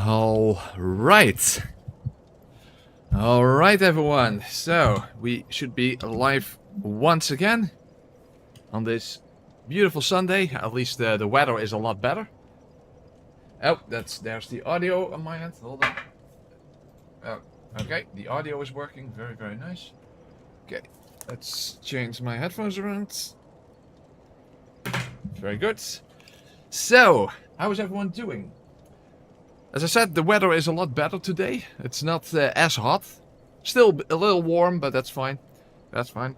Alright. Alright, everyone. So, we should be live once again on this beautiful Sunday. At least the weather is a lot better. Oh, there's the audio on my end. Hold on. Oh, okay, the audio is working. Very, very nice. Okay, let's change my headphones around. Very good. So, how is everyone doing? As I said, the weather is a lot better today. It's not as hot. Still a little warm, but that's fine. That's fine.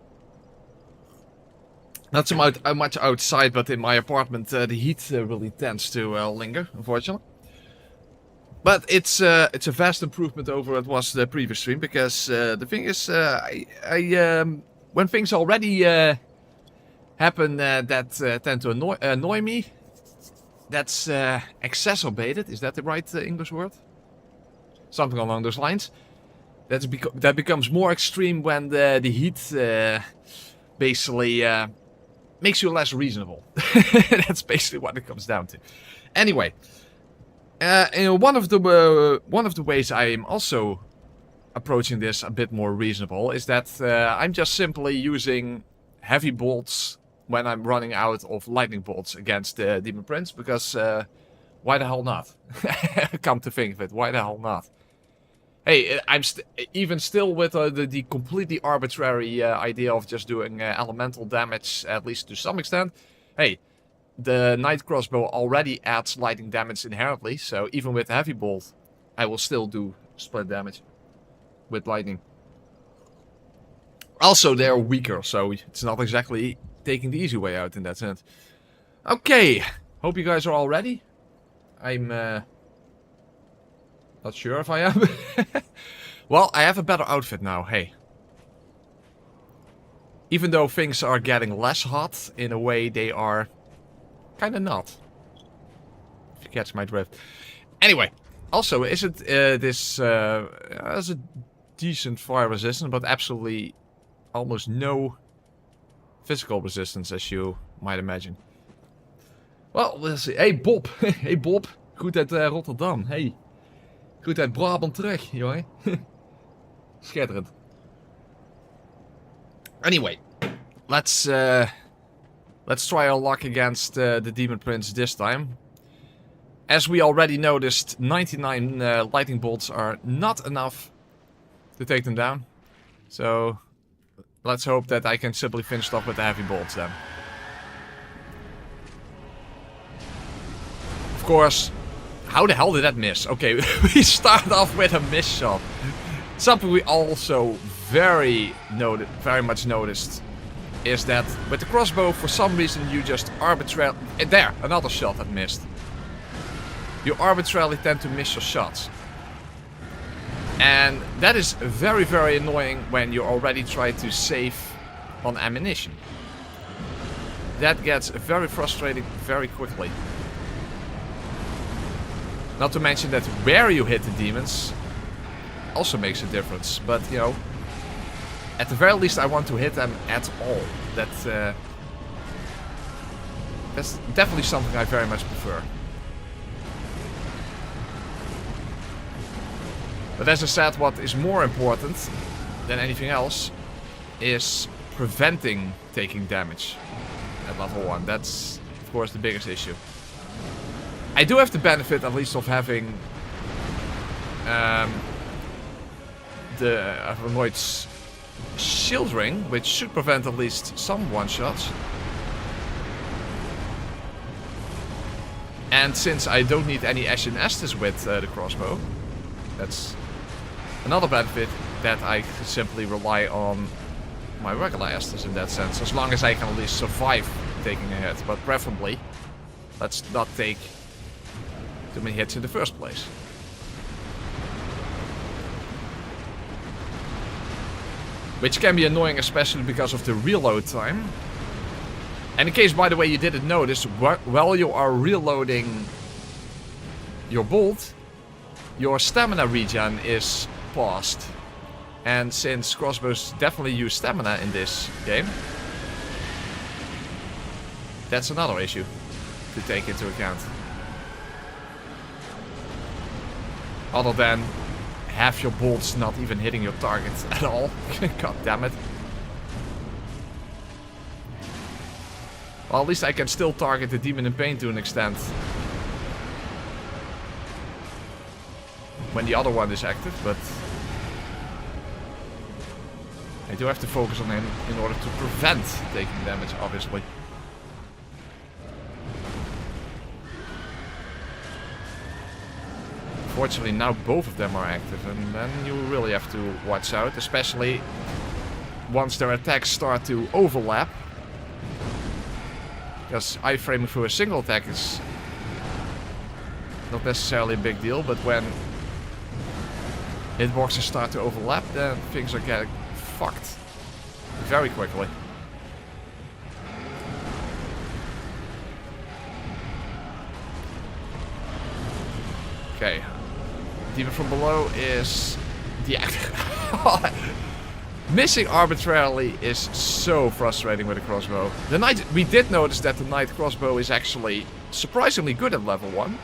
Not so much outside, but in my apartment the heat really tends to linger, unfortunately. But it's a vast improvement over what was the previous stream, because the thing is, when things already happen that tend to annoy me, that's exacerbated. Is that the right English word? Something along those lines. That becomes more extreme when the heat basically makes you less reasonable. That's basically what it comes down to. Anyway, one of the ways I am also approaching this a bit more reasonable is that I'm just simply using heavy bolts when I'm running out of lightning bolts against the Demon Prince, because why the hell not? Come to think of it, why the hell not? Hey, I'm even still with the completely arbitrary idea of just doing elemental damage, at least to some extent. Hey, the Night Crossbow already adds lightning damage inherently, so even with heavy bolt, I will still do split damage with lightning. Also, they're weaker, so it's not exactly taking the easy way out in that sense. Okay, hope you guys are all ready. I'm not sure if I am. Well, I have a better outfit now, hey. Even though things are getting less hot, in a way they are kind of not. If you catch my drift. Anyway, also, is it this has a decent fire resistance, but absolutely almost no physical resistance, as you might imagine. Well, we'll see. Hey Bob, hey Bob, goed uit Rotterdam. Hey, goed uit Brabant terug, jongen. Schitterend. Anyway, let's try our luck against the Demon Prince this time. As we already noticed, 99 lightning bolts are not enough to take them down. So let's hope that I can simply finish it off with the heavy bolts then. Of course, how the hell did that miss? Okay, we start off with a miss shot. Something we also very much noticed is that with the crossbow, for some reason you just arbitrarily... There, another shot that missed. You arbitrarily tend to miss your shots. And that is very, very annoying when you already try to save on ammunition. That gets very frustrating very quickly. Not to mention that where you hit the demons also makes a difference. But, you know, at the very least I want to hit them at all. That's definitely something I very much prefer. But as I said, what is more important than anything else is preventing taking damage at level 1. That's, of course, the biggest issue. I do have the benefit, at least, of having the Halflight's shield ring, which should prevent at least some one-shots. And since I don't need any Ashen Estus with the crossbow, that's another benefit, that I can simply rely on my regular Estus in that sense, as long as I can at least survive taking a hit. But preferably, let's not take too many hits in the first place. Which can be annoying, especially because of the reload time. And in case, by the way, you didn't notice, while you are reloading your bolt, your stamina regen is paused. And since crossbows definitely use stamina in this game, that's another issue to take into account. Other than half your bolts not even hitting your target at all. God damn it. Well, at least I can still target the Demon in Pain to an extent. When the other one is active, but I do have to focus on him in order to prevent taking damage, obviously. Fortunately, now both of them are active, and then you really have to watch out, especially once their attacks start to overlap. Because iframing through a single attack is not necessarily a big deal, but when hitboxes start to overlap, then things are getting fucked very quickly. Okay. Demon from below is deactivated. Missing arbitrarily is so frustrating with a crossbow. We did notice that the Knight crossbow is actually surprisingly good at level 1.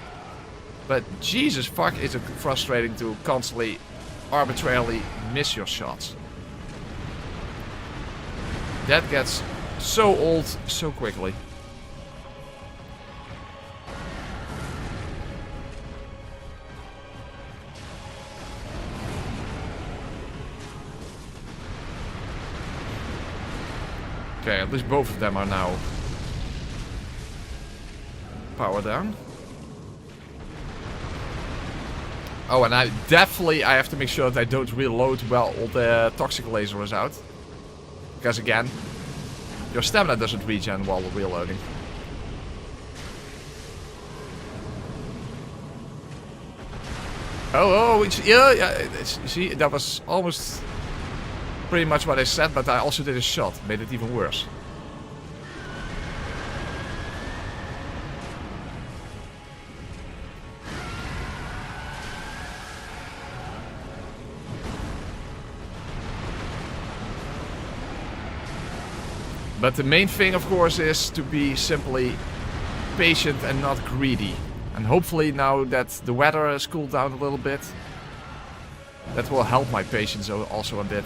But Jesus fuck is it frustrating to constantly arbitrarily miss your shots. That gets so old so quickly. Okay, at least both of them are now power down. Oh, and I have to make sure that I don't reload while all the toxic laser is out. Because again, your stamina doesn't regen while reloading. Yeah, see, that was almost pretty much what I said, but I also did a shot, made it even worse. But the main thing, of course, is to be simply patient and not greedy. And hopefully now that the weather has cooled down a little bit, that will help my patience also a bit.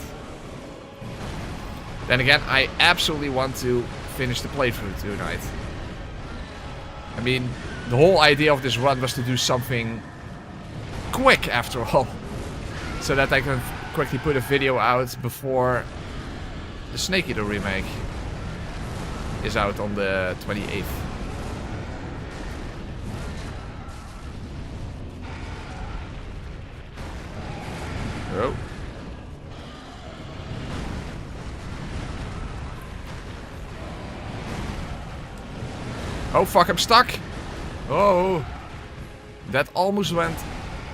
Then again, I absolutely want to finish the playthrough tonight. I mean, the whole idea of this run was to do something quick after all. So that I can quickly put a video out before the Snake Eater Remake is out on the 28th. Oh. Oh fuck, I'm stuck! Oh! That almost went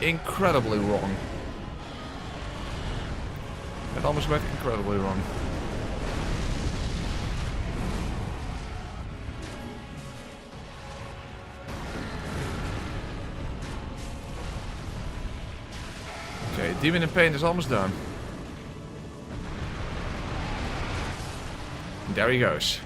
incredibly wrong. That almost went incredibly wrong. Okay, Demon in Pain is almost done. And there he goes.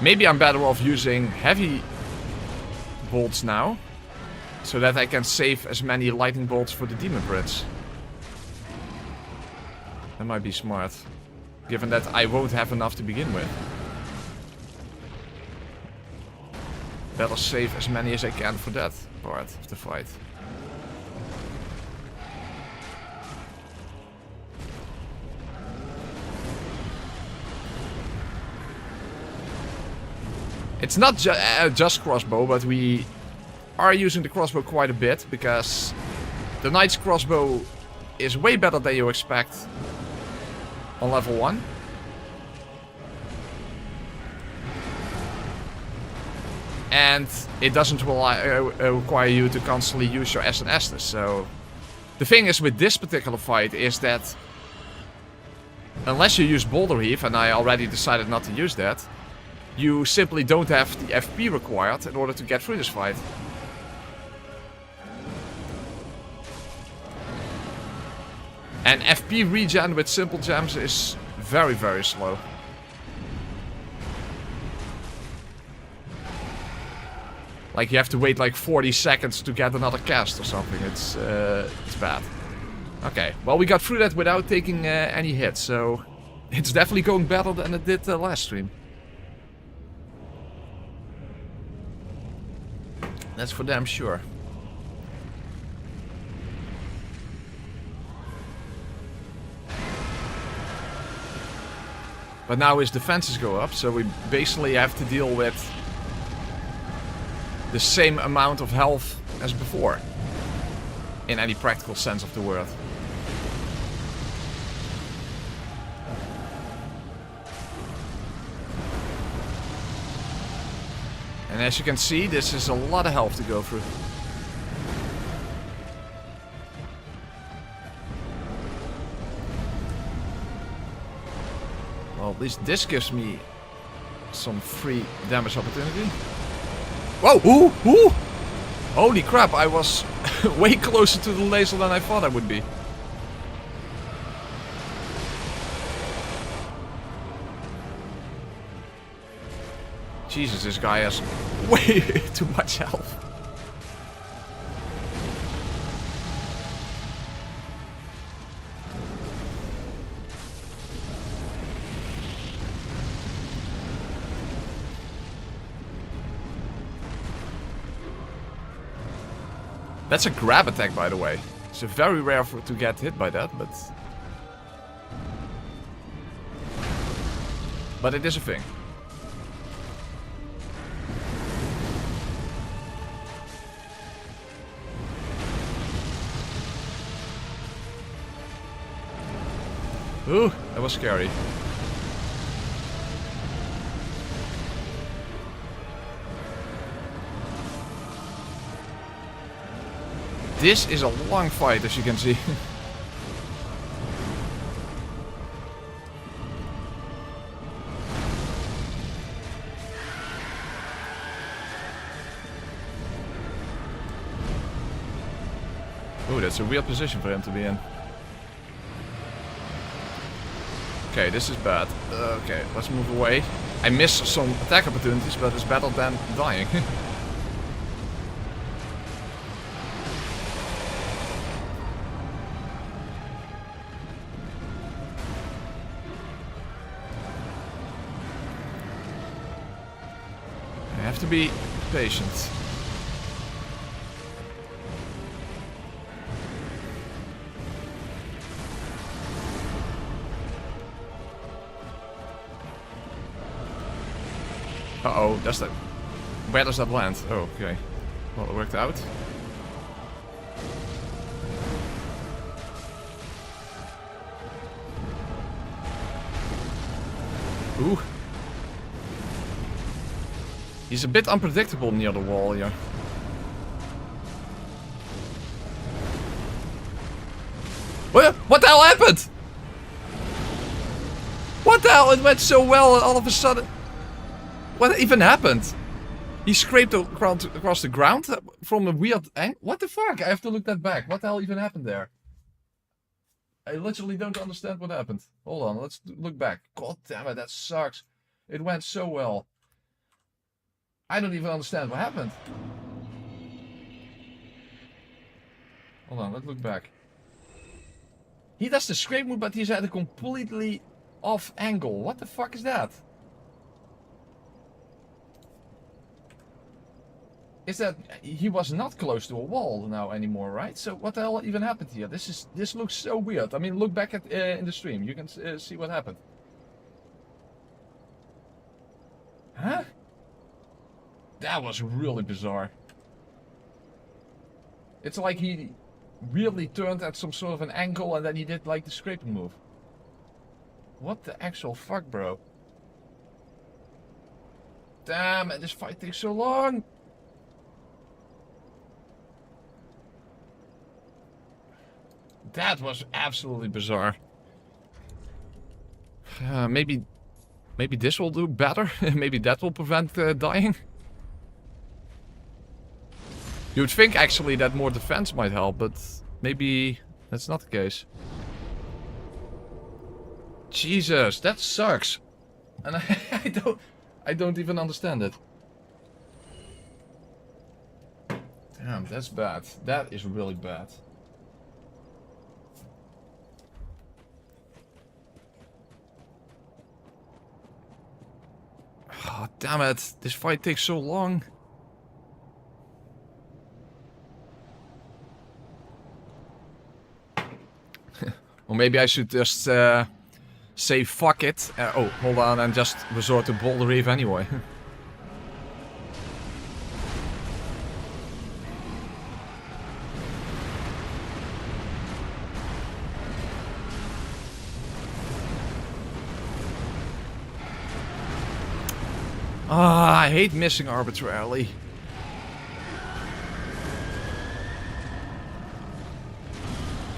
Maybe I'm better off using heavy bolts now, so that I can save as many lightning bolts for the Demon Prince. That might be smart, given that I won't have enough to begin with. Better save as many as I can for that part of the fight. It's not just crossbow, but we are using the crossbow quite a bit, because the Knight's crossbow is way better than you expect on level 1. And it doesn't require you to constantly use your S and Estus. So the thing is with this particular fight is that unless you use Boulder Heave, and I already decided not to use that, you simply don't have the FP required in order to get through this fight. And FP regen with simple gems is very, very slow. Like you have to wait like 40 seconds to get another cast or something. It's bad. Okay, well we got through that without taking any hits, so it's definitely going better than it did last stream. That's for damn sure. But now his defenses go up, so we basically have to deal with the same amount of health as before. In any practical sense of the word. And as you can see, this is a lot of health to go through. Well, at least this gives me some free damage opportunity. Whoa! Ooh! Ooh! Holy crap, I was way closer to the laser than I thought I would be. Jesus, this guy has way too much health. That's a grab attack, by the way. It's very rare to get hit by that, but it is a thing. Ooh, that was scary. This is a long fight, as you can see. Ooh, that's a weird position for him to be in. Okay, this is bad. Okay, let's move away. I missed some attack opportunities, but it's better than dying. I have to be patient. Uh-oh, that's that. Where does that land? Oh, okay. Well, it worked out. Ooh. He's a bit unpredictable near the wall here. What the hell happened? What the hell? It went so well and all of a sudden... What even happened? He scraped across the ground from a weird angle? What the fuck? I have to look that back. What the hell even happened there? I literally don't understand what happened. Hold on, let's look back. God damn it, that sucks. It went so well. I don't even understand what happened. Hold on, let's look back. He does the scrape move, but he's at a completely off angle. What the fuck is that? Is that he was not close to a wall now anymore, right? So what the hell even happened here? This looks so weird. I mean, look back at in the stream. You can see what happened. Huh? That was really bizarre. It's like he really turned at some sort of an angle and then he did like the scraping move. What the actual fuck, bro? Damn it, this fight takes so long. That was absolutely bizarre. Maybe this will do better. Maybe that will prevent dying. You would think actually that more defense might help, but maybe that's not the case. Jesus, that sucks. And I don't even understand it. Damn, that's bad. That is really bad. Oh, damn it. This fight takes so long. Or maybe I should just say fuck it. Oh, hold on, and just resort to Boulder Reef anyway. Ah, I hate missing arbitrarily.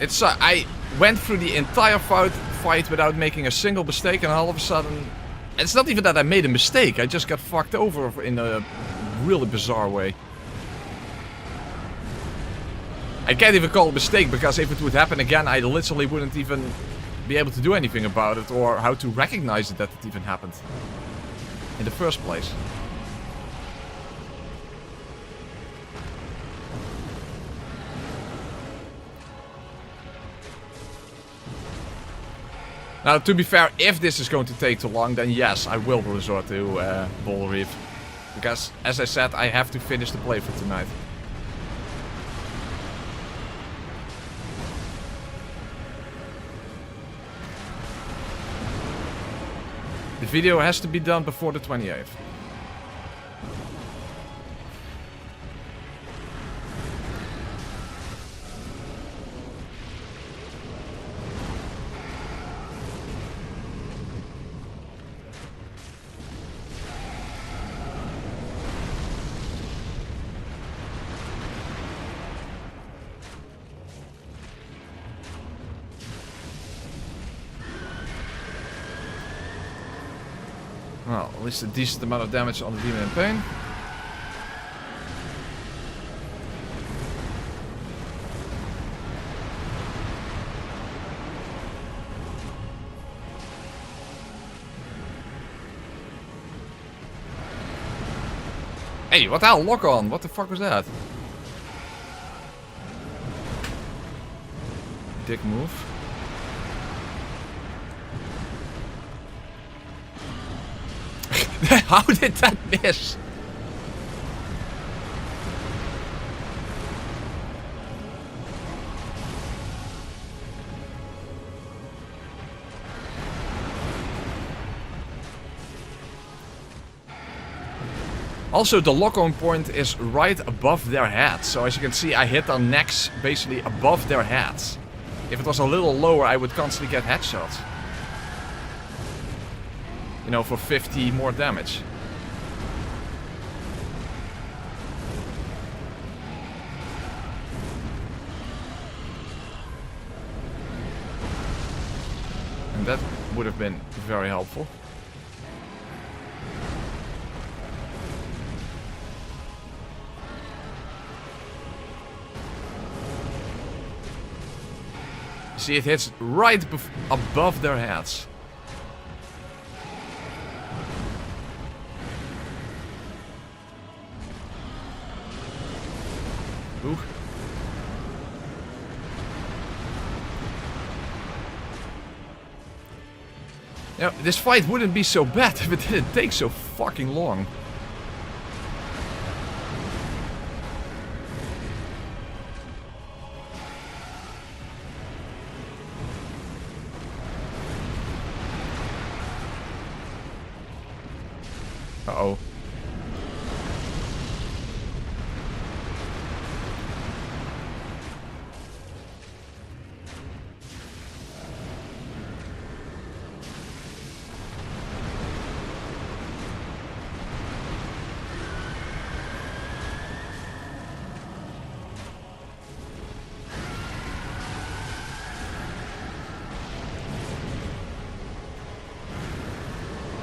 It's I went through the entire fight without making a single mistake, and all of a sudden, it's not even that I made a mistake. I just got fucked over in a really bizarre way. I can't even call it a mistake, because if it would happen again, I literally wouldn't even be able to do anything about it, or how to recognize it that it even happened in the first place. Now, to be fair, if this is going to take too long, then yes, I will resort to Boulder Reef. Because, as I said, I have to finish the playthrough tonight. The video has to be done before the 28th. Well, at least a decent amount of damage on the demon in pain. Hey, what the hell? Lock on! What the fuck was that? Dick move. How did that miss? Also, the lock-on point is right above their heads. So as you can see, I hit their necks basically above their heads. If it was a little lower, I would constantly get headshots. You know, for 50 more damage. And that would have been very helpful. See, it hits right above their heads. Ooh. Now, this fight wouldn't be so bad if it didn't take so fucking long. Uh-oh.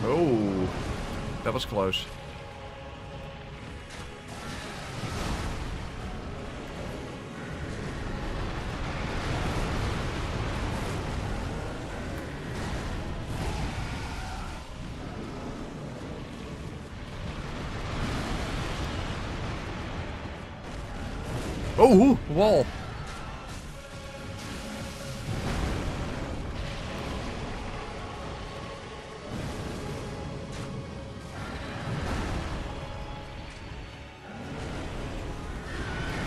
Oh, that was close. Oh, wall.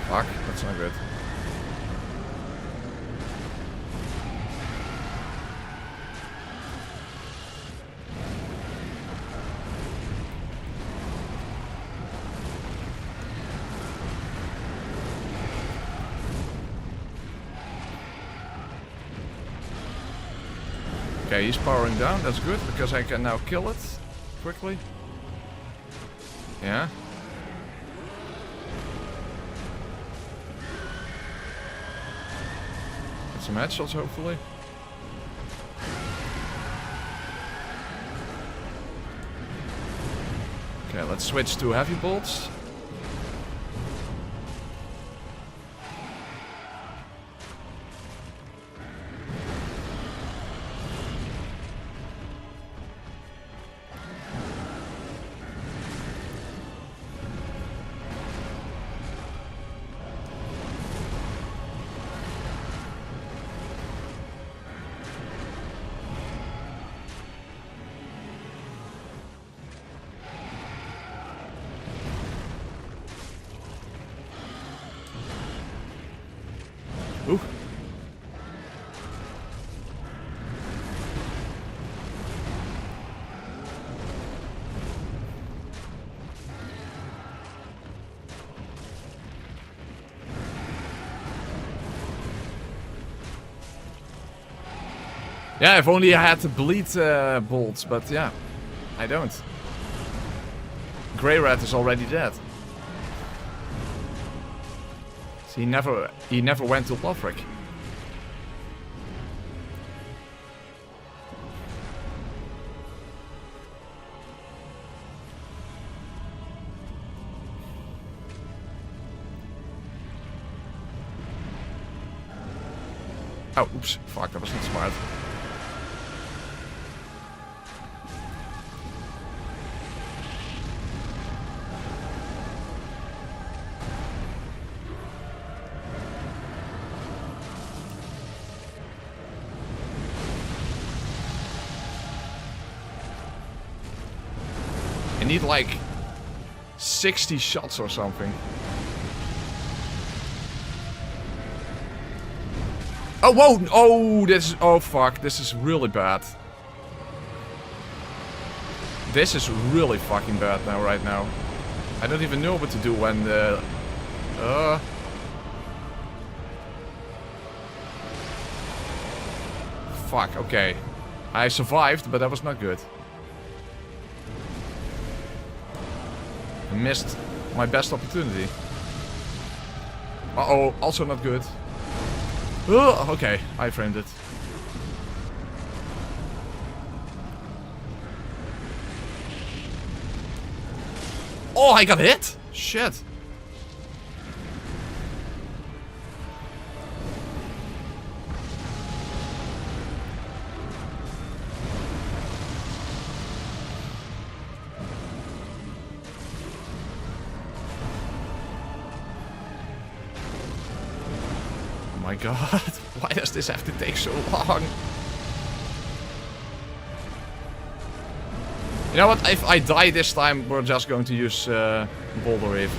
Fuck, that's not good. Okay, he's powering down, that's good, because I can now kill it quickly. Yeah. Get some headshots, hopefully. Okay, let's switch to heavy bolts. Ooh. Yeah, if only I had to bleed bolts, but yeah, I don't. Grey Rat is already dead. So he never went to Lothric. Oh, oops, fuck, that was not smart. I need like 60 shots or something. Oh, whoa! Oh, this is... Oh, fuck. This is really bad. This is really fucking bad now, right now. I don't even know what to do when the... Fuck, okay. I survived, but that was not good. I missed my best opportunity. Uh-oh, also not good. Okay, I framed it. Oh, I got hit! Shit. Oh my god, why does this have to take so long? You know what, if I die this time, we're just going to use Boulder Heave.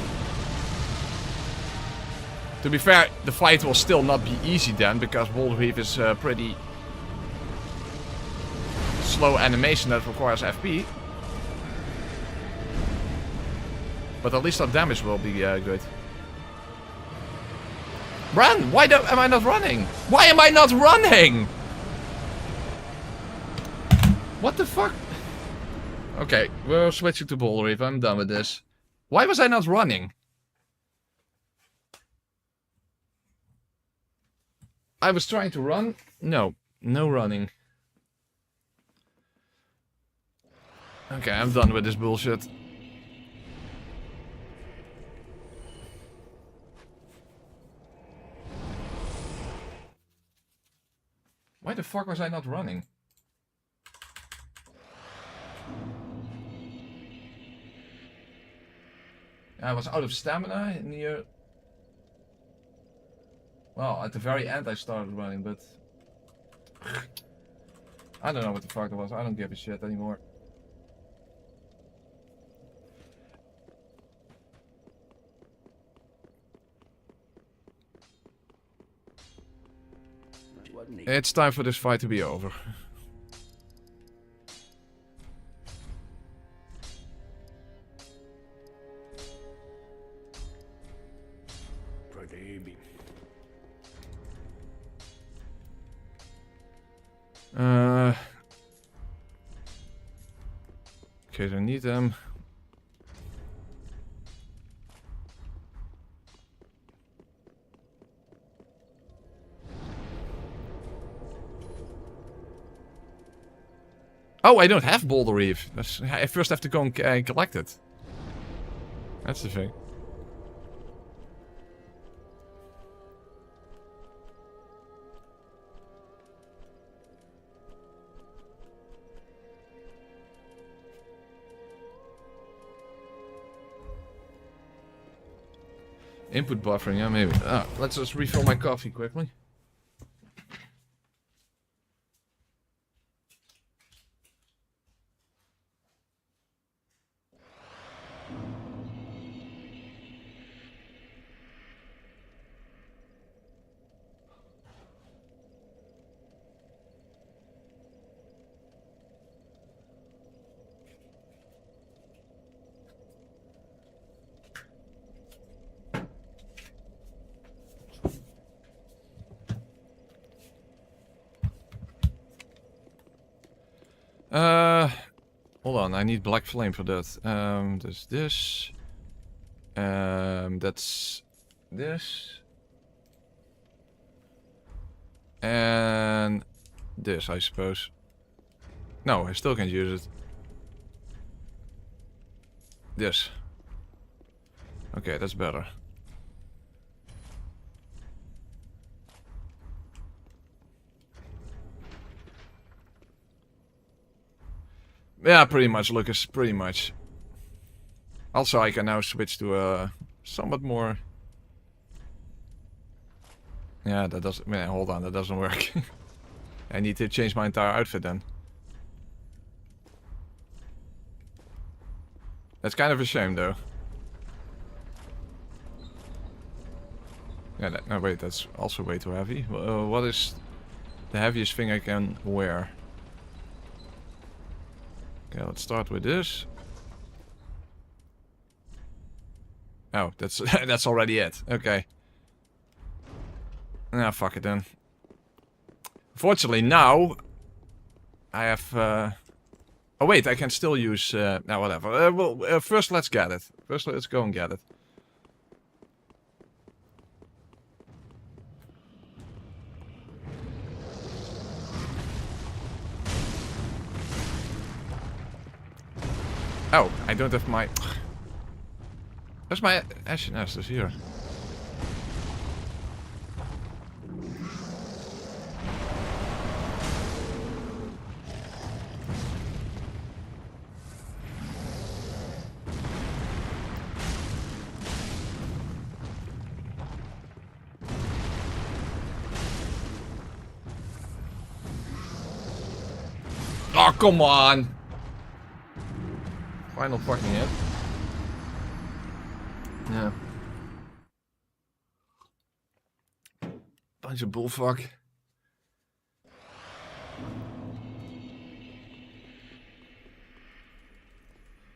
To be fair, the fight will still not be easy then, because Boulder Heave is pretty slow animation that requires FP. But at least our damage will be good. Run! Why am I not running? Why am I not running? What the fuck? Okay, we're switching to Boulder Heave. I'm done with this. Why was I not running? I was trying to run. No, no running. Okay, I'm done with this bullshit. Why the fuck was I not running? I was out of stamina near... Well, at the very end I started running, but I don't know what the fuck it was. I don't give a shit anymore. It's time for this fight to be over. Okay, I need them. Oh, I don't have Boulder Heave. I first have to go and collect it. That's the thing. Input buffering, yeah, maybe. Oh, let's just refill my coffee quickly. Hold on, I need black flame for that. There's this. That's this. And this, I suppose. No, I still can't use it. This. Okay, that's better. Yeah, pretty much, Lucas, pretty much. Also, I can now switch to a somewhat more... Yeah, that doesn't... Man, hold on, that doesn't work. I need to change my entire outfit then. That's kind of a shame, though. Yeah, no, wait, that's also way too heavy. What is the heaviest thing I can wear? Okay, let's start with this. Oh, that's that's already it. Okay. Nah, fuck it then. Fortunately, now I have. Oh wait, I can still use. Now whatever. Well, first let's get it. First, let's go and get it. Oh, I don't have my... Where's my Ashen Estus here? Oh, come on! Final fucking hit. Yeah. Bunch of bullfuck.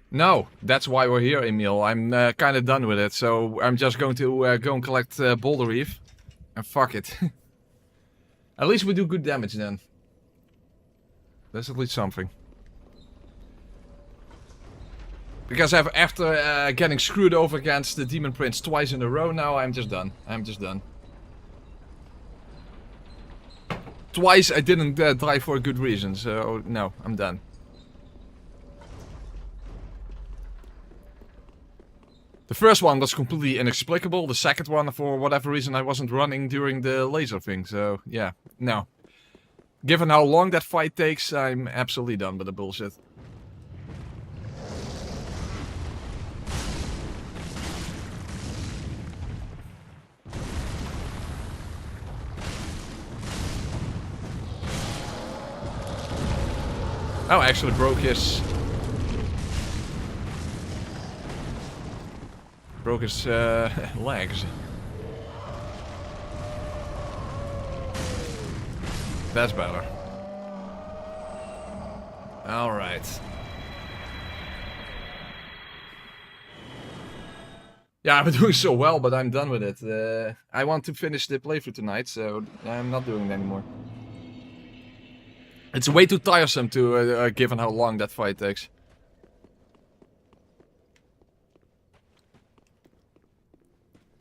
No, that's why we're here, Emil. I'm kind of done with it, so I'm just going to go and collect Boulder Heave. And fuck it. At least we do good damage then. That's at least something. Because after getting screwed over against the Demon Prince twice in a row, now I'm just done. I'm just done. Twice I didn't die for a good reason, so no, I'm done. The first one was completely inexplicable. The second one, for whatever reason, I wasn't running during the laser thing, so yeah, no. Given how long that fight takes, I'm absolutely done with the bullshit. Oh, I actually broke his... Broke his legs. That's better. Alright. Yeah, I'm doing so well, but I'm done with it. I want to finish the playthrough tonight, so I'm not doing it anymore. It's way too tiresome to, given how long that fight takes.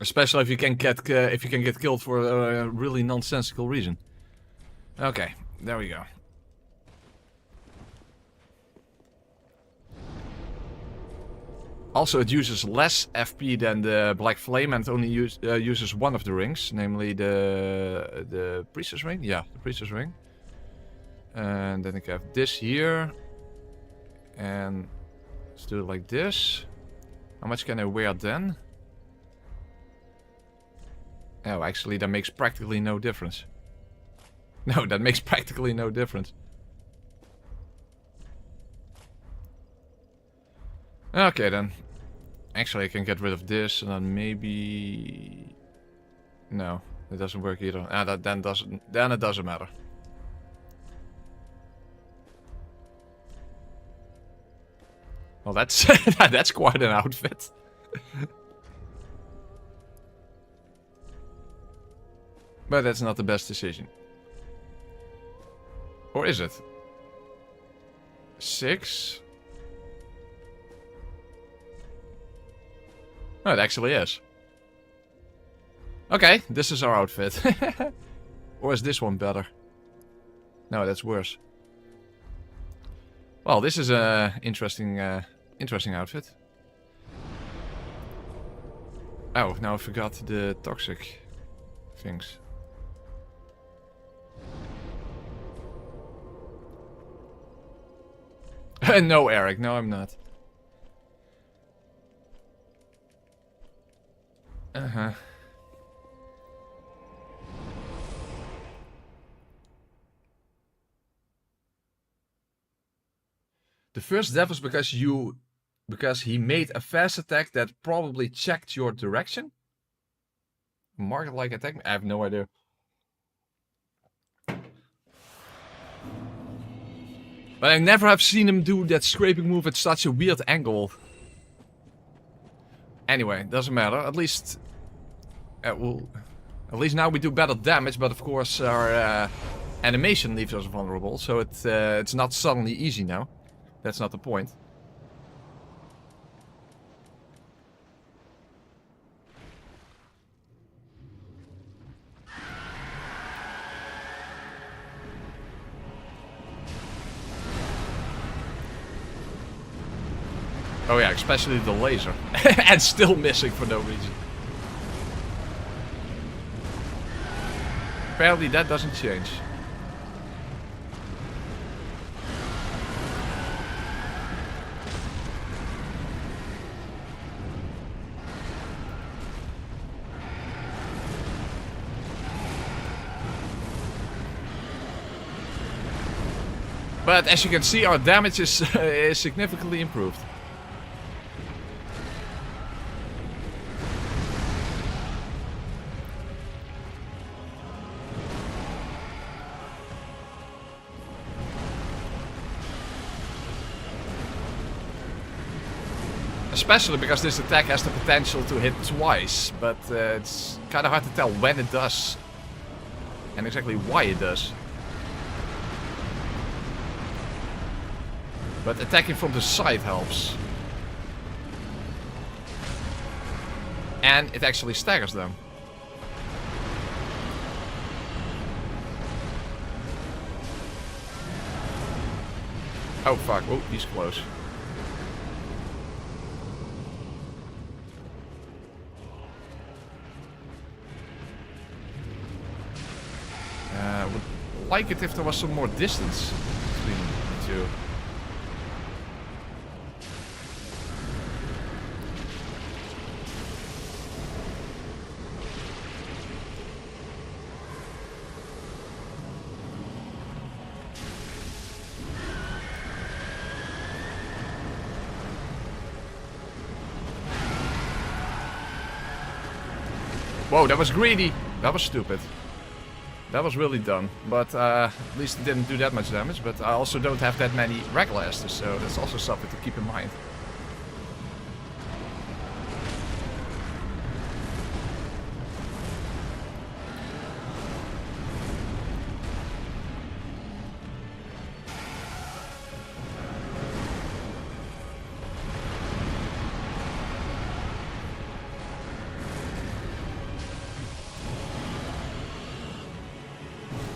Especially if you can get killed for a really nonsensical reason. Okay, there we go. Also, it uses less FP than the Black Flame, and it only uses one of the rings, namely the Priestess Ring. Yeah, the Priestess Ring. And then I have this here, and let's do it like this. How much can I wear then? Oh, actually, that makes practically no difference. No, that makes practically no difference. Okay, then. Actually, I can get rid of this, and then maybe... No, it doesn't work either. Ah, then it doesn't matter. Well, that's that's quite an outfit. But that's not the best decision. Or is it? 6? Oh, it actually is. Okay, this is our outfit. Or is this one better? No, that's worse. Well, this is a interesting outfit. Oh, now I forgot the toxic things. No, Eric, no, I'm not. Uh-huh. The first death was because he made a fast attack that probably checked your direction. Market like attack? I have no idea. But I never have seen him do that scraping move at such a weird angle. Anyway, doesn't matter. At least at least now we do better damage, but of course our animation leaves us vulnerable, so it's not suddenly easy now. That's not the point. Oh yeah, especially the laser. And still missing for no reason. Apparently that doesn't change. But as you can see, our damage is significantly improved. Especially because this attack has the potential to hit twice, but it's kind of hard to tell when it does and exactly why it does. But attacking from the side helps. And it actually staggers them. Oh fuck, oh, he's close. Would like it if there was some more distance between the two. Whoa, that was greedy. That was stupid. That was really dumb. But at least it didn't do that much damage. But I also don't have that many regular Estus, so that's also something to keep in mind.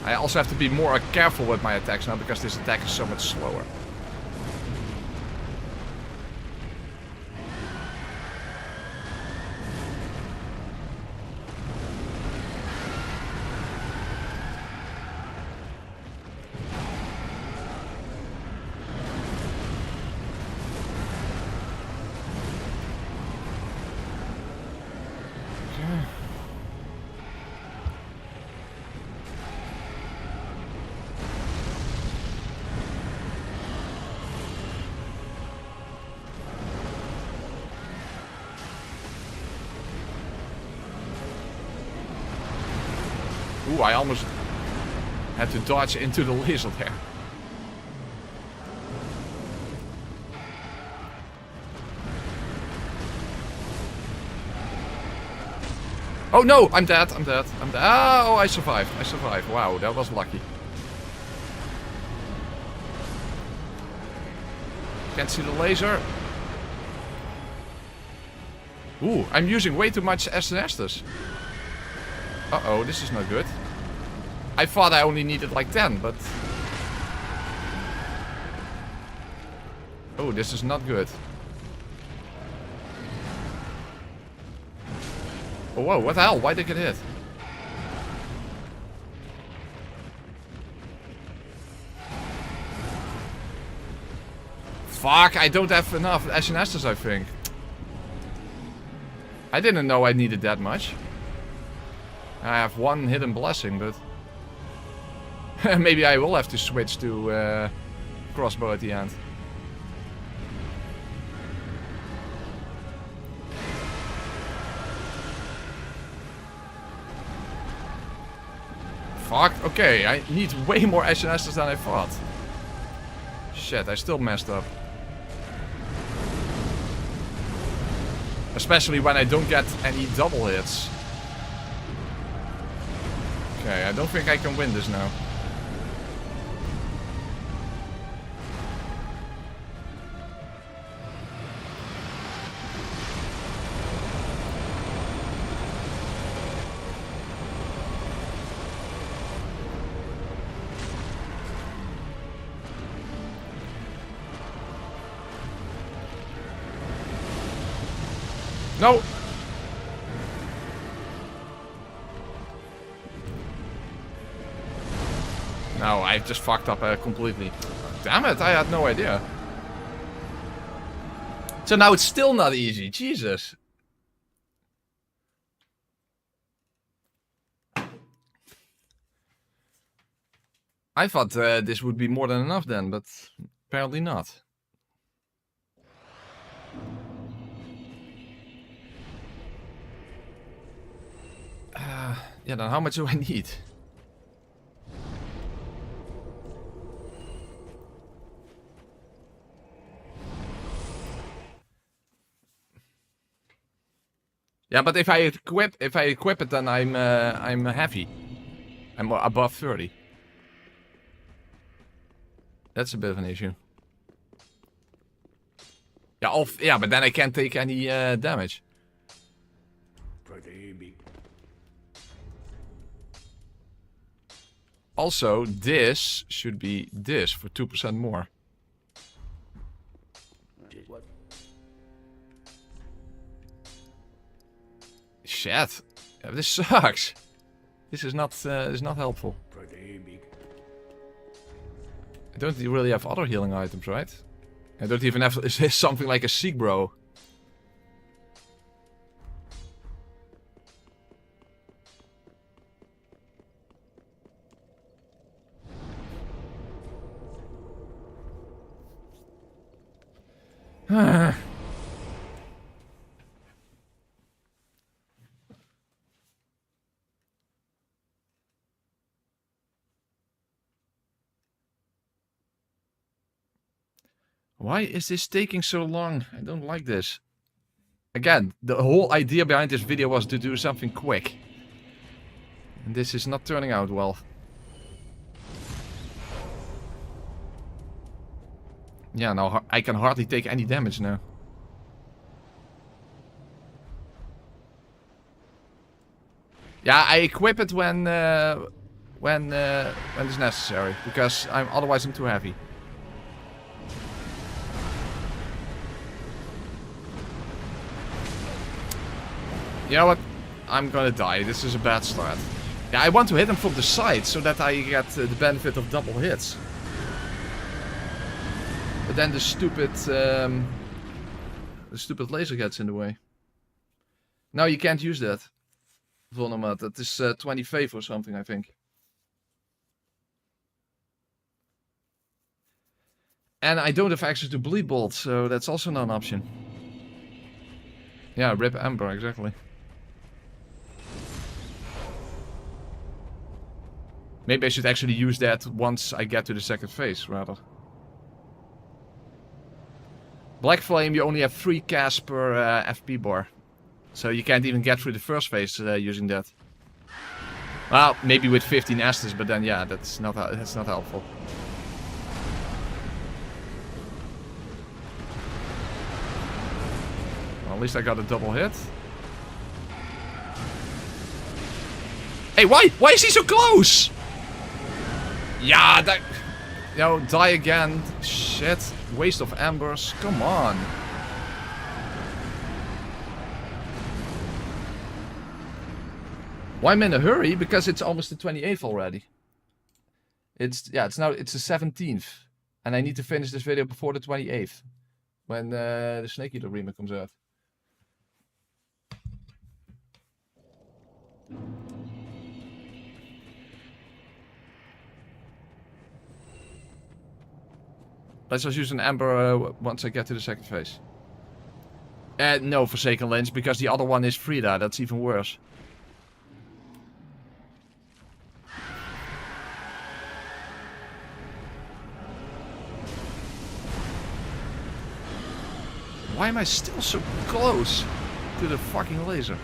I also have to be more careful with my attacks now because this attack is so much slower. Ooh, I almost had to dodge into the laser there. Oh no, I'm dead, I'm dead, I'm dead. Oh, I survived, I survived. Wow, that was lucky. Can't see the laser. Ooh, I'm using way too much Estus. Uh-oh, this is not good. I thought I only needed like 10, but... Oh, this is not good. Oh, whoa, what the hell? Why did I get hit? Fuck, I don't have enough SNSs, I think. I didn't know I needed that much. I have one hidden blessing, but... maybe I will have to switch to crossbow at the end. Fuck, okay, I need way more SNSs than I thought. Shit, I still messed up. Especially when I don't get any double hits. Okay, I don't think I can win this now. No! No, I just fucked up completely. Damn it, I had no idea. So now it's still not easy. Jesus. I thought this would be more than enough then, but apparently not. Yeah, then how much do I need? Yeah, but if I equip it, then I'm heavy. I'm above 30. That's a bit of an issue. Yeah, yeah, but then I can't take any damage. Also, this should be this for 2% more. Shit. Yeah, this sucks. This is not helpful. I don't really have other healing items, right? I don't even have something like a Seek Bro. Why is this taking so long? I don't like this. Again, the whole idea behind this video was to do something quick. And this is not turning out well. Yeah, now I can hardly take any damage now. Yeah, I equip it when it's necessary, because otherwise I'm too heavy. You know what? I'm gonna die. This is a bad start. Yeah, I want to hit him from the side so that I get the benefit of double hits. But then the stupid laser gets in the way. No, you can't use that. Vulnermat. That is 20 faith or something, I think. And I don't have access to bleed bolt, so that's also not an option. Yeah, rip Ember, exactly. Maybe I should actually use that once I get to the second phase, rather. Black Flame, you only have 3 casts per FP bar. So you can't even get through the first phase using that. Well, maybe with 15 Estus, but then yeah, that's not helpful. Well, at least I got a double hit. Hey, why? Why is he so close? Yeah, that... You know, die again. Shit. Waste of embers. Come on. Why I'm in a hurry? Because it's almost the 28th already. It's the 17th. And I need to finish this video before the 28th. When the Snake Eater Remake comes out. Let's just use an Ember once I get to the second phase. No, Forsaken Lens, because the other one is Friede. That's even worse. Why am I still so close to the fucking laser?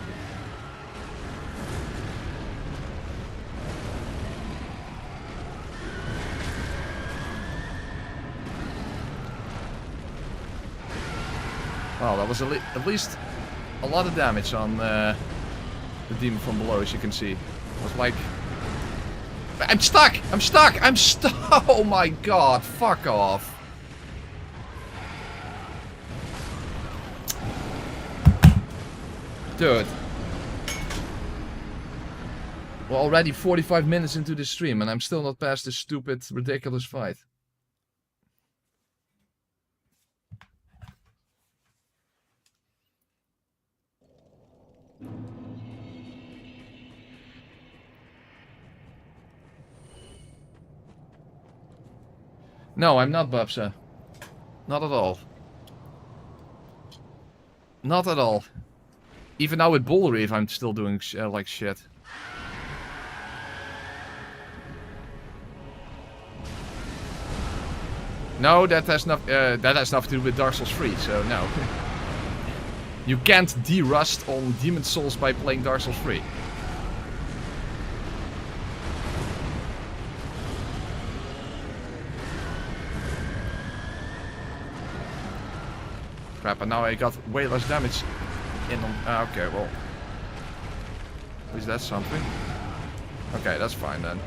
Well, that was at least a lot of damage on the demon from below, as you can see. It was like... I'm stuck! I'm stuck! I'm stuck! Oh my god, fuck off. Dude. We're already 45 minutes into the stream and I'm still not past this stupid, ridiculous fight. No, I'm not Babsa. Not at all. Not at all. Even now with Boulder, if I'm still doing like shit. No, that has nothing to do with Dark Souls 3, so no. You can't de-rust on Demon Souls by playing Dark Souls 3. Crap, and now I got way less damage in on... okay, well... At least that's something. Okay, that's fine then.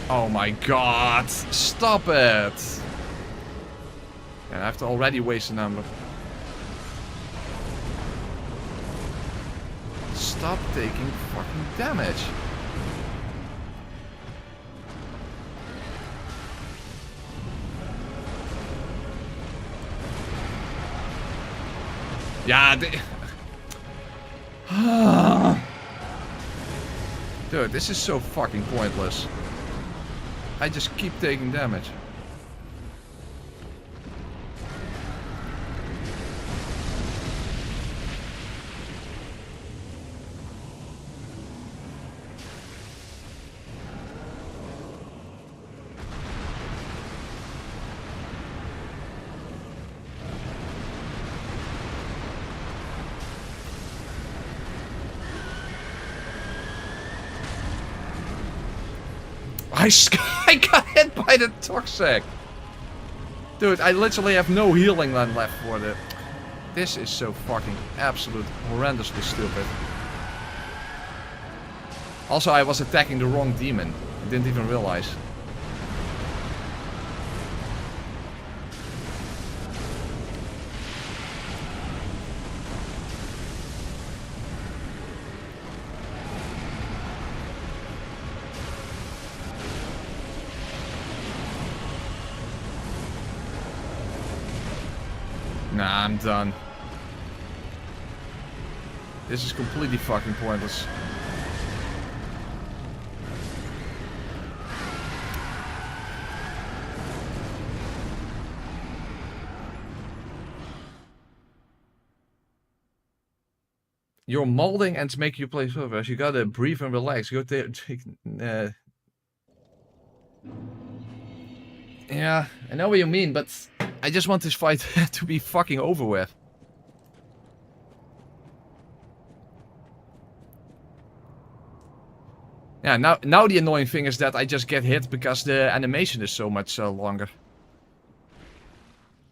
Oh my god, stop it! Yeah, I have to already waste a number. Stop taking fucking damage. Yeah, dude, this is so fucking pointless. I just keep taking damage. I got hit by the toxic. Dude, I literally have no healing land left for it. This is so fucking absolute horrendously stupid. Also, I was attacking the wrong demon. I didn't even realize. Nah, I'm done. This is completely fucking pointless. You're molding and to make you play servers. You gotta breathe and relax. You gotta take. Yeah, I know what you mean, but I just want this fight to be fucking over with. Yeah, now the annoying thing is that I just get hit because the animation is so much longer.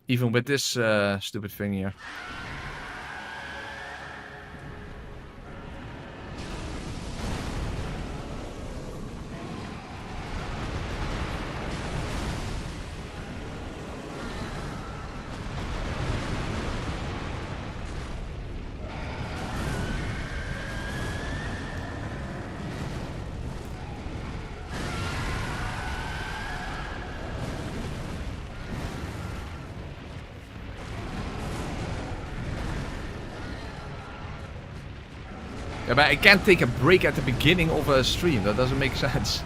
Even with this stupid thing here. Yeah, but I can't take a break at the beginning of a stream. That doesn't make sense.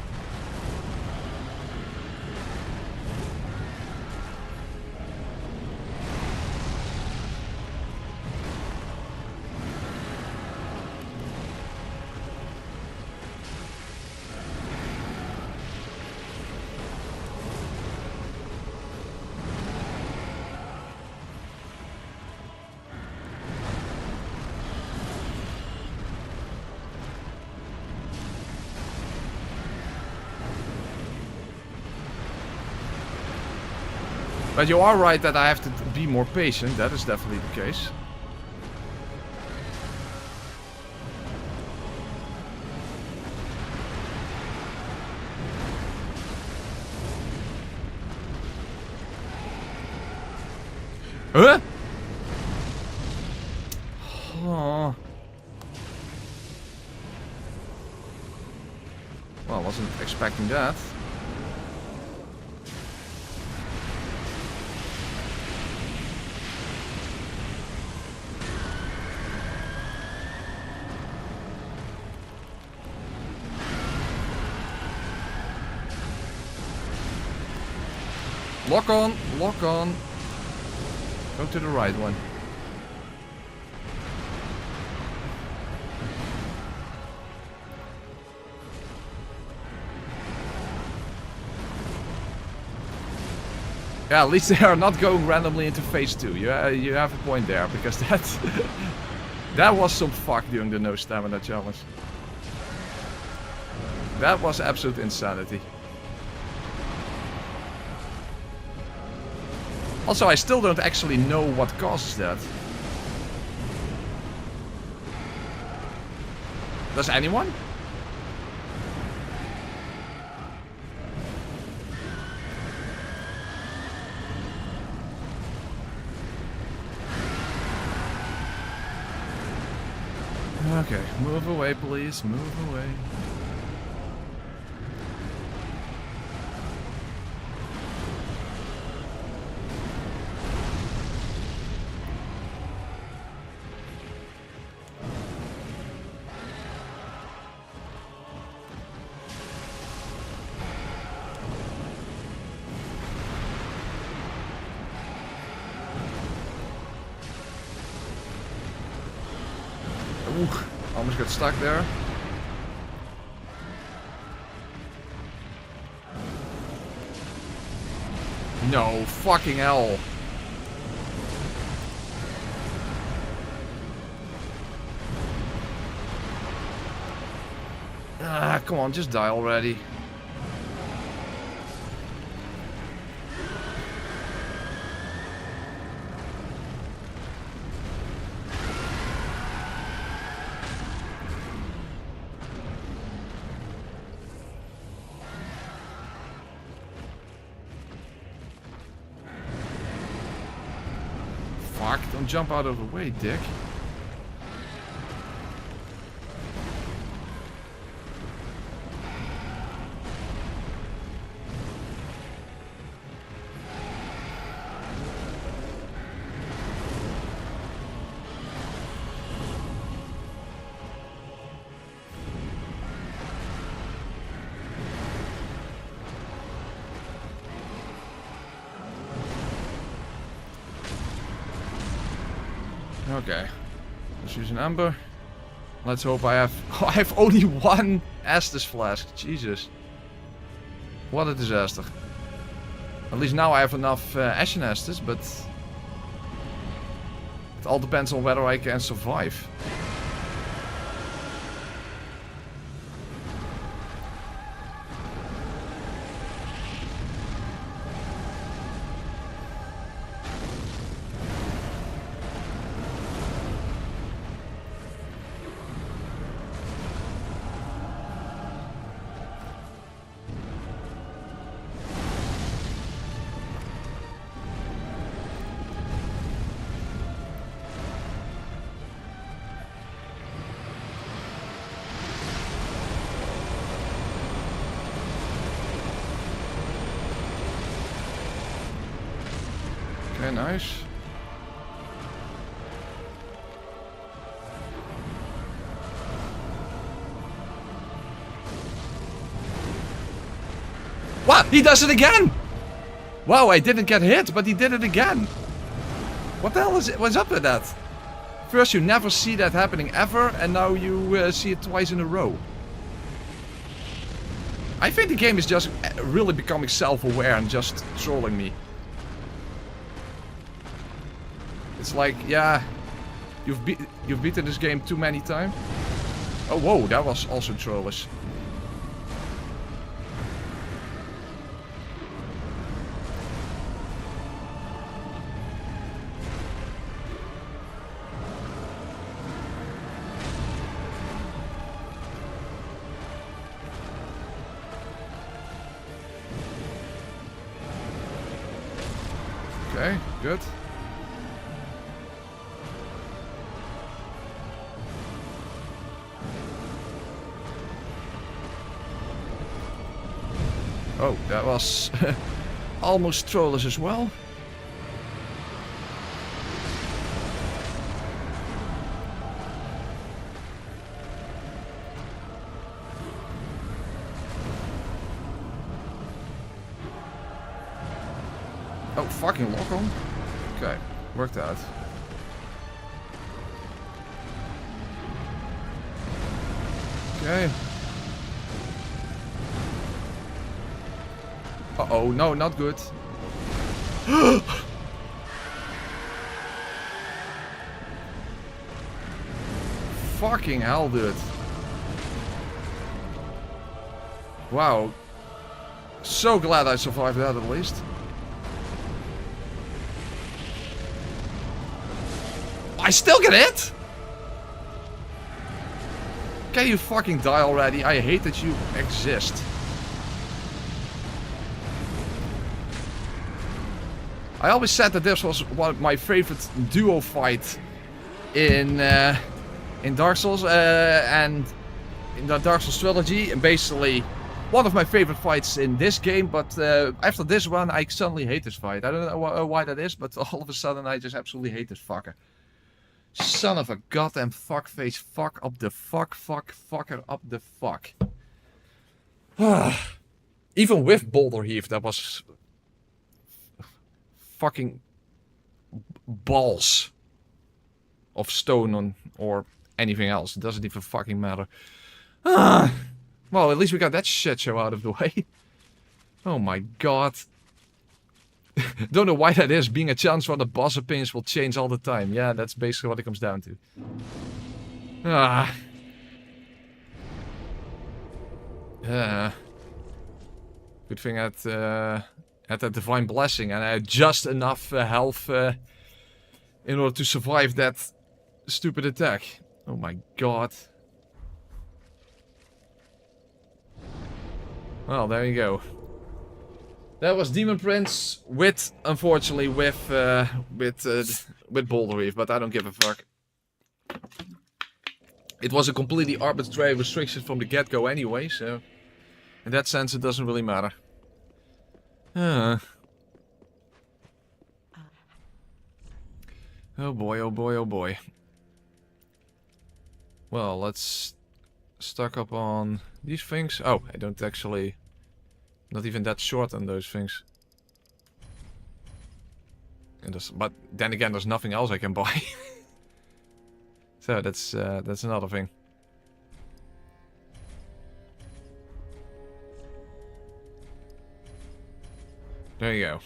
But you are right that I have to be more patient. That is definitely the case. Huh? Oh. Well, I wasn't expecting that. Lock on, lock on. Go to the right one. Yeah, at least they are not going randomly into phase 2. You have a point there, because that was some fuck during the no stamina challenge. That was absolute insanity. Also, I still don't actually know what causes that. Does anyone? Okay, move away, please. Move away. almost got stuck there. No, fucking hell. Ah, come on, just die already. Fuck, don't jump out of the way, dick. Okay, let's use an ember. Let's hope I have... Oh, I have only one Estus flask. Jesus. What a disaster. At least now I have enough Ashen Estus, but... It all depends on whether I can survive. Okay, nice. What? He does it again! Wow, I didn't get hit, but he did it again. What the hell is it? What's up with that? First you never see that happening ever, and now you see it twice in a row. I think the game is just really becoming self-aware and just trolling me. It's like, yeah, you've beaten this game too many times. Oh, whoa, that was also trollish. Okay, good. Oh, that was almost trollish as well. Oh, fucking lock on. Okay, worked out. Okay. Uh-oh, no, not good. Fucking hell, dude. Wow. So glad I survived that at least. I still get hit? Can you fucking die already? I hate that you exist. I always said that this was one of my favorite duo fight in Dark Souls and in the Dark Souls trilogy, and basically one of my favorite fights in this game. But after this one, I suddenly hate this fight. I don't know why that is, but all of a sudden I just absolutely hate this fucker. Son of a goddamn fuckface! Fuck up the fucker up the fuck. Even with Boulder Heave, that was fucking balls of stone on, or anything else. It doesn't even fucking matter. Ah. Well, at least we got that shit show out of the way. Oh my god. Don't know why that is. Being a chance for the boss opinions will change all the time. Yeah, that's basically what it comes down to. Ah. Good thing I had that divine blessing and I had just enough health in order to survive that stupid attack. Oh my god. Well, there you go. That was Demon Prince with, unfortunately, with Boulder Heave, but I don't give a fuck. It was a completely arbitrary restriction from the get-go anyway, so in that sense it doesn't really matter. Oh boy, oh boy, oh boy. Well, let's stock up on these things. Oh, I don't actually... Not even that short on those things. And but then again, there's nothing else I can buy. So that's another thing. There you go.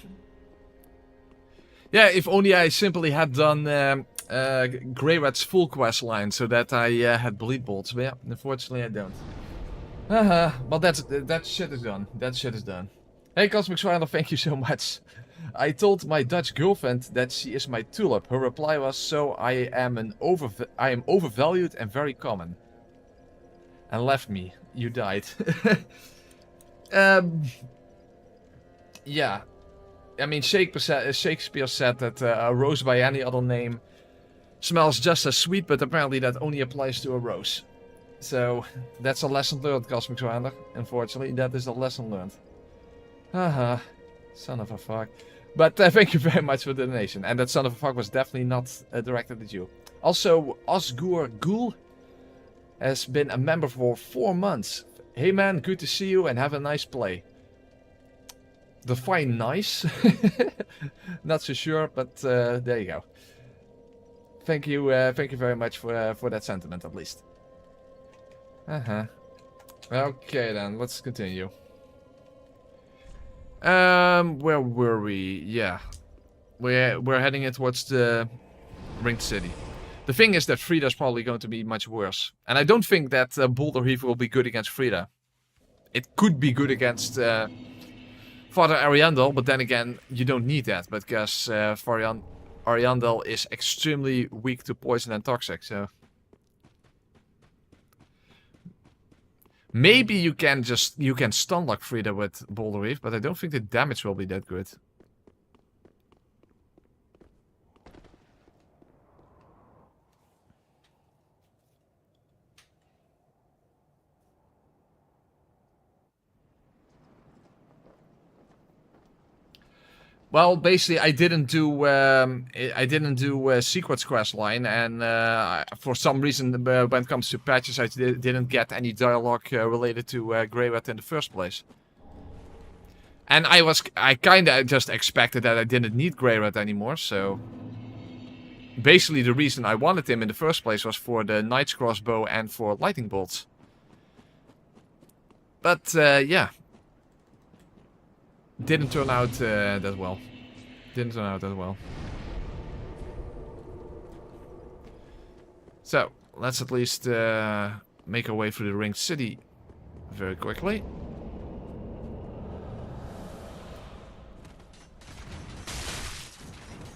Yeah, if only I simply had done Grey Rat's full quest line, so that I had bleed bolts. But yeah, unfortunately I don't. Well, that shit is done. That shit is done. Hey, Cosmic Swiler, thank you so much. I told my Dutch girlfriend that she is my tulip. Her reply was, "So I am overvalued and very common." And left me. You died. Yeah. I mean, Shakespeare said that a rose by any other name smells just as sweet, but apparently that only applies to a rose. So, that's a lesson learned, Cosmic Swiler. Unfortunately, that is a lesson learned. Haha. Son of a fuck. But thank you very much for the donation. And that son of a fuck was definitely not directed at you. Also, Osgur Ghoul has been a member for 4 months. Hey man, good to see you and have a nice play. Define nice. Not so sure, but there you go. Thank you very much for that sentiment, at least. Okay then, let's continue. Where were we? Yeah, we're heading in towards the Ringed City. The thing is that Friede's probably going to be much worse, and I don't think that Boulder Heave will be good against Friede. It could be good against Father Ariandel, but then again, you don't need that because Ariandel is extremely weak to poison and toxic. So maybe you can stun lock Friede with Boulder Heave, but I don't think the damage will be that good. Well, basically, I didn't do Secrets quest line, and for some reason, when it comes to patches, I didn't get any dialogue related to Grey Rat in the first place. And I kinda just expected that I didn't need Grey Rat anymore, so basically the reason I wanted him in the first place was for the Knight's Crossbow and for lightning bolts. But yeah. Didn't turn out that well. Didn't turn out that well. So, let's at least make our way through the Ringed City very quickly.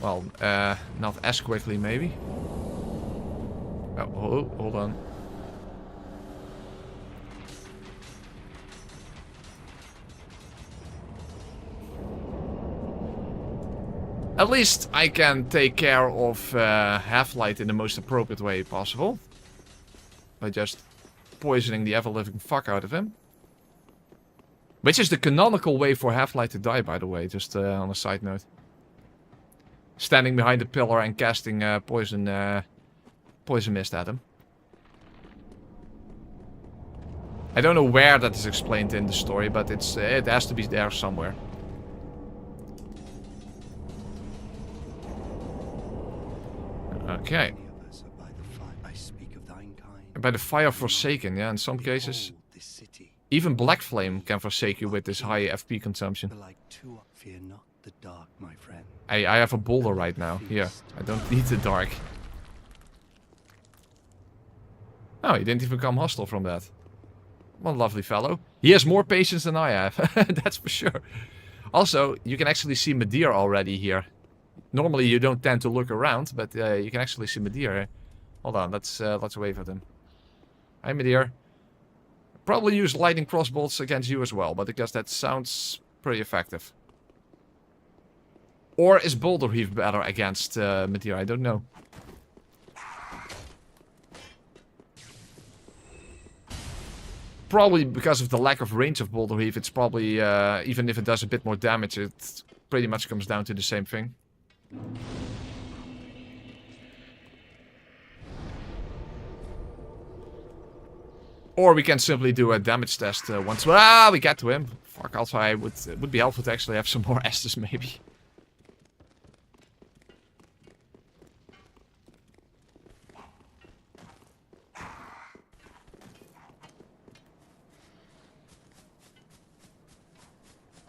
Well, not as quickly maybe. Oh, hold on. At least I can take care of Halflight in the most appropriate way possible. By just poisoning the ever-living fuck out of him. Which is the canonical way for Halflight to die, by the way, just on a side note. Standing behind a pillar and casting poison mist at him. I don't know where that is explained in the story, but it has to be there somewhere. Okay. By the fire I speak of thine By the fire forsaken, yeah, in some cases. Even Black Flame can forsake you with this high FP consumption. Fear not the dark, my friend. I have a Boulder right now. Here, I don't need the dark. Oh, he didn't even become hostile from that. What a lovely fellow. He has more patience than I have. That's for sure. Also, you can actually see Midir already here. Normally you don't tend to look around, but you can actually see Midir. Hold on, let's wave at him. Hi, Midir. Probably use lightning crossbolts against you as well, but I guess that sounds pretty effective. Or is Boulder Heave better against Midir? I don't know. Probably because of the lack of range of Boulder Heave, it's probably, even if it does a bit more damage, it pretty much comes down to the same thing. Or we can simply do a damage test once we get to him. Fuck, also it would be helpful to actually have some more Estus maybe.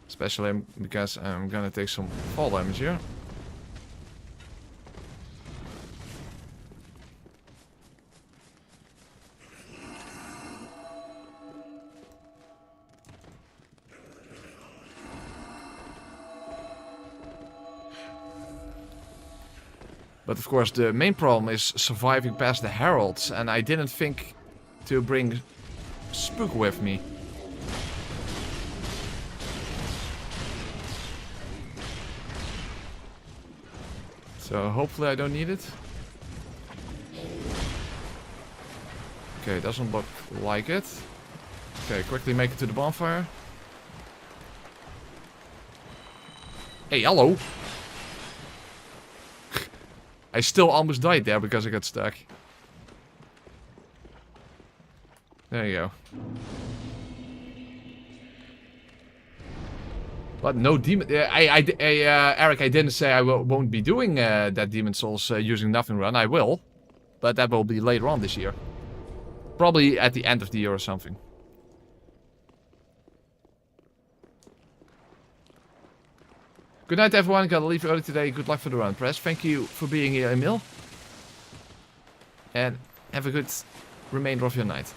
Especially because I'm gonna take some fall damage here. But of course the main problem is surviving past the heralds, and I didn't think to bring Spook with me. So hopefully I don't need it. Okay, doesn't look like it. Okay, quickly make it to the bonfire. Hey, hello! I still almost died there because I got stuck. There you go. But no demon... Eric, I didn't say I won't be doing that Demon Souls using Nothing Run. I will. But that will be later on this year. Probably at the end of the year or something. Good night, everyone. Gotta leave early today. Good luck for the run, Press. Thank you for being here, Emil. And have a good remainder of your night.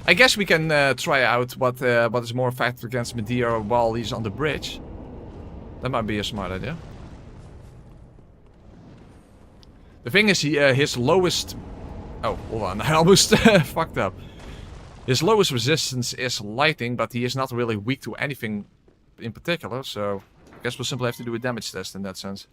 I guess we can try out what is more effective against Midir while he's on the bridge. That might be a smart idea. The thing is, his lowest... Oh, hold on. I almost fucked up. His lowest resistance is lightning, but he is not really weak to anything in particular. So, I guess we'll simply have to do a damage test in that sense.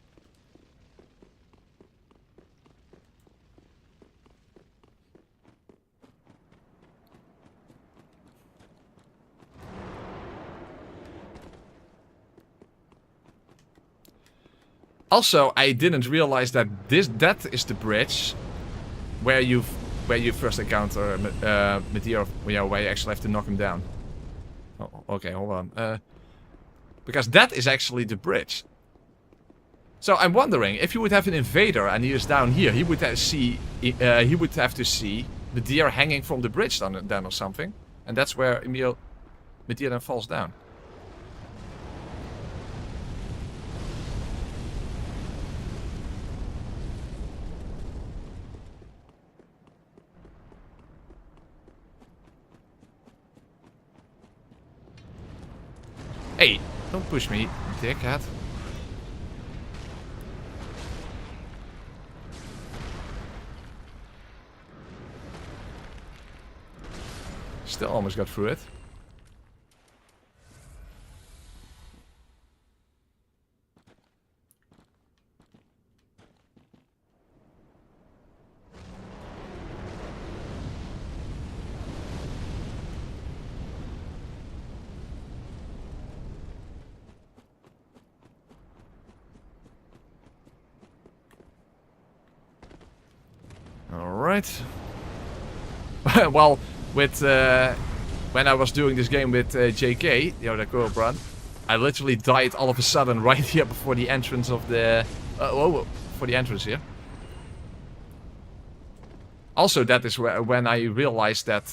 Also, I didn't realize that that is the bridge where you first encounter Midir, where you actually have to knock him down. Oh, okay, hold on. Because that is actually the bridge. So I'm wondering if you would have an invader and he is down here, he would have to see Midir hanging from the bridge then or something, and that's where Midir then falls down. Hey, don't push me, dickhead. Still almost got through it. Alright. Well, with when I was doing this game with JK, the girl brand, I literally died all of a sudden right here before the entrance of the... for the entrance here. Also, that is when I realized that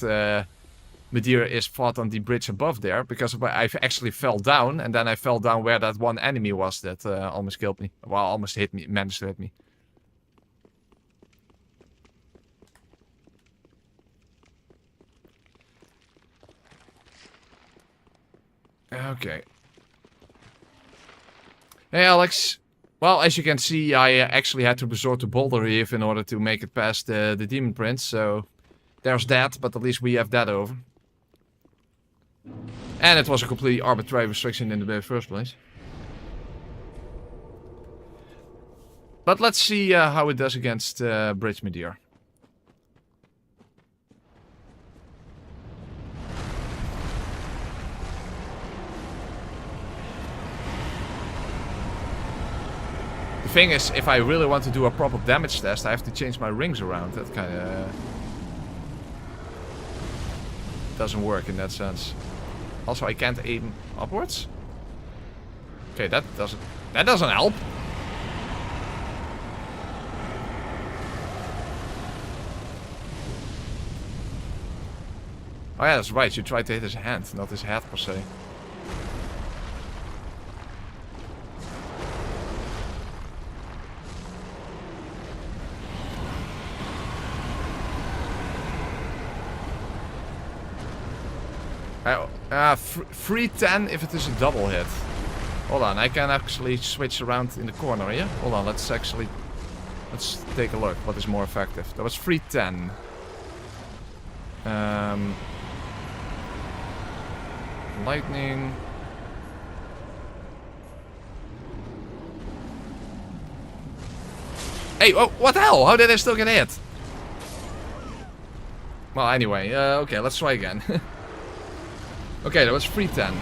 Midir is fought on the bridge above there, because I actually fell down, and then I fell down where that one enemy was that almost killed me. Well, almost hit me, managed to hit me. Okay. Hey, Alex. Well, as you can see, I actually had to resort to Boulder Heave in order to make it past the Demon Prince, so there's that, but at least we have that over. And it was a completely arbitrary restriction in the first place. But let's see how it does against Bridge Midir. The thing is, if I really want to do a proper damage test, I have to change my rings around. That kind of doesn't work in that sense. Also, I can't aim upwards. Okay, that doesn't help. Oh yeah, that's right. You tried to hit his hand, not his head per se. Free 10 if it is a double hit. Hold on, I can actually switch around in the corner here. Hold on, let's take a look. What is more effective? That was free 10. Lightning. Hey, oh, what the hell? How did I still get hit? Well, anyway, okay, let's try again. Okay, that was free 10.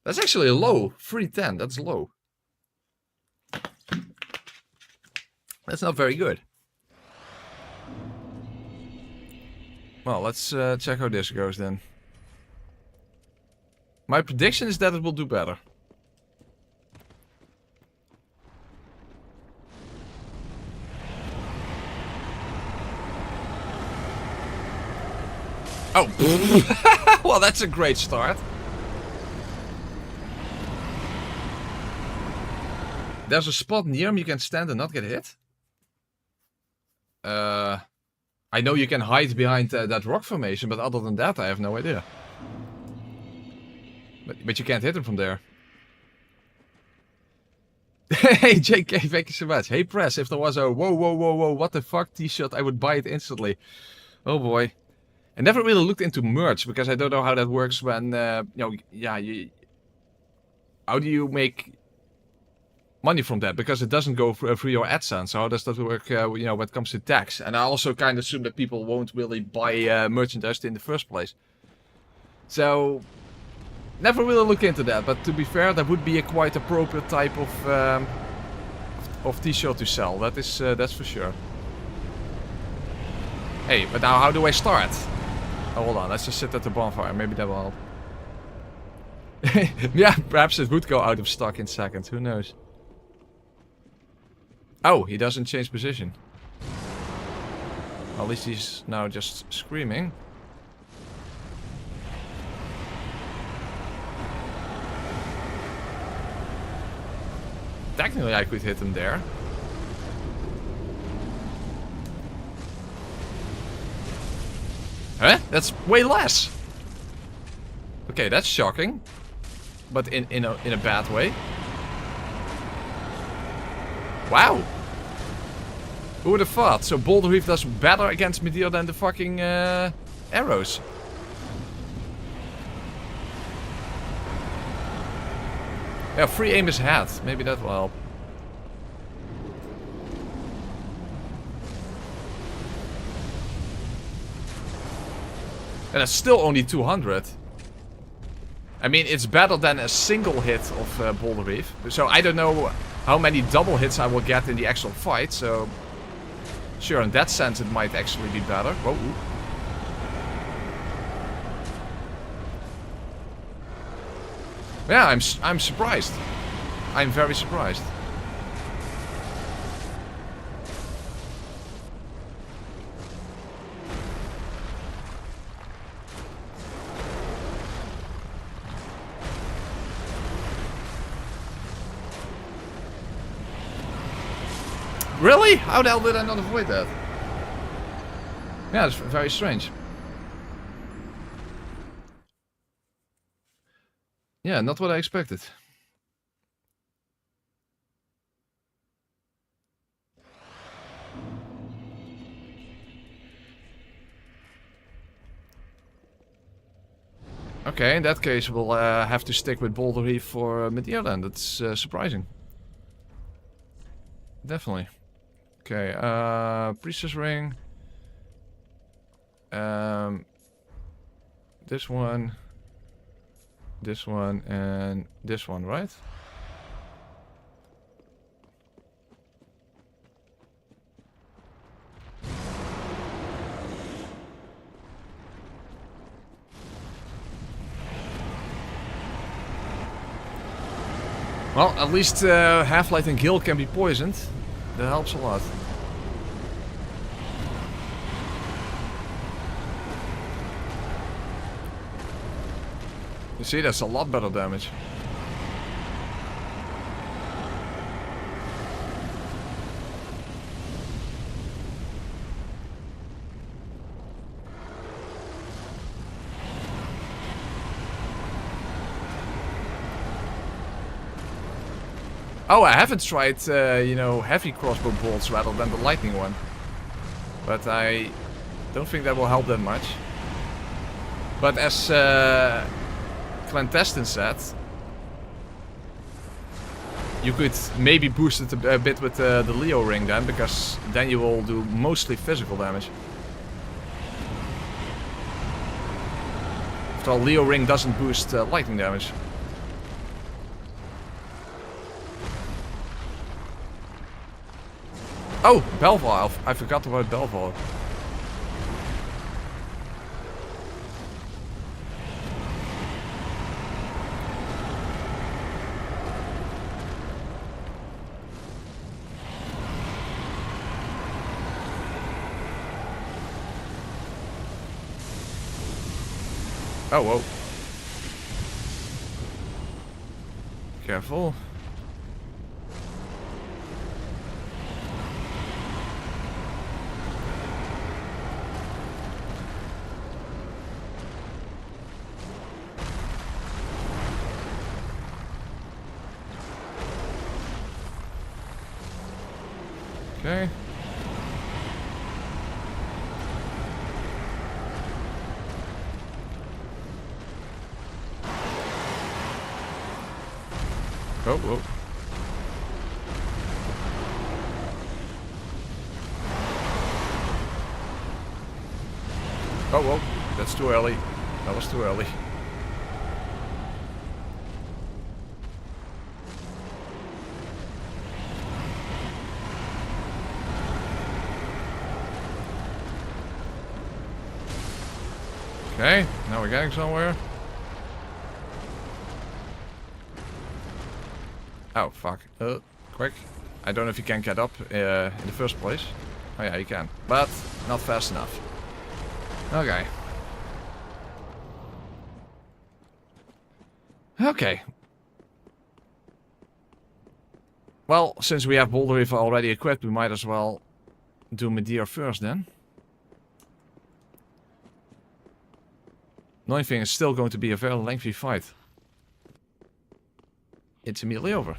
That's actually low. Free 10, that's low. That's not very good. Well, let's check how this goes then. My prediction is that it will do better. Oh, well, that's a great start. There's a spot near him you can stand and not get hit. I know you can hide behind that rock formation, but other than that, I have no idea. But you can't hit him from there. Hey, JK, thank you so much. Hey, Press, if there was a whoa, whoa, whoa, whoa, what the fuck t-shirt, I would buy it instantly. Oh boy. I never really looked into merch because I don't know how that works when, you know, yeah, how do you make money from that? Because it doesn't go through your AdSense. So how does that work, you know, when it comes to tax? And I also kind of assume that people won't really buy merchandise in the first place. So, never really looked into that. But to be fair, that would be a quite appropriate type of t-shirt to sell. That is, that's for sure. Hey, but now how do I start? Oh, hold on, let's just sit at the bonfire. Maybe that will help. Yeah, perhaps it would go out of stock in seconds. Who knows? Oh, he doesn't change position. At least he's now just screaming. Technically, I could hit him there. Huh? That's way less. Okay, that's shocking, but in a bad way. Wow. Who would have thought? So Boulder Heave does better against Midir than the fucking arrows. Yeah, free aim is head. Maybe that will help. And it's still only 200. I mean, it's better than a single hit of Boulder Heave. So I don't know how many double hits I will get in the actual fight, so... Sure, in that sense it might actually be better. Whoa. Yeah, I'm surprised. I'm very surprised. Really? How the hell did I not avoid that? Yeah, it's very strange. Yeah, not what I expected. Okay, in that case we'll have to stick with Boulder Heave for Midir then. That's surprising. Definitely. Okay, Priestess Ring. This one, and this one, right? Well, at least Halflight and Gil can be poisoned. That helps a lot. You see, that's a lot better damage. Oh, I haven't tried, you know, heavy crossbow bolts rather than the lightning one. But I don't think that will help that much. But as Clandestine said, you could maybe boost it a bit with the Leo ring then, because then you will do mostly physical damage. After all, Leo ring doesn't boost lightning damage. Oh, Belval. I forgot about Belval. Oh, whoa. Careful. Okay. Oh, whoa. Oh, whoa. That's too early. That was too early. Okay, now we're getting somewhere. Oh, fuck. Quick. I don't know if you can get up in the first place. Oh yeah, you can. But not fast enough. Okay. Okay. Well, since we have Boulder Reef already equipped, we might as well do Midir first then. Annoying thing is still going to be a very lengthy fight. It's immediately over.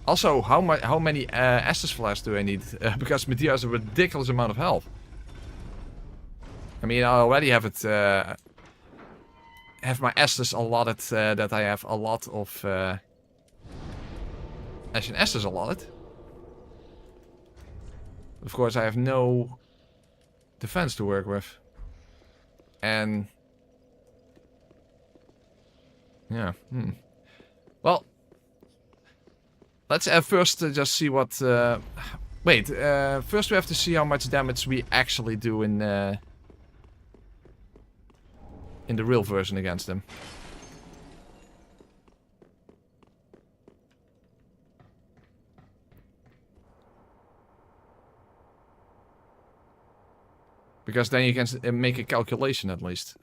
Also, how many Estus flasks do I need? Because Midir has a ridiculous amount of health. I mean, I already have it. Have my Estus allotted that I have a lot of. As an Estus allotted. Of course, I have no defense to work with. And yeah, well, Let's first just see what... wait, first we have to see how much damage we actually do in the real version against them. Because then you can make a calculation at least.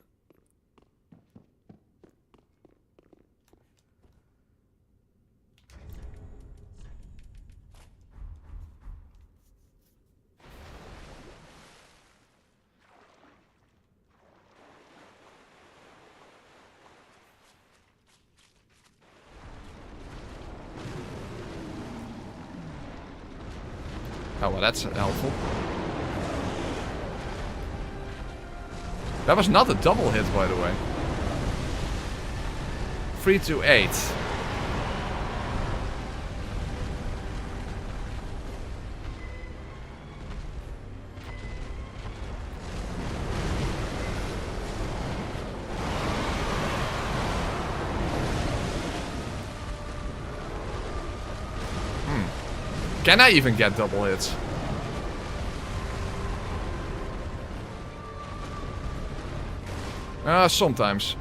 Oh, well, that's helpful. That was not a double hit, by the way. 3 to 8. Can I even get double hits? Sometimes.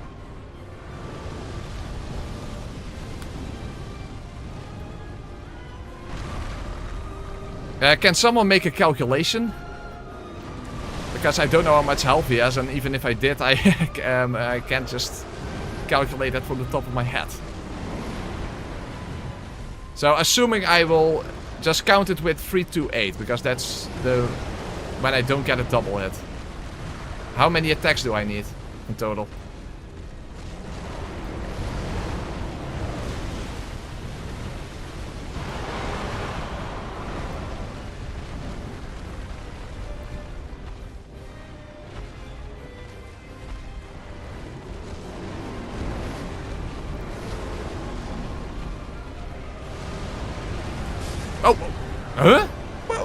Can someone make a calculation? Because I don't know how much health he has, and even if I did, I can't just calculate that from the top of my head. So, assuming I will just count it with 3 to 8, because that's the when I don't get a double hit. How many attacks do I need in total? Oh, huh?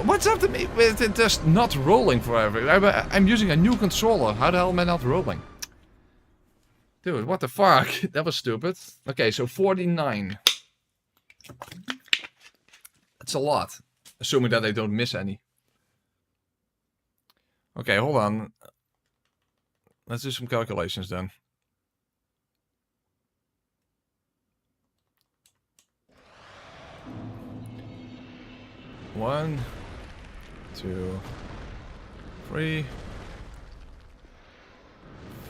What's up to me with it just not rolling forever? I'm using a new controller. How the hell am I not rolling? Dude, what the fuck? That was stupid. Okay, so 49. That's a lot. Assuming that I don't miss any. Okay, hold on. Let's do some calculations then. One, 2, 3,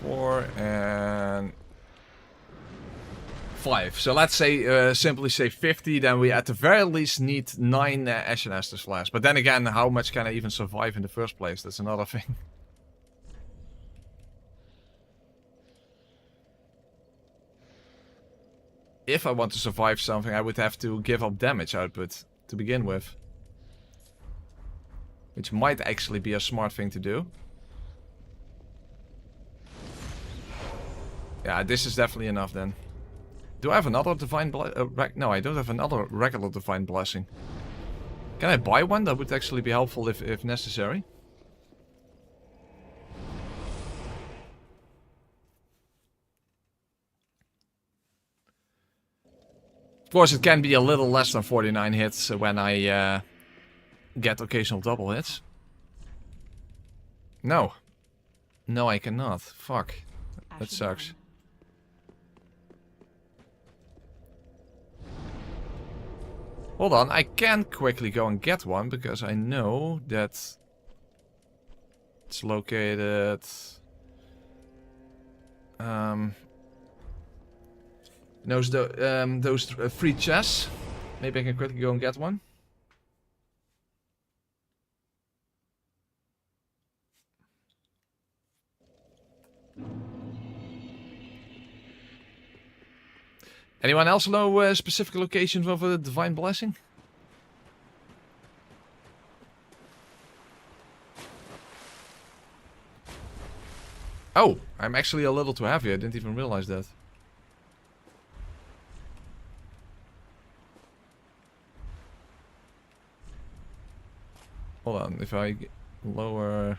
4, and 5. So let's say, simply say 50, then we at the very least need 9 Ashen Estus flasks. But then again, how much can I even survive in the first place? That's another thing. If I want to survive something, I would have to give up damage output to begin with. Which might actually be a smart thing to do. Yeah, this is definitely enough then. Do I have another Divine Blessing? No, I don't have another regular Divine Blessing. Can I buy one? That would actually be helpful if necessary. Of course, it can be a little less than 49 hits when I get occasional double hits. No. No, I cannot. Fuck. That sucks. Hold on, I can quickly go and get one because I know that it's located. Those 3 chests. Maybe I can quickly go and get one. Anyone else know specific locations of a Divine Blessing? Oh, I'm actually a little too heavy. I didn't even realize that. Hold on, if I lower...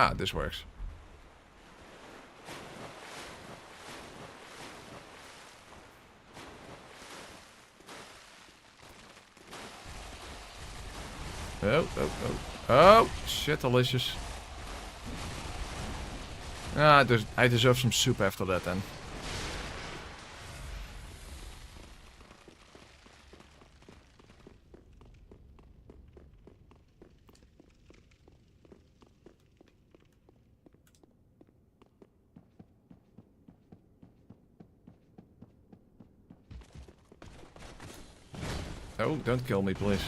Ah, this works. Oh, shit, delicious. Ah, I deserve some soup after that then. Oh, don't kill me, please.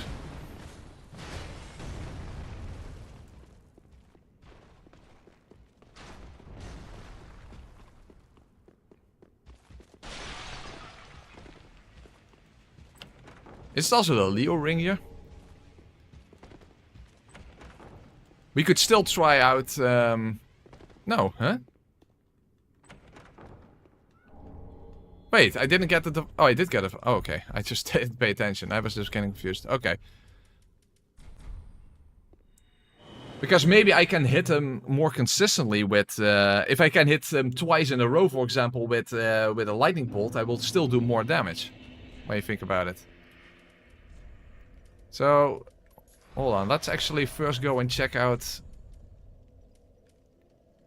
Is it also the Leo ring here? We could still try out, no, huh? Wait, I didn't get the... Oh, I did get it. Oh, okay. I just didn't pay attention. I was just getting confused. Okay. Because maybe I can hit him more consistently with... if I can hit him twice in a row, for example, with a lightning bolt, I will still do more damage. What do you think about it? So... Hold on. Let's actually first go and check out...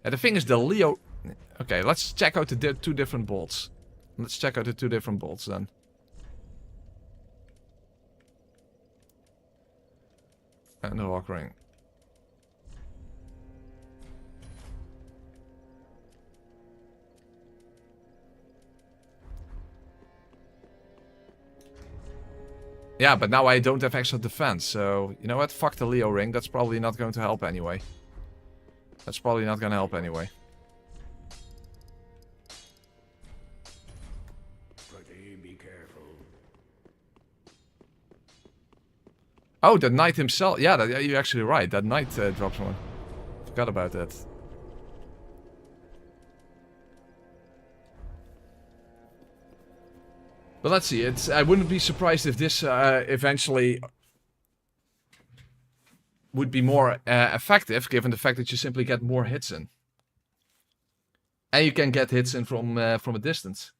the thing is, the Leo... Okay, let's check out the two different bolts. Let's check out the two different bolts then. And the rock ring. Yeah, but now I don't have extra defense, so... You know what? Fuck the Leo ring. That's probably not going to help anyway. That's probably not going to help anyway. Oh, the knight himself. Yeah, you're actually right. That knight drops one. Forgot about that. But let's see. I wouldn't be surprised if this eventually would be more effective, given the fact that you simply get more hits in. And you can get hits in from a distance.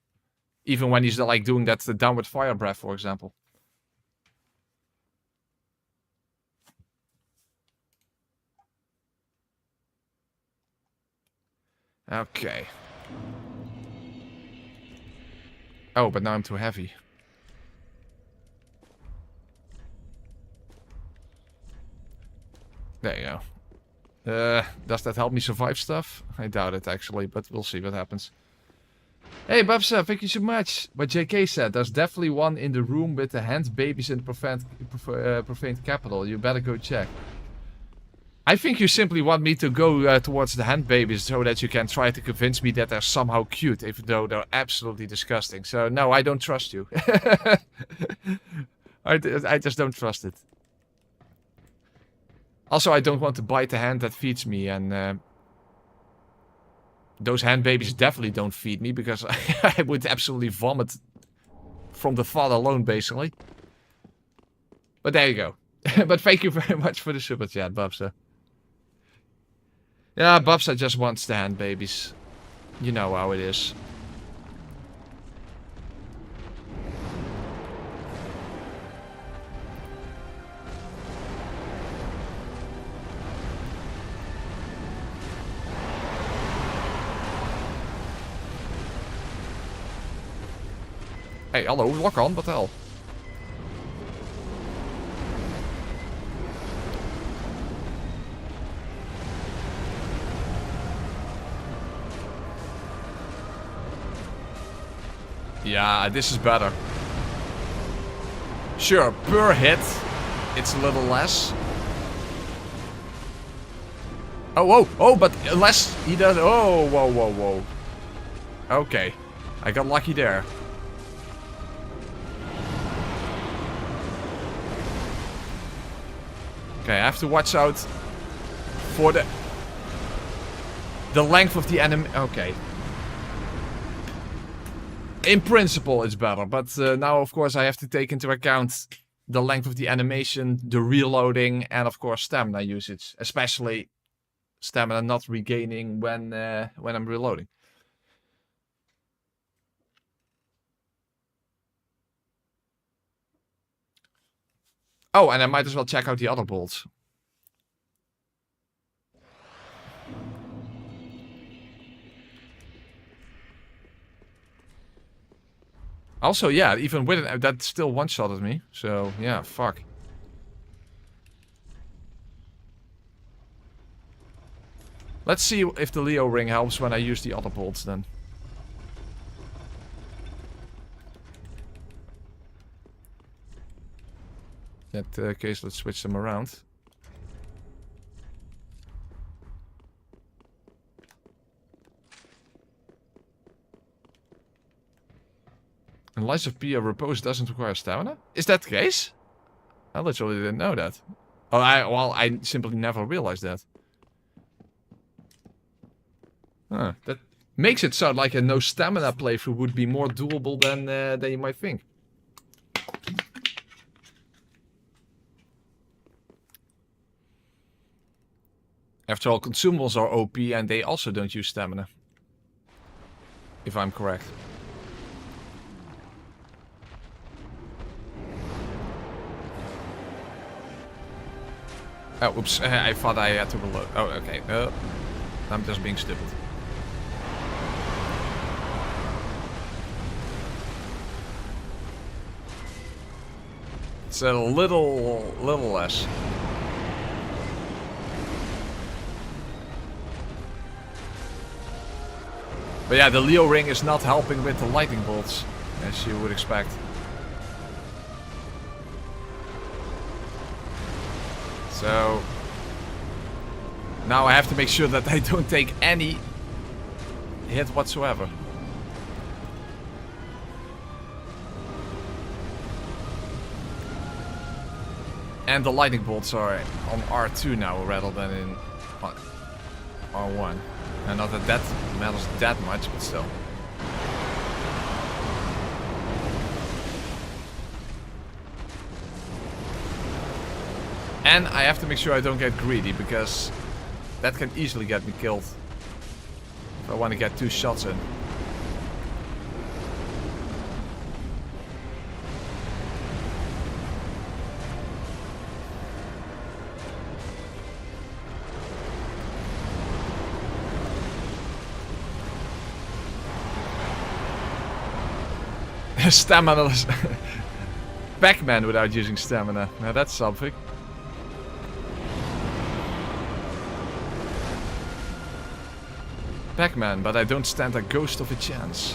Even when he's like doing that downward fire breath, for example. Okay. Oh, but now I'm too heavy. There you go. Does that help me survive stuff? I doubt it, actually, but we'll see what happens. Hey, Babsa, thank you so much. But JK said, there's definitely one in the room with the hand babies in profaned capital. You better go check. I think you simply want me to go towards the hand babies so that you can try to convince me that they're somehow cute, even though they're absolutely disgusting. So, no, I don't trust you. I just don't trust it. Also, I don't want to bite the hand that feeds me, and those hand babies definitely don't feed me, because I would absolutely vomit from the thought alone, basically. But there you go. But thank you very much for the super chat, Babsa. Yeah, Babsa just wants the hand babies. You know how it is. Hey, hallo, lock on, what the hell? Yeah, this is better. Sure, per hit, it's a little less. Oh, but unless he does... Oh, whoa. Okay, I got lucky there. Okay, I have to watch out for the length of the enemy. Okay. In principle, it's better, but now, of course, I have to take into account the length of the animation, the reloading, and, of course, stamina usage. Especially stamina not regaining when I'm reloading. Oh, and I might as well check out the other bolts. Also, yeah, even with it, that still one-shotted me. So, yeah, fuck. Let's see if the Leo ring helps when I use the other bolts then. In that case, let's switch them around. And Lies of P, repose doesn't require stamina? Is that the case? I literally didn't know that. Oh, I simply never realized that. Huh, that makes it sound like a no stamina playthrough would be more doable than you might think. After all, consumables are OP and they also don't use stamina. If I'm correct. Oh, oops. I thought I had to reload. Oh, okay. I'm just being stupid. It's a little less. But yeah, the Leo ring is not helping with the lightning bolts, as you would expect. So now I have to make sure that I don't take any hit whatsoever. And the lightning bolts are on R2 now rather than in R1. And not that that matters that much, but still. And I have to make sure I don't get greedy, because that can easily get me killed if I want to get 2 shots in. Stamina. Pac-Man without using stamina. Now that's something. Pac-Man, but I don't stand a ghost of a chance.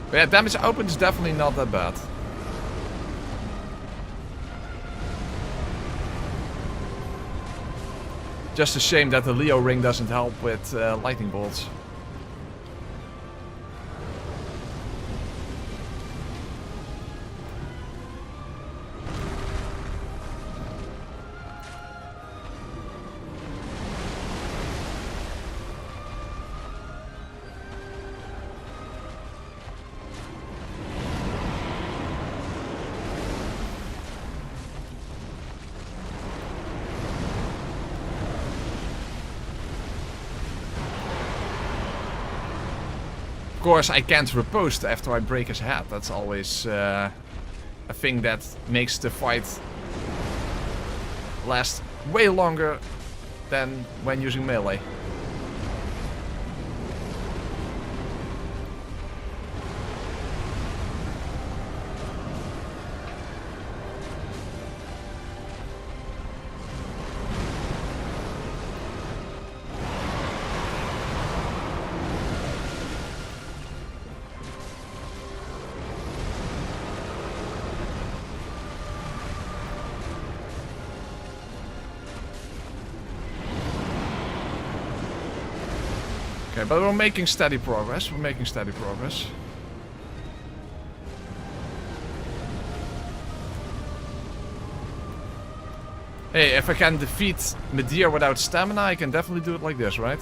But yeah, damage open is definitely not that bad. Just a shame that the Leo ring doesn't help with lightning bolts. Of course, I can't riposte after I break his head. That's always a thing that makes the fight last way longer than when using melee. Okay, but we're making steady progress. We're making steady progress. Hey, if I can defeat Midir without stamina, I can definitely do it like this, right?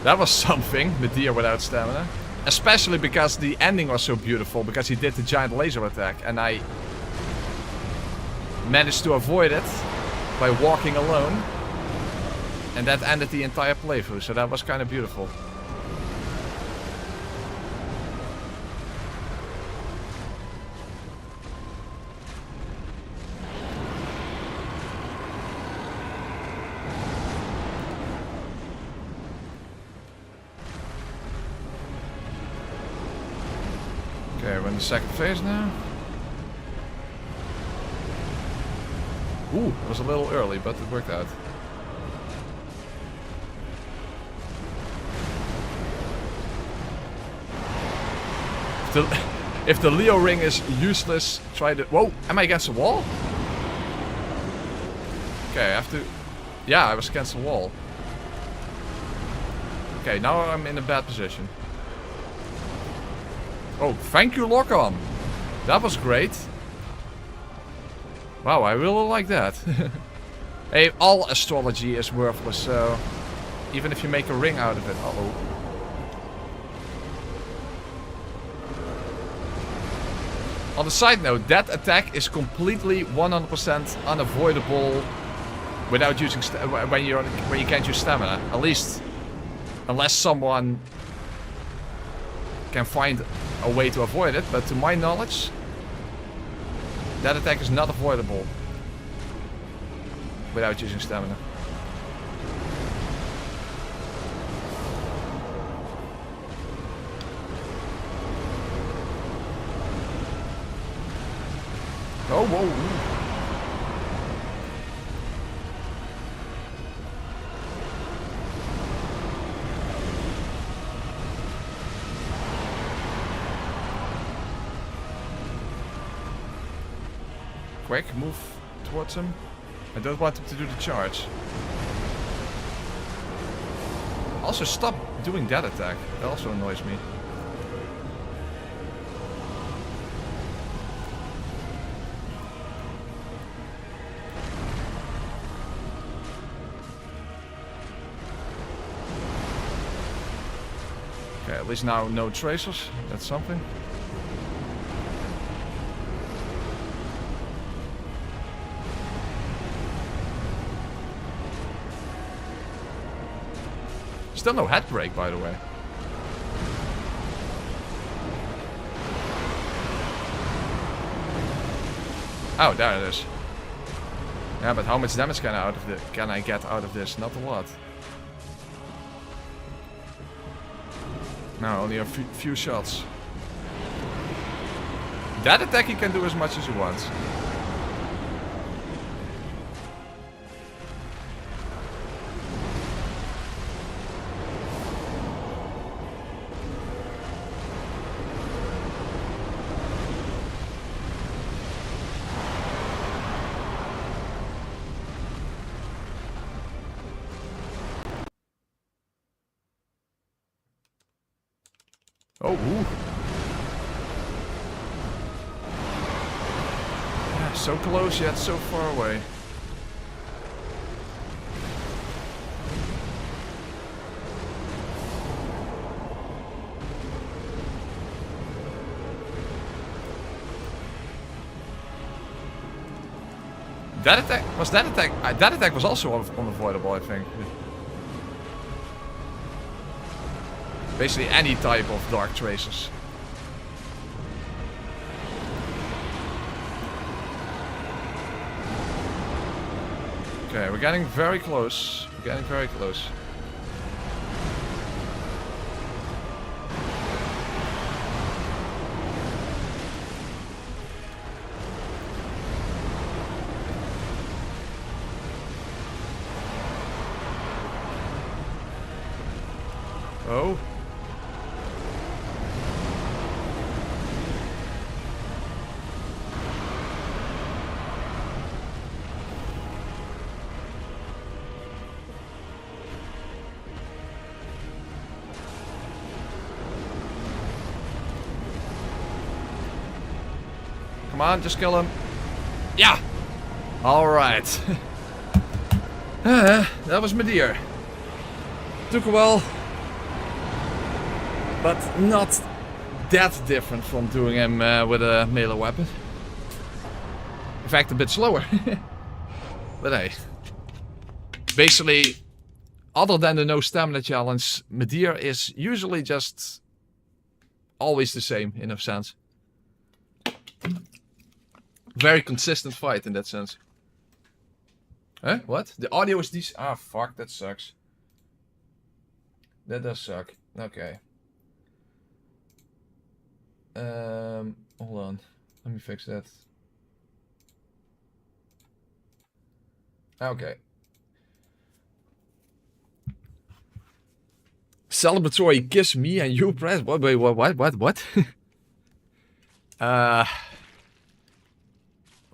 That was something, Midir without stamina. Especially because the ending was so beautiful, because he did the giant laser attack, and I managed to avoid it by walking alone. And that ended the entire playthrough, so that was kind of beautiful. Okay, we're in the second phase now. Ooh, it was a little early, but it worked out. If the Leo ring is useless, try to... Whoa, am I against the wall? Okay, I have to... Yeah, I was against the wall. Okay, now I'm in a bad position. Oh, thank you, lock-on. That was great. Wow, I really like that. Hey, all astrology is worthless, so... Even if you make a ring out of it. Uh-oh. On the side note, that attack is completely 100% unavoidable without using when you can't use stamina. At least, unless someone can find a way to avoid it. But to my knowledge, that attack is not avoidable without using stamina. Oh, whoa. Quick, move towards him. I don't want him to do the charge. Also, stop doing that attack. That also annoys me. Okay, at least now no tracers. That's something. Still no head brake, by the way. Oh, there it is. Yeah, but how much damage can I get out of this? Not a lot. No, only a few shots. That attack he can do as much as he wants. Oh, ooh. Yeah, so close yet so far away. That attack was also unavoidable, I think. Basically any type of dark tracers. Okay, we're getting very close. We're getting very close. Oh. Come on, just kill him. Yeah! Alright. That was Midir. Took a while. But not that different from doing him with a melee weapon. In fact, a bit slower. But hey. Basically, other than the no stamina challenge, Midir is usually just always the same in a sense. Very consistent fight in that sense. Huh? What? The audio is decent. Ah, fuck, that sucks. That does suck. Okay. Hold on. Let me fix that. Okay. Celebratory kiss me and you press. What? Wait, what?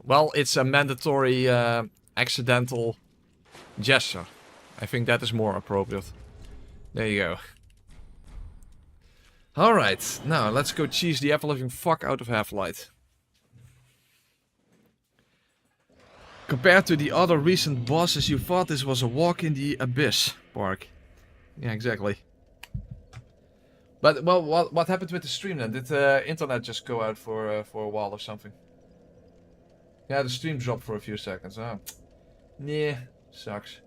Well, it's a mandatory accidental gesture. I think that is more appropriate. There you go. Alright, now let's go cheese the ever-living fuck out of Halflight. Compared to the other recent bosses, you thought this was a walk in the abyss, Park. Yeah, exactly. But, well, what happened with the stream then? Did the internet just go out for a while or something? Yeah, the stream dropped for a few seconds. Oh. Yeah, sucks.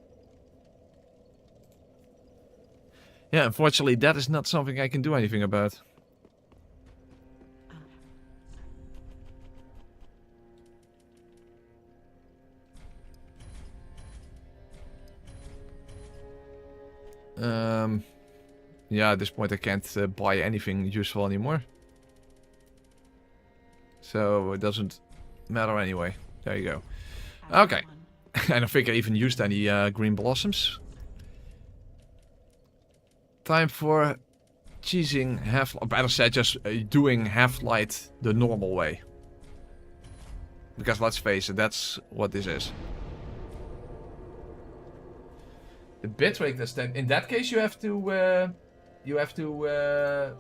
Yeah, unfortunately, that is not something I can do anything about. Yeah, at this point I can't buy anything useful anymore. So it doesn't matter anyway. There you go. Okay. I don't think I even used any green blossoms. Time for cheesing Halflight. Better said, just doing Halflight the normal way. Because let's face it, that's what this is. The bitrate is then. In that case, you have to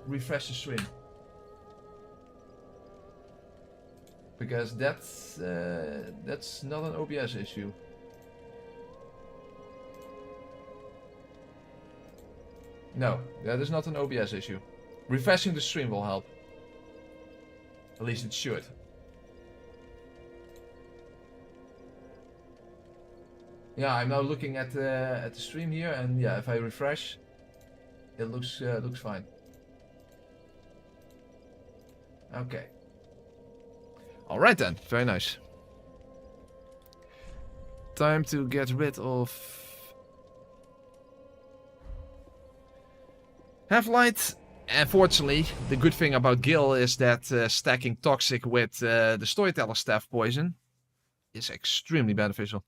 refresh the stream. Because that's not an OBS issue. No, that is not an OBS issue. Refreshing the stream will help. At least it should. Yeah, I'm now looking at the stream here, and yeah, if I refresh, it looks fine. Okay. All right then, very nice. Time to get rid of Halflight. Unfortunately, the good thing about Gil is that stacking Toxic with the Storyteller Staff Poison is extremely beneficial.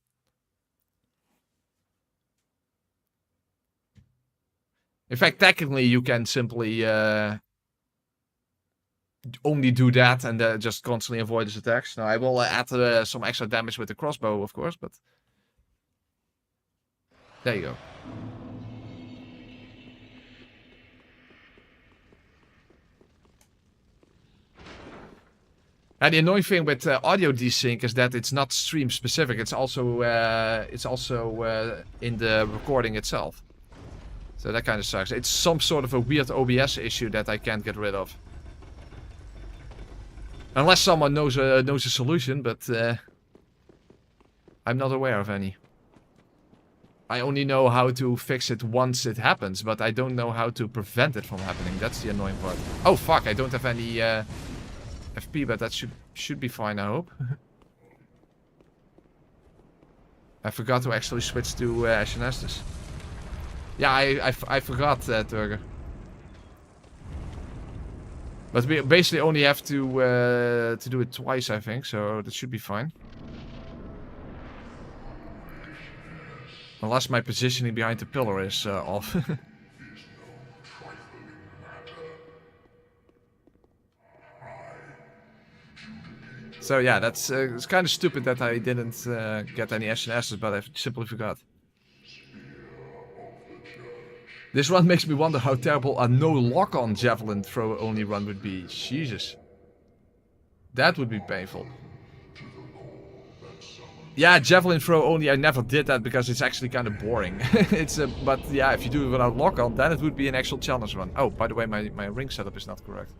In fact, technically, you can simply only do that and just constantly avoid his attacks. Now, I will add some extra damage with the crossbow, of course, but there you go. And the annoying thing with audio desync is that it's not stream specific. It's also in the recording itself. So that kind of sucks. It's some sort of a weird OBS issue that I can't get rid of. Unless someone knows a solution, but I'm not aware of any. I only know how to fix it once it happens, but I don't know how to prevent it from happening. That's the annoying part. Oh fuck! I don't have any FP, but that should be fine. I hope. I forgot to actually switch to Ashen Estus. Yeah, I forgot, Turger. But we basically only have to do it twice, I think, so that should be fine. Unless my positioning behind the pillar is off. So yeah, that's it's kind of stupid that I didn't get any SNSs, but I simply forgot. This run makes me wonder how terrible a no lock-on javelin throw only run would be. Jesus. That would be painful. Yeah, javelin throw only. I never did that because it's actually kind of boring. But yeah, if you do it without lock on, then it would be an actual challenge run. Oh, by the way, my ring setup is not correct.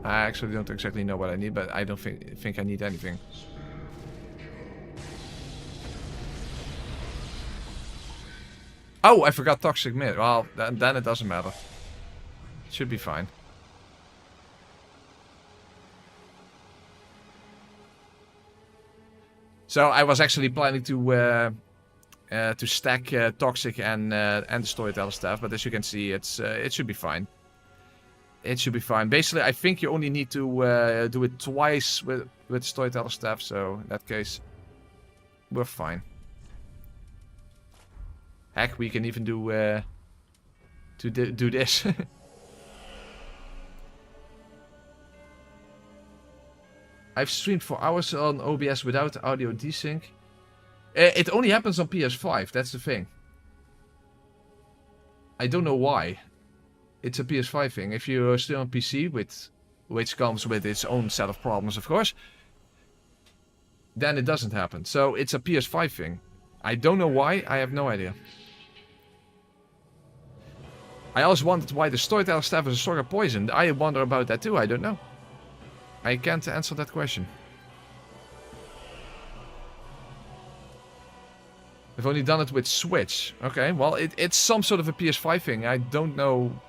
I actually don't exactly know what I need, but I don't think I need anything. Oh, I forgot toxic mid. Well, then it doesn't matter. Should be fine. So I was actually planning to stack toxic and the storyteller staff, but as you can see, it should be fine. It should be fine. Basically, I think you only need to do it twice with storyteller staff, so in that case, we're fine. Heck, we can even do this. I've streamed for hours on OBS without audio desync. It only happens on PS5, that's the thing. I don't know why. It's a PS5 thing. If you're still on PC, which comes with its own set of problems, of course, then it doesn't happen. So it's a PS5 thing. I don't know why, I have no idea. I also wondered why the storyteller staff is sort of poisoned. I wonder about that too, I don't know. I can't answer that question. I've only done it with Switch. Okay, well, it's some sort of a PS5 thing. I don't know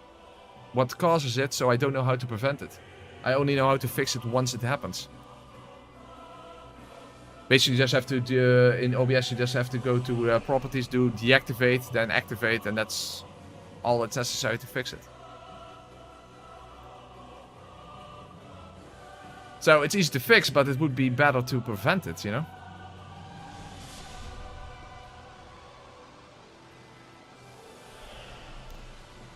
what causes it, so I don't know how to prevent it. I only know how to fix it once it happens. Basically, you just have to do, in OBS, you just have to go to properties, do deactivate, then activate, and that's all that's necessary to fix it. So it's easy to fix, but it would be better to prevent it, you know?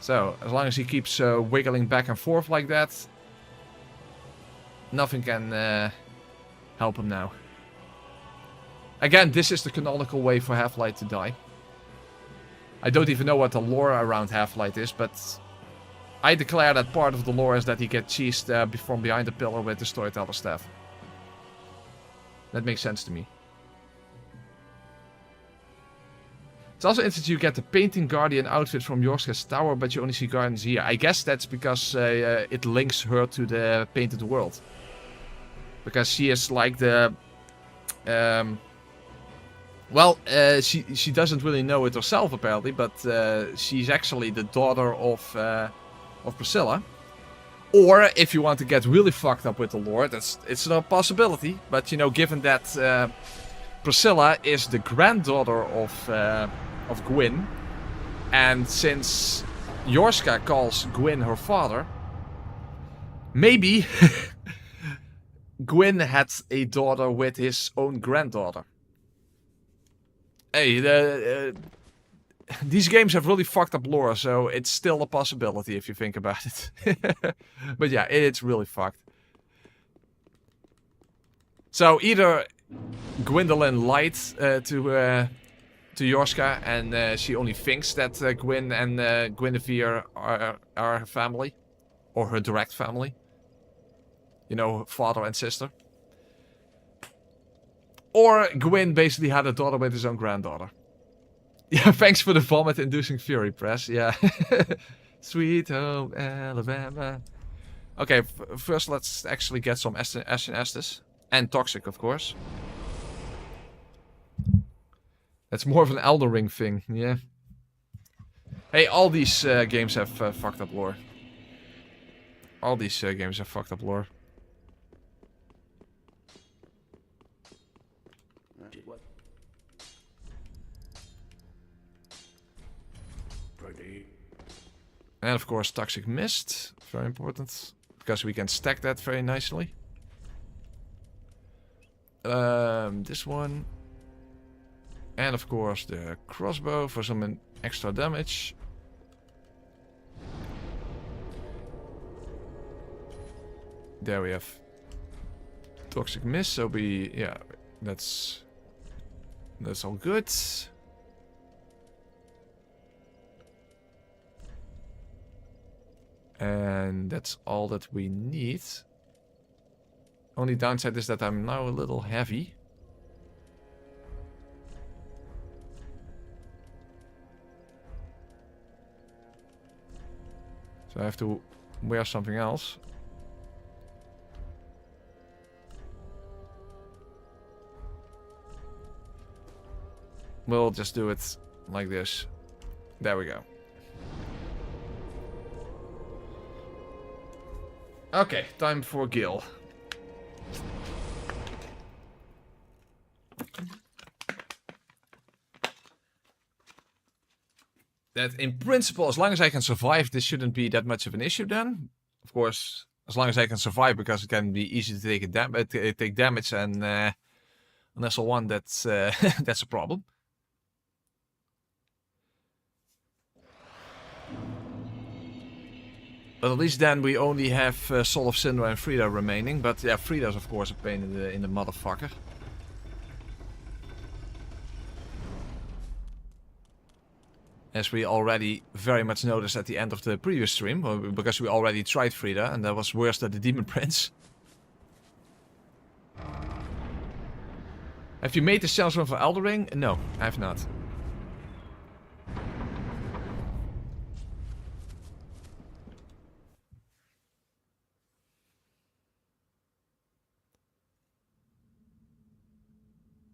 So, as long as he keeps wiggling back and forth like that, nothing can help him now. Again, this is the canonical way for Halflight to die. I don't even know what the lore around Halflight is, but I declare that part of the lore is that he gets cheesed from behind the pillar with the storyteller staff. That makes sense to me. It's also interesting you get the Painting Guardian outfit from Yorska's tower, but you only see Guardians here. I guess that's because it links her to the Painted World. Because she is like the... she doesn't really know it herself apparently, but she's actually the daughter of Priscilla. Or, if you want to get really fucked up with the lore, it's not a possibility. But, you know, given that Priscilla is the granddaughter of Gwyn, and since Yorska calls Gwyn her father, maybe Gwyn had a daughter with his own granddaughter. Hey, these games have really fucked up lore, so it's still a possibility if you think about it. But yeah, it's really fucked. So either Gwendolyn lied to Yorska, and she only thinks that Gwyn and Guinevere are her family, or her direct family. You know, father and sister. Or Gwyn basically had a daughter with his own granddaughter. Yeah, thanks for the vomit-inducing fury press. Yeah. Sweet home Alabama. Okay, first let's actually get some Ashen Estus. And Toxic, of course. That's more of an Elden Ring thing, yeah. Hey, all these games have fucked up lore. All these games have fucked up lore. And of course Toxic Mist, very important, because we can stack that very nicely. This one. And of course the crossbow for some extra damage. There we have Toxic Mist, so yeah, that's all good. And that's all that we need. Only downside is that I'm now a little heavy. So I have to wear something else. We'll just do it like this. There we go. Okay, time for Gil. That in principle, as long as I can survive, this shouldn't be that much of an issue then. Of course, as long as I can survive, because it can be easy to take damage, and on SL1 that's that's a problem. But at least then we only have Soul of Cinder and Friede remaining. But yeah, Friede's of course a pain in the motherfucker. As we already very much noticed at the end of the previous stream, because we already tried Friede and that was worse than the Demon Prince. Have you made the challenge run for Elden Ring? No, I have not.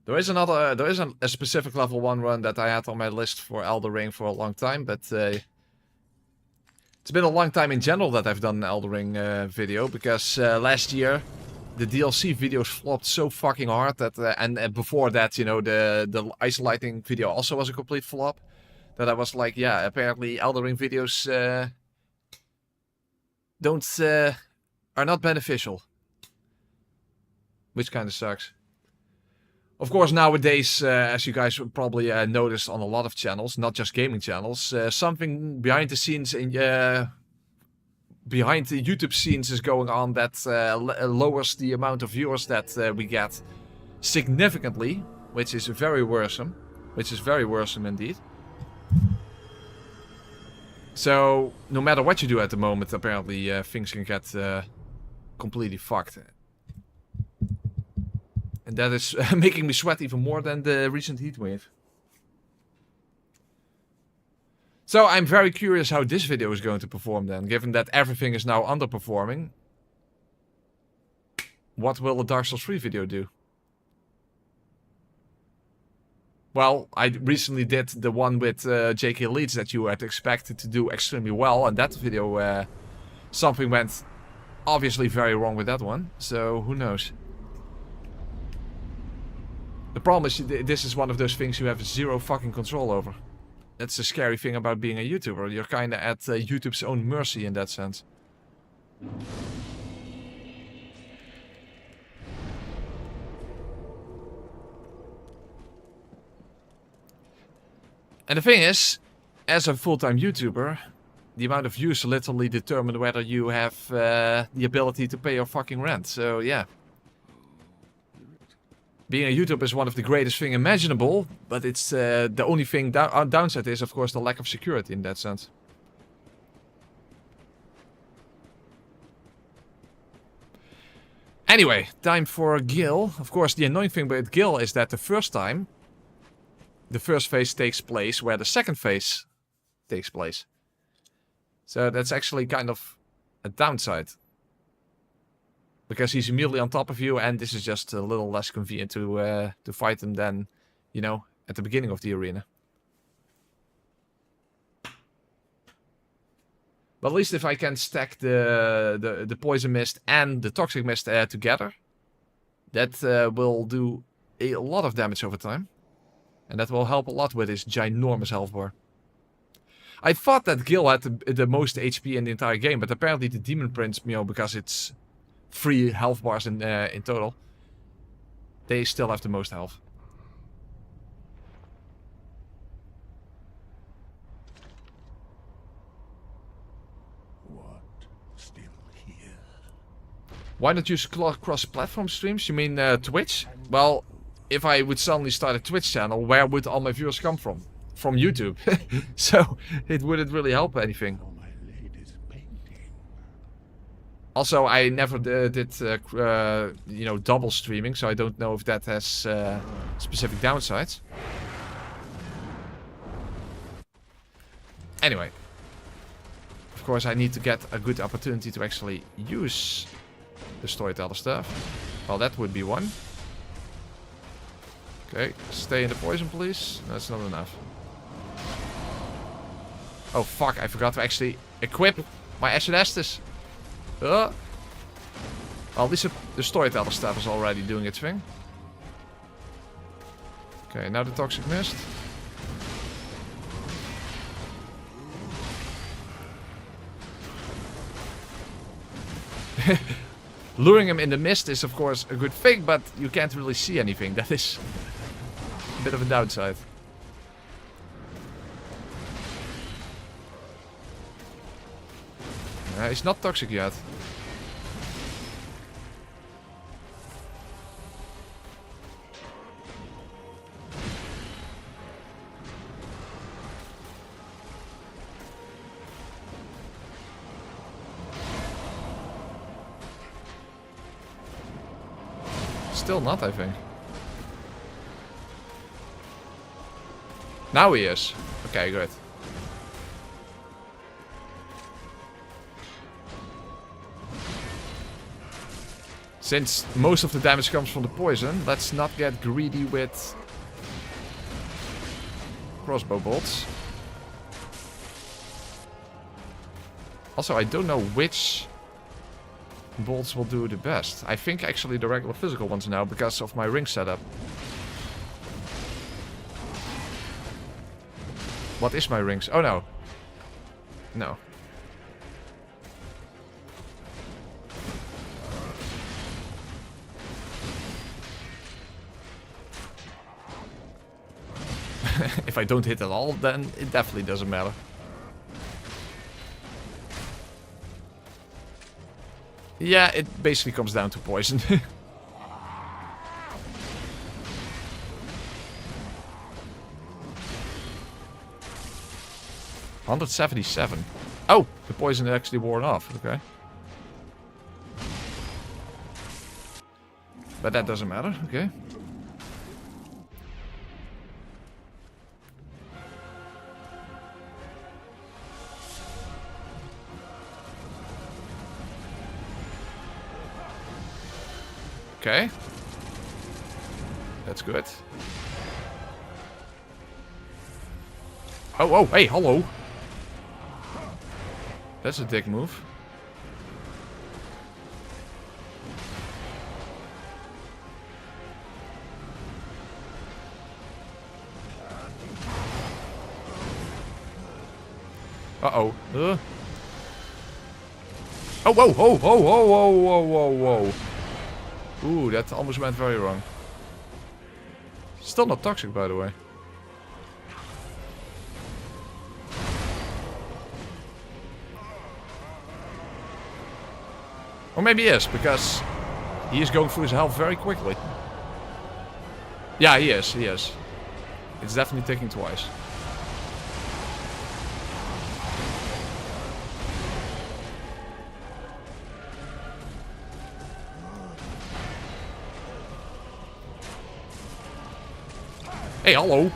There is a specific level 1 run that I had on my list for Elden Ring for a long time, but it's been a long time in general that I've done an Elden Ring video, because last year the DLC videos flopped so fucking hard that, and before that, you know, the ice lighting video also was a complete flop, that I was like, yeah, apparently Elden Ring videos are not beneficial, which kind of sucks. Of course, nowadays, as you guys probably noticed on a lot of channels, not just gaming channels, something behind the scenes, behind the YouTube scenes is going on that lowers the amount of viewers that we get significantly, which is very worrisome. Indeed. So, no matter what you do at the moment, apparently things can get completely fucked. And that is making me sweat even more than the recent heatwave. So I'm very curious how this video is going to perform then, given that everything is now underperforming. What will the Dark Souls 3 video do? Well, I recently did the one with J.K. Leeds that you had expected to do extremely well, and that video, something went obviously very wrong with that one, so who knows. The problem is, this is one of those things you have zero fucking control over. That's the scary thing about being a YouTuber. You're kinda at YouTube's own mercy in that sense. And the thing is, as a full-time YouTuber, the amount of views literally determine whether you have the ability to pay your fucking rent. So yeah. Being a YouTuber is one of the greatest things imaginable, but it's the only thing downside is, of course, the lack of security in that sense. Anyway, time for Gil. Of course, the annoying thing with Gil is that the first phase takes place where the second phase takes place. So that's actually kind of a downside. Because he's immediately on top of you, and this is just a little less convenient to fight him than, you know, at the beginning of the arena. But at least if I can stack the poison mist and the toxic mist together, that will do a lot of damage over time. And that will help a lot with his ginormous health bar. I thought that Gil had the most HP in the entire game, but apparently the Demon Prince, you know, because it's 3 health bars in total, they still have the most health. What? Still here? Why not use cross-platform streams? You mean Twitch? Well, if I would suddenly start a Twitch channel, where would all my viewers come from? From YouTube. So it wouldn't really help anything. Oh, my lady's painting. Also, I never did, you know, double streaming, so I don't know if that has specific downsides. Anyway. Of course, I need to get a good opportunity to actually use the storyteller stuff. Well, that would be one. Okay, stay in the poison, please. That's not enough. Oh, fuck, I forgot to actually equip my Acid Estus. Well, at least the storyteller stuff is already doing its thing. Okay, now the Toxic Mist. Luring him in the mist is of course a good thing, but you can't really see anything. That is a bit of a downside. He's not toxic yet. Still not, I think. Now he is. Okay, good. Since most of the damage comes from the poison, let's not get greedy with crossbow bolts. Also, I don't know which bolts will do the best. I think actually the regular physical ones now, because of my ring setup. What is my rings? Oh no. No. If I don't hit at all, then it definitely doesn't matter. Yeah, it basically comes down to poison. 177. Oh, the poison actually worn off. Okay. But that doesn't matter. Okay. Okay. That's good. Oh, hey, hello. That's a dick move. Uh-oh. Oh, whoa, whoa, whoa, whoa, whoa, whoa, whoa, whoa. Ooh, that almost went very wrong. Still not toxic, by the way. Or maybe he is, because he is going through his health very quickly. Yeah, he is, he is. It's definitely ticking twice. Hey, hello.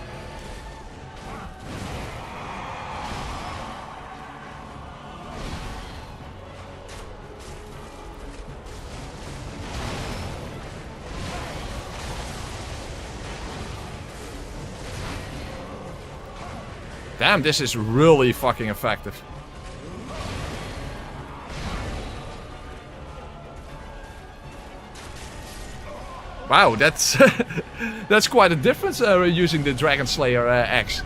Damn, this is really fucking effective. Wow, that's that's quite a difference using the Dragon Slayer axe.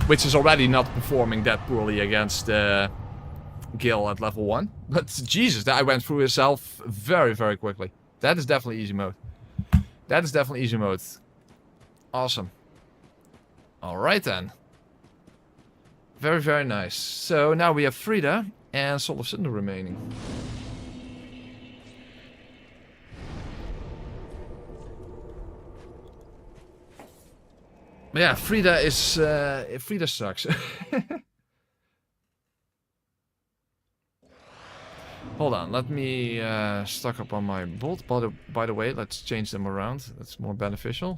Which is already not performing that poorly against Gil at level 1. But Jesus, I went through his health very, very quickly. That is definitely easy mode. That is definitely easy mode. Awesome. Alright then. Very, very nice. So now we have Friede and Soul of Cinder remaining. But yeah, Friede is... Friede sucks. Hold on, let me stock up on my bolt. By the way, let's change them around. That's more beneficial.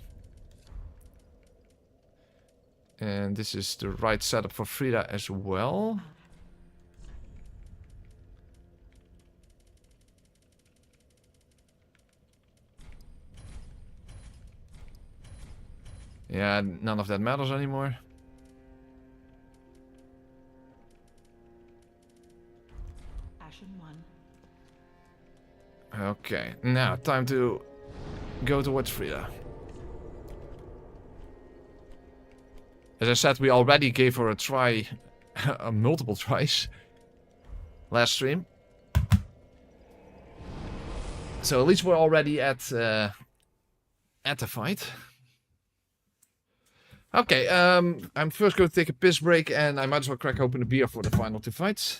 And this is the right setup for Friede as well. Yeah, none of that matters anymore. Okay, now time to go towards Friede. As I said, we already gave her a try, multiple tries, last stream. So at least we're already at the fight. Okay, I'm first going to take a piss break, and I might as well crack open a beer for the final 2 fights.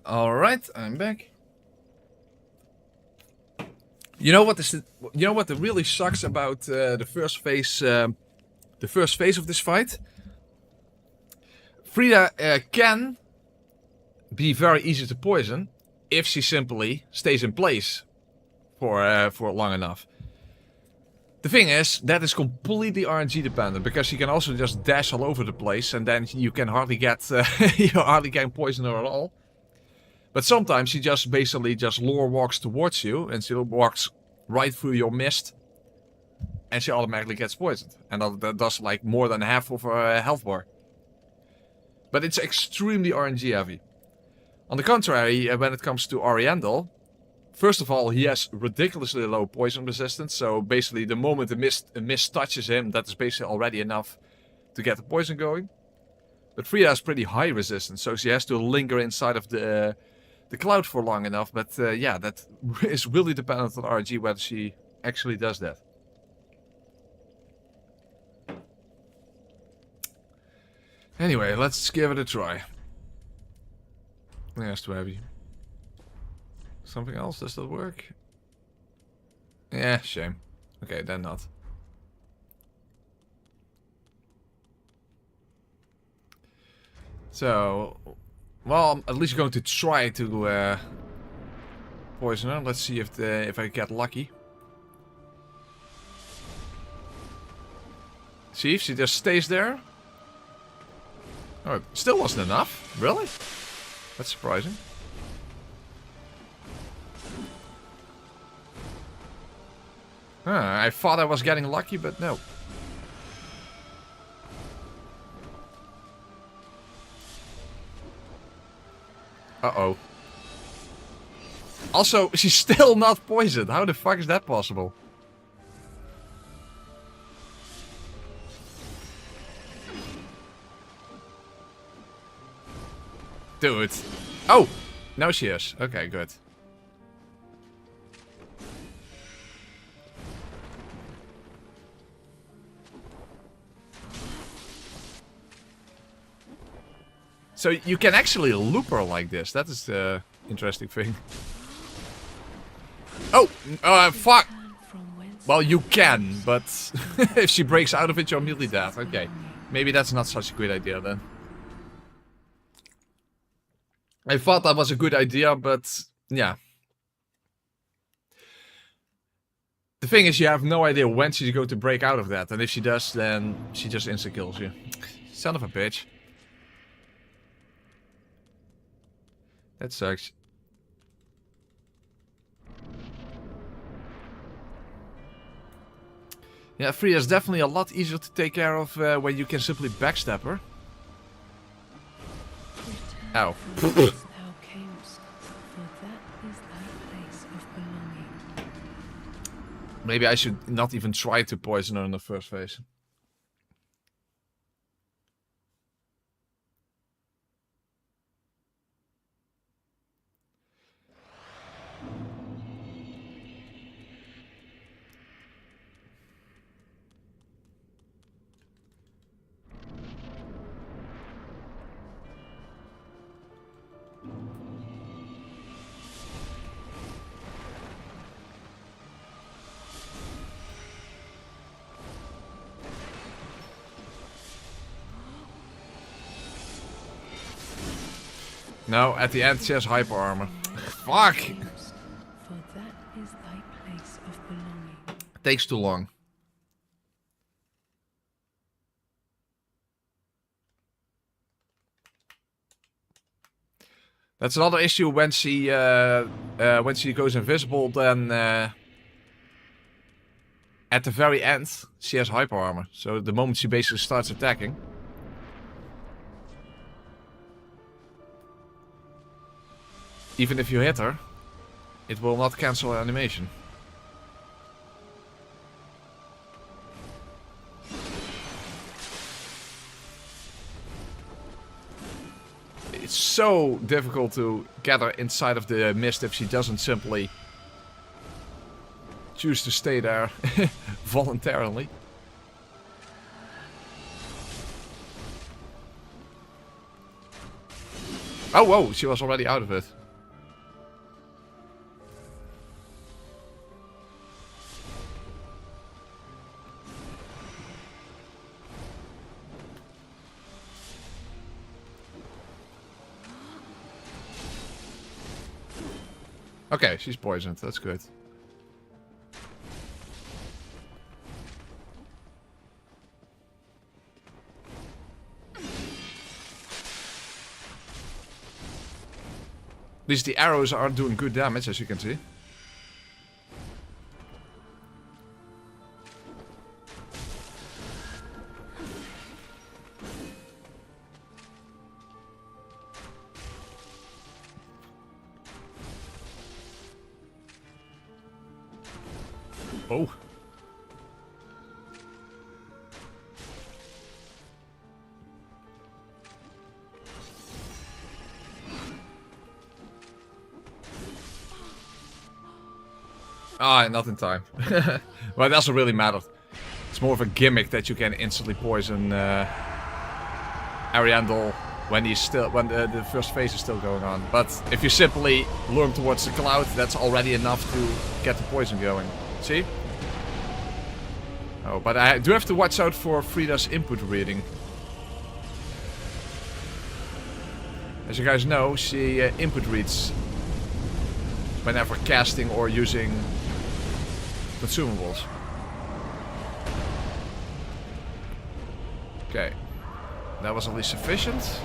Alright, I'm back. You know what really sucks about the first phase of this fight? Friede can be very easy to poison if she simply stays in place for long enough. The thing is, that is completely RNG dependent, because she can also just dash all over the place, and then you can hardly get hardly can poison her at all. But sometimes she just basically just lore walks towards you, and she walks right through your mist, and she automatically gets poisoned. And that does like more than half of her health bar. But it's extremely RNG heavy. On the contrary, when it comes to Oriental, first of all, he has ridiculously low poison resistance. So basically, the moment a mist touches him, that is basically already enough to get the poison going. But Friede has pretty high resistance, so she has to linger inside of the cloud for long enough. But yeah, that is really dependent on RNG whether she actually does that. Anyway, let's give it a try. Yeah, it's too heavy. Something else? Does that work? Yeah, shame. Okay, then not. So, well, I'm at least going to try to poison her. Let's see if I get lucky. See if she just stays there. Oh, it still wasn't enough. Really? That's surprising. I thought I was getting lucky, but no. Uh-oh. Also, she's still not poisoned. How the fuck is that possible? Dude. Oh! Now she is. Okay, good. So you can actually loop her like this. That is the interesting thing. Oh! Fuck! Well, you can, but if she breaks out of it, you're immediately dead. Okay. Maybe that's not such a good idea then. I thought that was a good idea, but yeah. The thing is, you have no idea when she's going to break out of that. And if she does, then she just insta-kills you. Son of a bitch. That sucks. Yeah, Friede is definitely a lot easier to take care of when you can simply backstab her. Ow. Maybe I should not even try to poison her in the first phase. No, at the end she has hyper armor. Fuck! Takes too long. That's another issue when she goes invisible. Then at the very end she has hyper armor. So the moment she basically starts attacking. Even if you hit her, it will not cancel her animation. It's so difficult to get her inside of the mist if she doesn't simply choose to stay there voluntarily. Oh, whoa, she was already out of it. Okay, she's poisoned. That's good. At least the arrows are doing good damage, as you can see. Oh. Ah, not in time. Well, it doesn't really matter. It's more of a gimmick that you can instantly poison Ariandel when the first phase is still going on. But if you simply lure him towards the cloud, that's already enough to get the poison going. See? Oh, but I do have to watch out for Friede's input reading. As you guys know, she input reads whenever casting or using consumables. Okay. That was at least sufficient.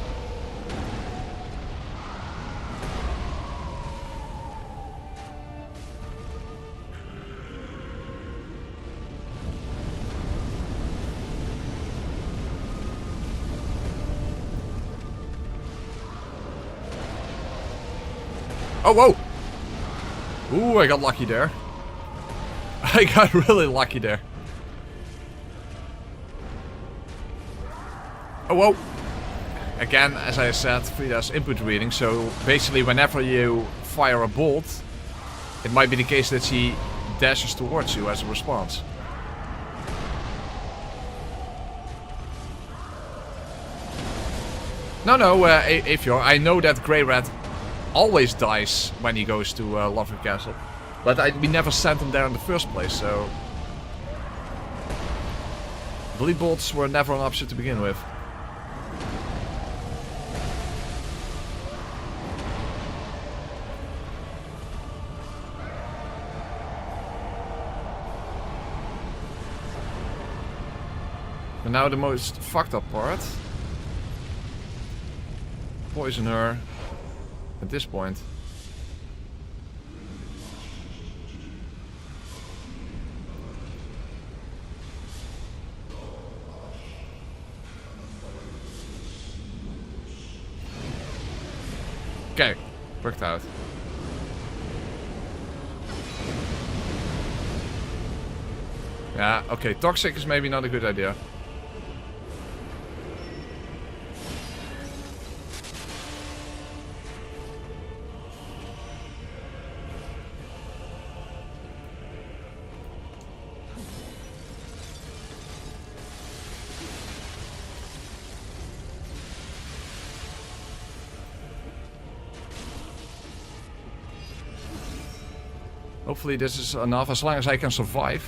Oh, whoa! Ooh, I got lucky there. I got really lucky there. Oh, whoa! Again, as I said, Friede has input reading, so basically whenever you fire a bolt, it might be the case that she dashes towards you as a response. No, Afior, I know that Grey Rat always dies when he goes to Lover Castle. But we never sent him there in the first place, so... Bleed bolts were never an option to begin with. And now the most fucked up part. Poison her at this point. Okay, worked out. Yeah, okay, toxic is maybe not a good idea. Hopefully this is enough, as long as I can survive.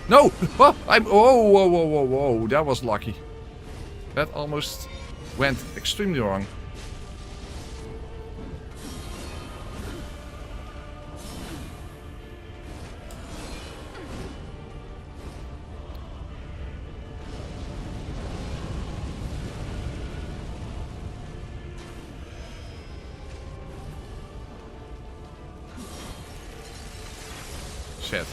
No! Oh, whoa, that was lucky. That almost went extremely wrong. Shit.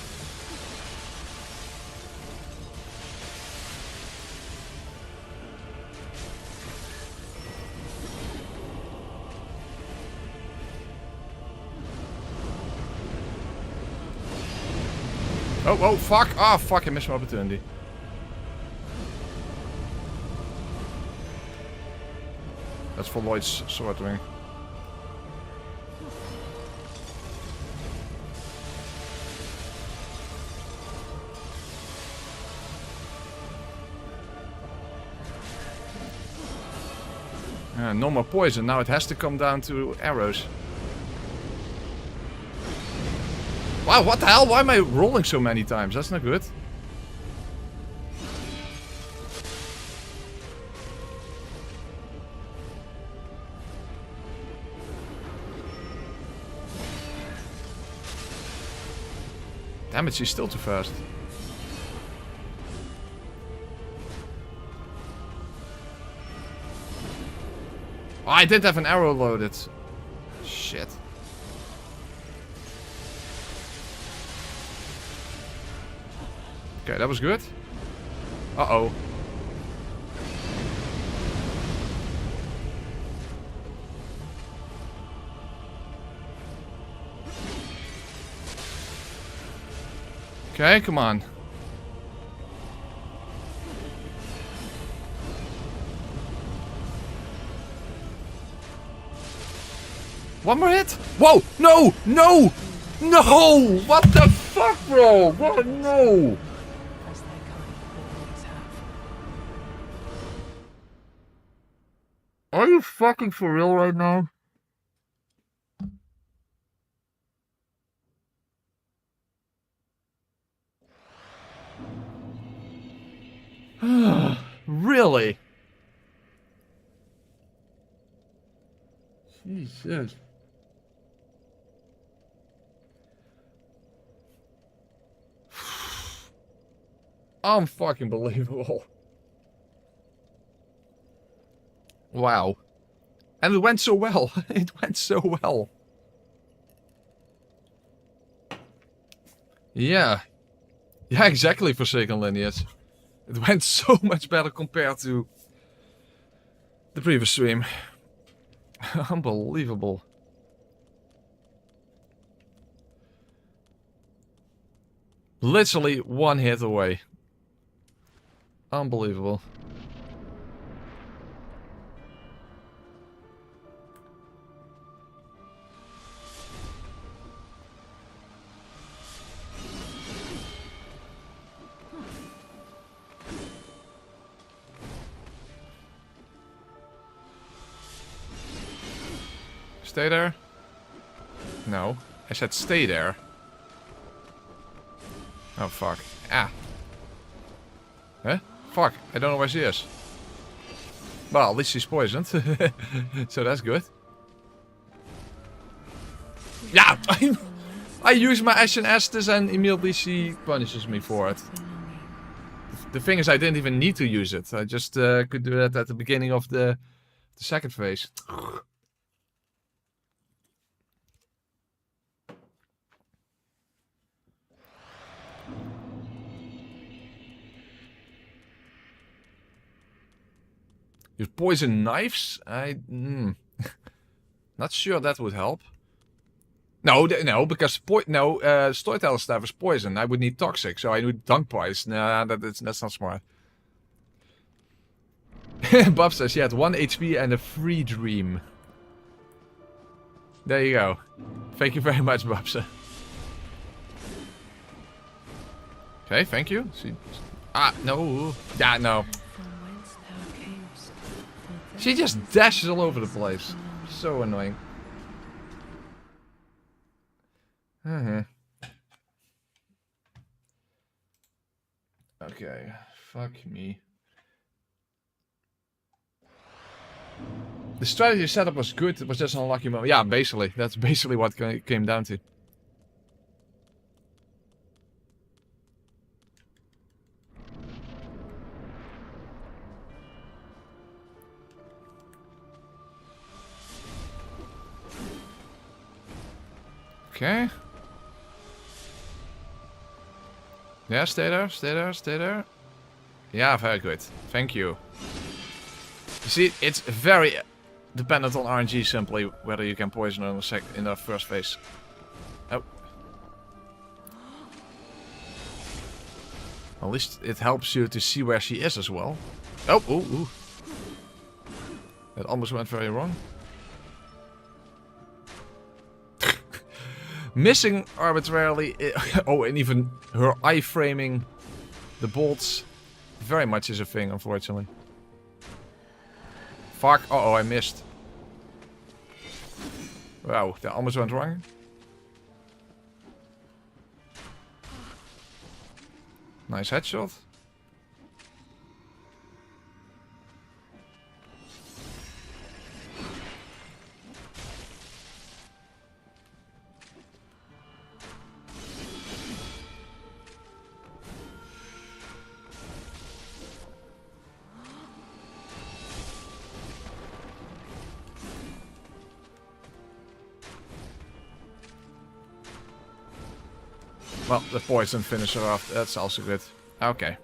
Oh, fuck. Ah, fuck, I missed my opportunity. That's for Lloyd's sword ring. No more poison. Now it has to come down to arrows. Wow, what the hell? Why am I rolling so many times? That's not good. Damn it, she's still too fast. Oh, I did have an arrow loaded. Shit. Okay, that was good. Uh-oh. Okay, come on. One more hit? Whoa! No! No! No! What the fuck, bro? What? No! Are you fucking for real right now? Really? Jesus. Unfucking believable. Wow. And it went so well. It went so well. Yeah. Yeah, exactly, Forsaken Lineage. It went so much better compared to the previous stream. Unbelievable. Literally one hit away. Unbelievable. Stay there? No. I said stay there. Oh, fuck. Ah. Huh? Fuck. I don't know where she is. Well, at least she's poisoned. So that's good. Yeah! I use my Ashen Estus and immediately she punishes me for it. The thing is, I didn't even need to use it. I just could do that at the beginning of the second phase. Use poison knives? Not sure that would help. No, no, because storyteller staff is poison. I would need toxic, so I need dunk poison. Nah, that's not smart. Bob says she had 1 HP and a free dream. There you go. Thank you very much, Bobsa. Okay, thank you. No. Yeah, no. She just dashes all over the place. So annoying. Okay, fuck me. The strategy setup was good, it was just an unlucky moment. Yeah, basically. That's basically what it came down to. Okay. Yeah, stay there, stay there, stay there. Yeah, very good. Thank you. You see, it's very dependent on RNG simply whether you can poison her in the first phase. Oh. At least it helps you to see where she is as well. Oh, ooh. That almost went very wrong. Missing arbitrarily. Oh, and even her iframing the bolts very much is a thing, unfortunately. Fuck. Uh-oh, I missed. Wow, that almost went wrong. Nice headshot. Well, the poison finisher off, that's also good. Okay.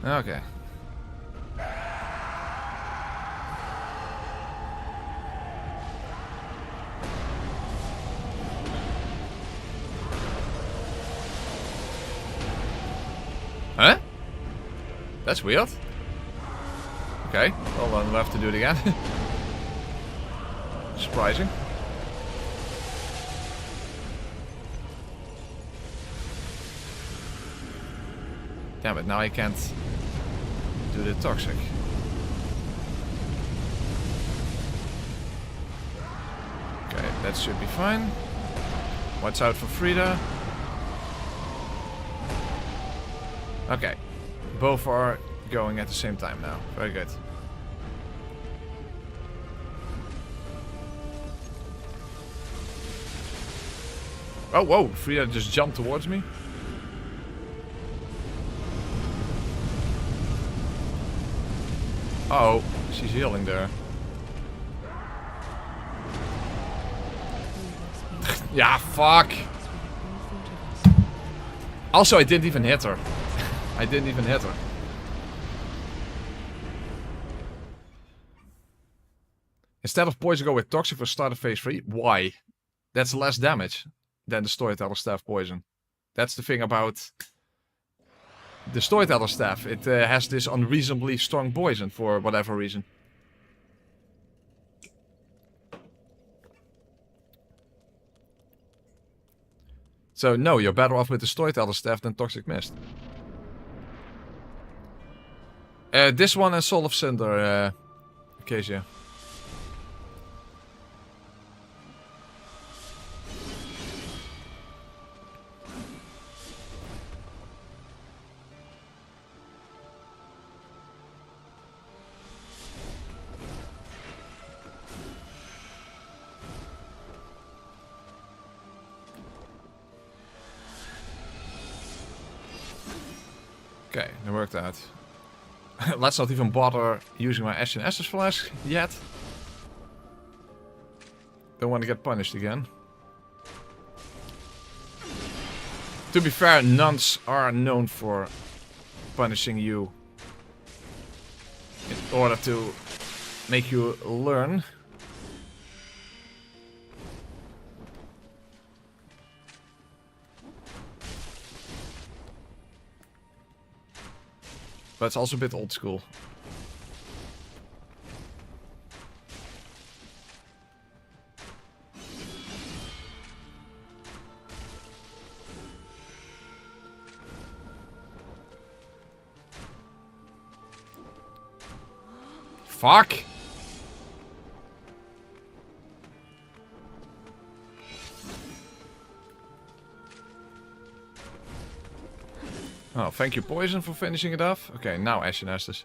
Okay. Huh? That's weird. Okay, well then we'll have to do it again. Surprising. Damn it, now I can't do the toxic. Okay, that should be fine. Watch out for Friede. Okay, both are going at the same time now. Very good. Oh, whoa, Friede just jumped towards me. Uh oh, she's healing there. Yeah, fuck. Also, I didn't even hit her. I didn't even hit her. Instead of poison, go with toxic for start of phase 3. Why? That's less damage than the Storyteller Staff poison. That's the thing about the Storyteller Staff. It has this unreasonably strong poison for whatever reason. So no, you're better off with the Storyteller Staff than Toxic Mist. This one and Soul of Cinder, Acacia. Okay, that worked out. Let's not even bother using my Ashen Estus Flask yet. Don't want to get punished again. To be fair, nuns are known for punishing you in order to make you learn. But it's also a bit old school. Fuck! Oh, thank you, Poison, for finishing it off. Okay, now Ashen Estus.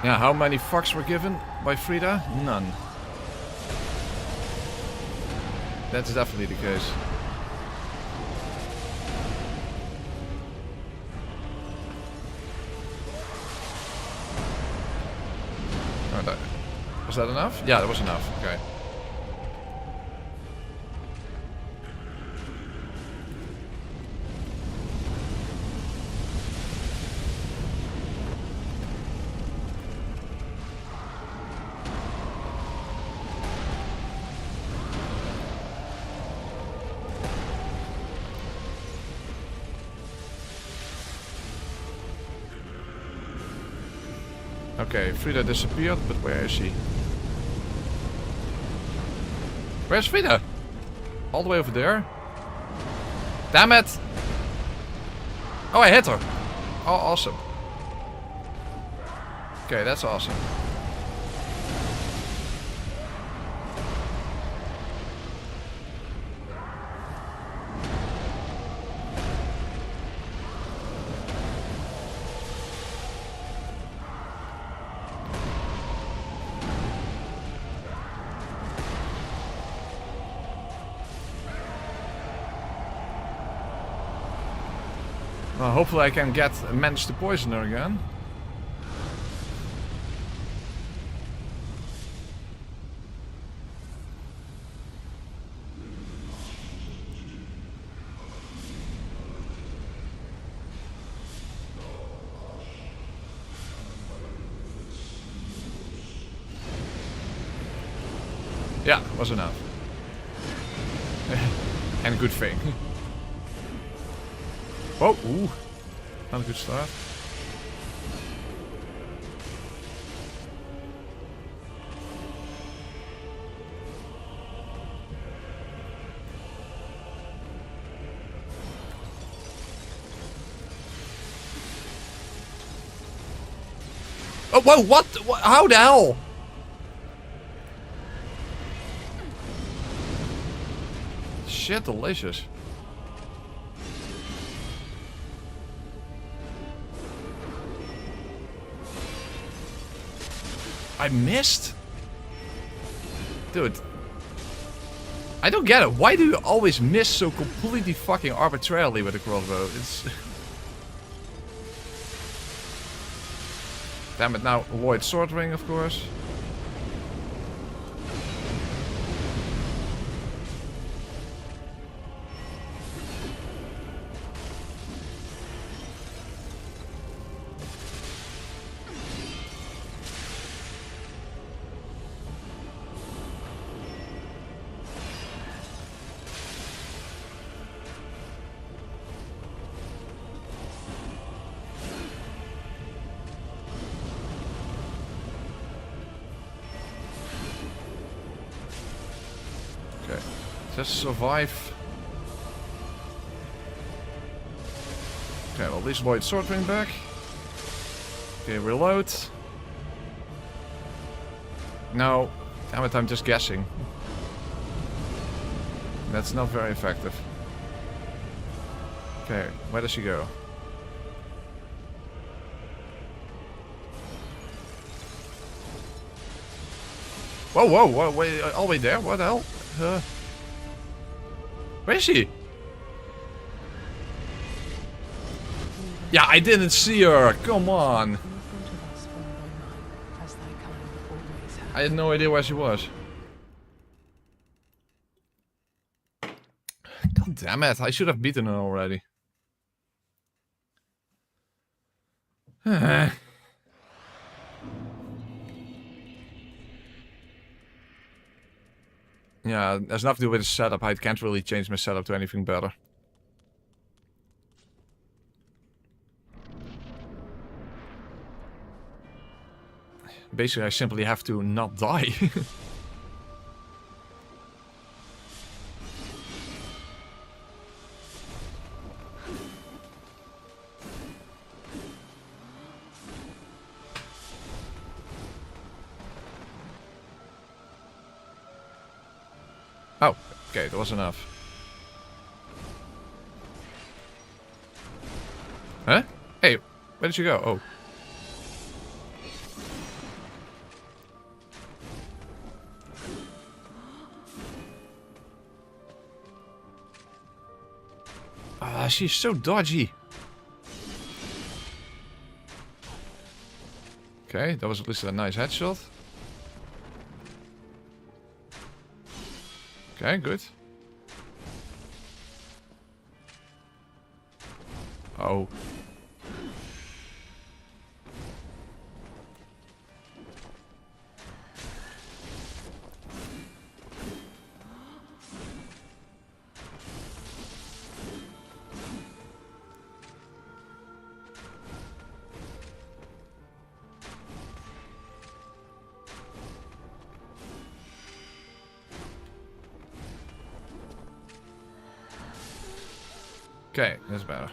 Yeah, how many fucks were given by Friede? None. That's definitely the case. Oh, was that enough? Yeah, that was enough. Okay. Okay, Friede disappeared, but where is she? Where's Friede? All the way over there? Damn it! Oh, I hit her! Oh, awesome. Okay, that's awesome. Well, hopefully I can manage to poison her again. Yeah, was enough. And good thing. Whoa, ooh. Not a good start. Oh, whoa, what? How the hell? Shit, delicious. I missed? Dude. I don't get it. Why do you always miss so completely fucking arbitrarily with a crossbow? It's... Damn it, now avoid sword ring, of course. Just survive. Okay, well, at least avoid sword ring back. Okay, reload. No. Damn it, I'm just guessing. That's not very effective. Okay, where does she go? Whoa, whoa, whoa, wait, all the way there? What the hell? Where is she? Yeah, I didn't see her. Come on. I had no idea where she was. God damn it. I should have beaten her already. Yeah, there's nothing to do with the setup. I can't really change my setup to anything better. Basically, I simply have to not die. Oh, okay, that was enough. Huh? Hey, where did you go? Oh. Ah, she's so dodgy. Okay, that was at least a nice headshot. Okay, good. Oh. Okay, that's better.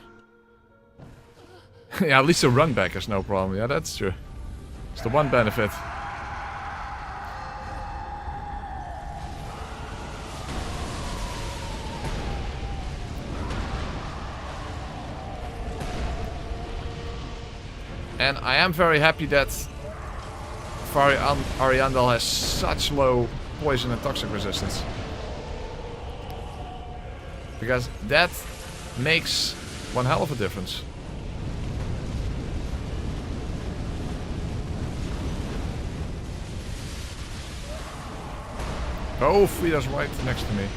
Yeah, at least the run back is no problem. Yeah, that's true. It's the one benefit. And I am very happy that Ariandel has such low poison and toxic resistance. Because that makes one hell of a difference. Oh, Friede's right next to me.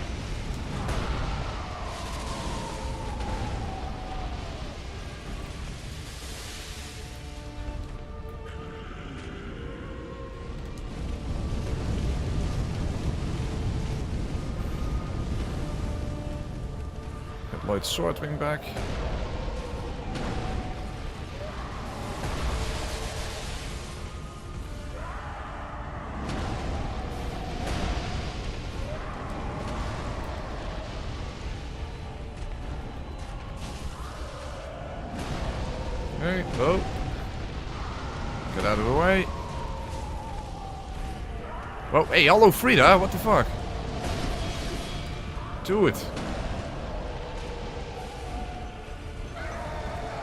Lloyd's sword wing back. Okay, oh. Get out of the way. Whoa, hey, hello Friede, what the fuck? Do it.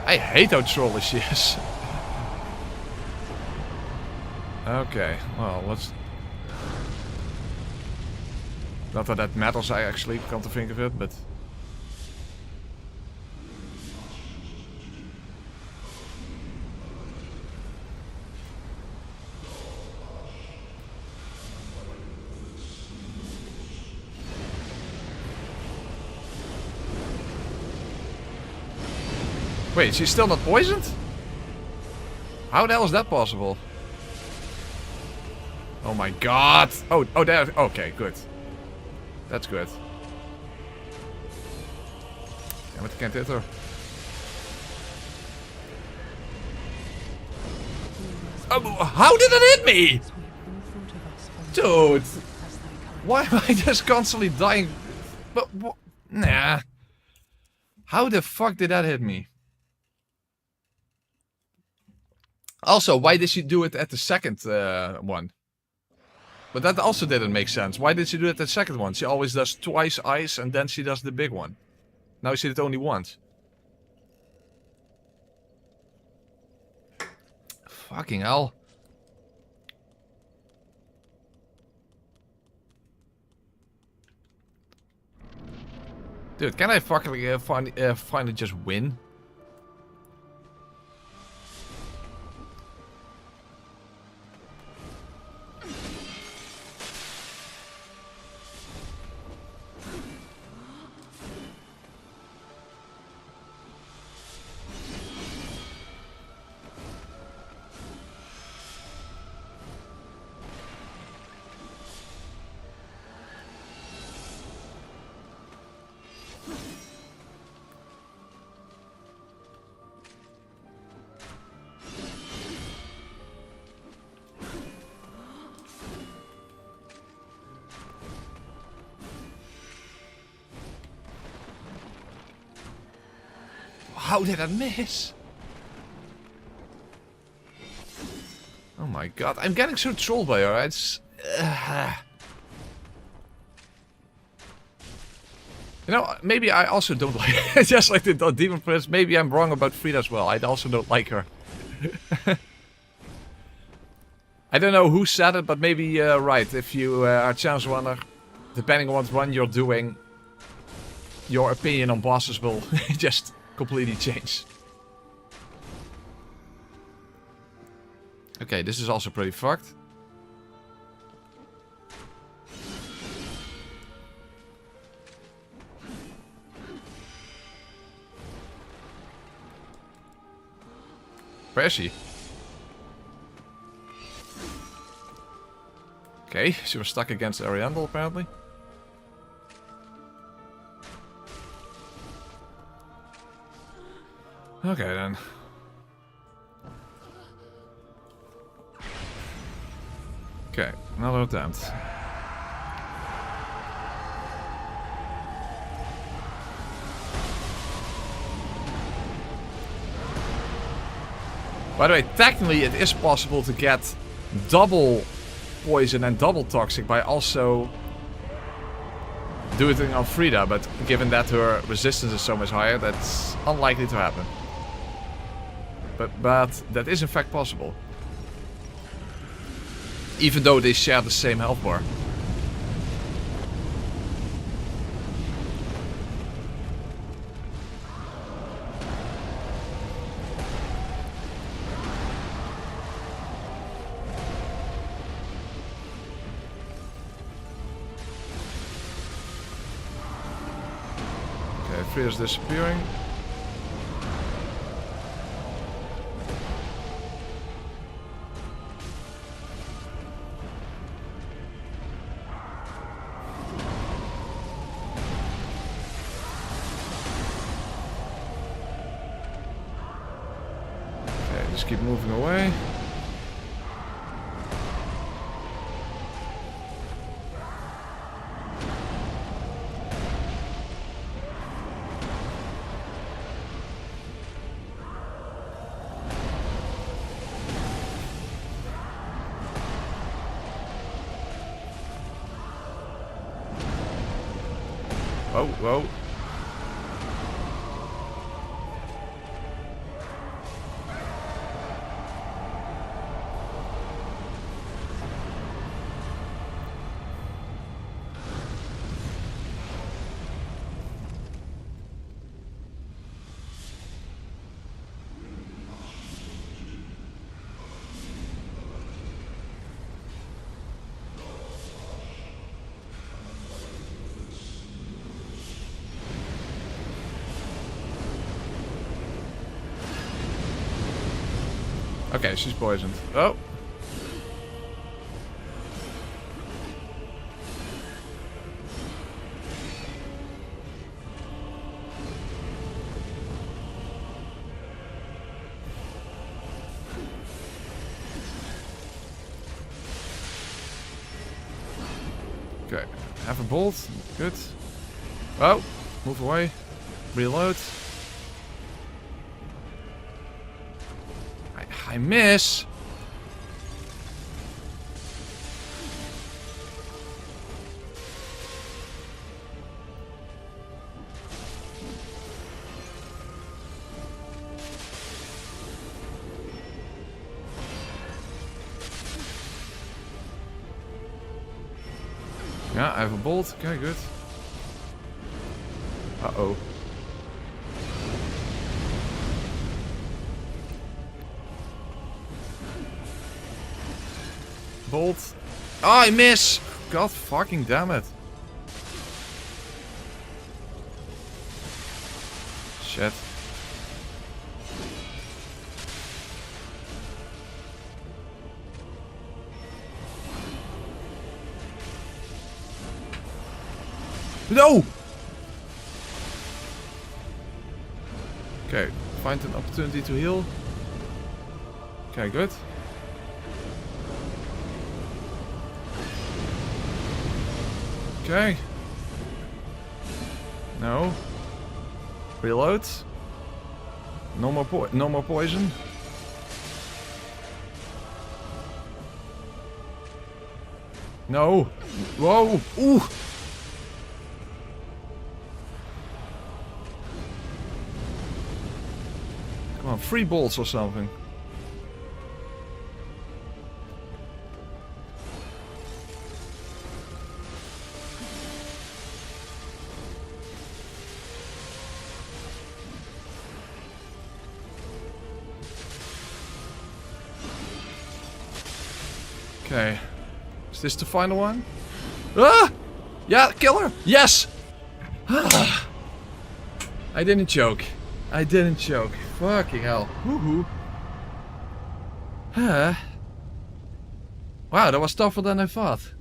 I hate how trolly she is. Okay, well, let's... Not that that matters, I actually come to think of it, but... Wait, she's still not poisoned? How the hell is that possible? Oh my god! Oh, there. Okay, good. That's good. Damn it, I can't hit her. Oh, how did it hit me? Dude! Why am I just constantly dying? But, nah. How the fuck did that hit me? Also, why did she do it at the second one? But that also didn't make sense. Why did she do it at the second one? She always does twice ice and then she does the big one. Now she did it only once. Fucking hell. Dude, can I fucking finally just win? How did I miss? Oh my god, I'm getting so trolled by her. It's... You know, maybe I also don't like her. Just like the Demon Prince, maybe I'm wrong about Friede as well. I also don't like her. I don't know who said it, but maybe you're right. If you are a challenge runner, depending on what run you're doing, your opinion on bosses will just completely change. Okay, this is also pretty fucked. Where is she? Okay, she was stuck against Ariandel apparently. Okay then. Okay, another attempt. By the way, technically it is possible to get double poison and double toxic by also doing it on Friede, but given that her resistance is so much higher, that's unlikely to happen. But that is in fact possible. Even though they share the same health bar. Okay, Friede is disappearing. Just keep moving away. Whoa, whoa. Okay, she's poisoned. Oh. Okay, have a bolt. Good. Oh, move away. Reload. I miss. Yeah, I have a bolt. Okay, good. Uh-oh. Bolt. Oh, I miss! God fucking damn it. Shit. No! Okay, find an opportunity to heal. Okay, good. Okay. No. Reload. No more poison. No. Whoa. Ooh. Come on, 3 bolts or something. Okay. Is this the final one? Ah! Yeah, kill her! Yes! I didn't choke. I didn't choke. Fucking hell. Woohoo. Wow, that was tougher than I thought.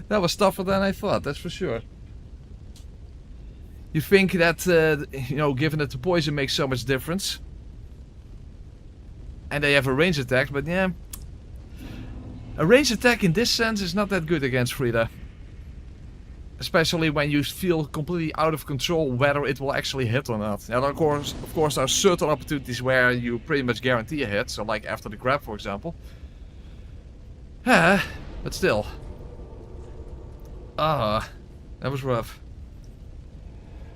That was tougher than I thought, that's for sure. You think that, you know, given that the poison makes so much difference. And they have a range attack, but yeah. A range attack in this sense is not that good against Friede. Especially when you feel completely out of control whether it will actually hit or not. And of course there are certain opportunities where you pretty much guarantee a hit. So like after the grab, for example. But still. That was rough.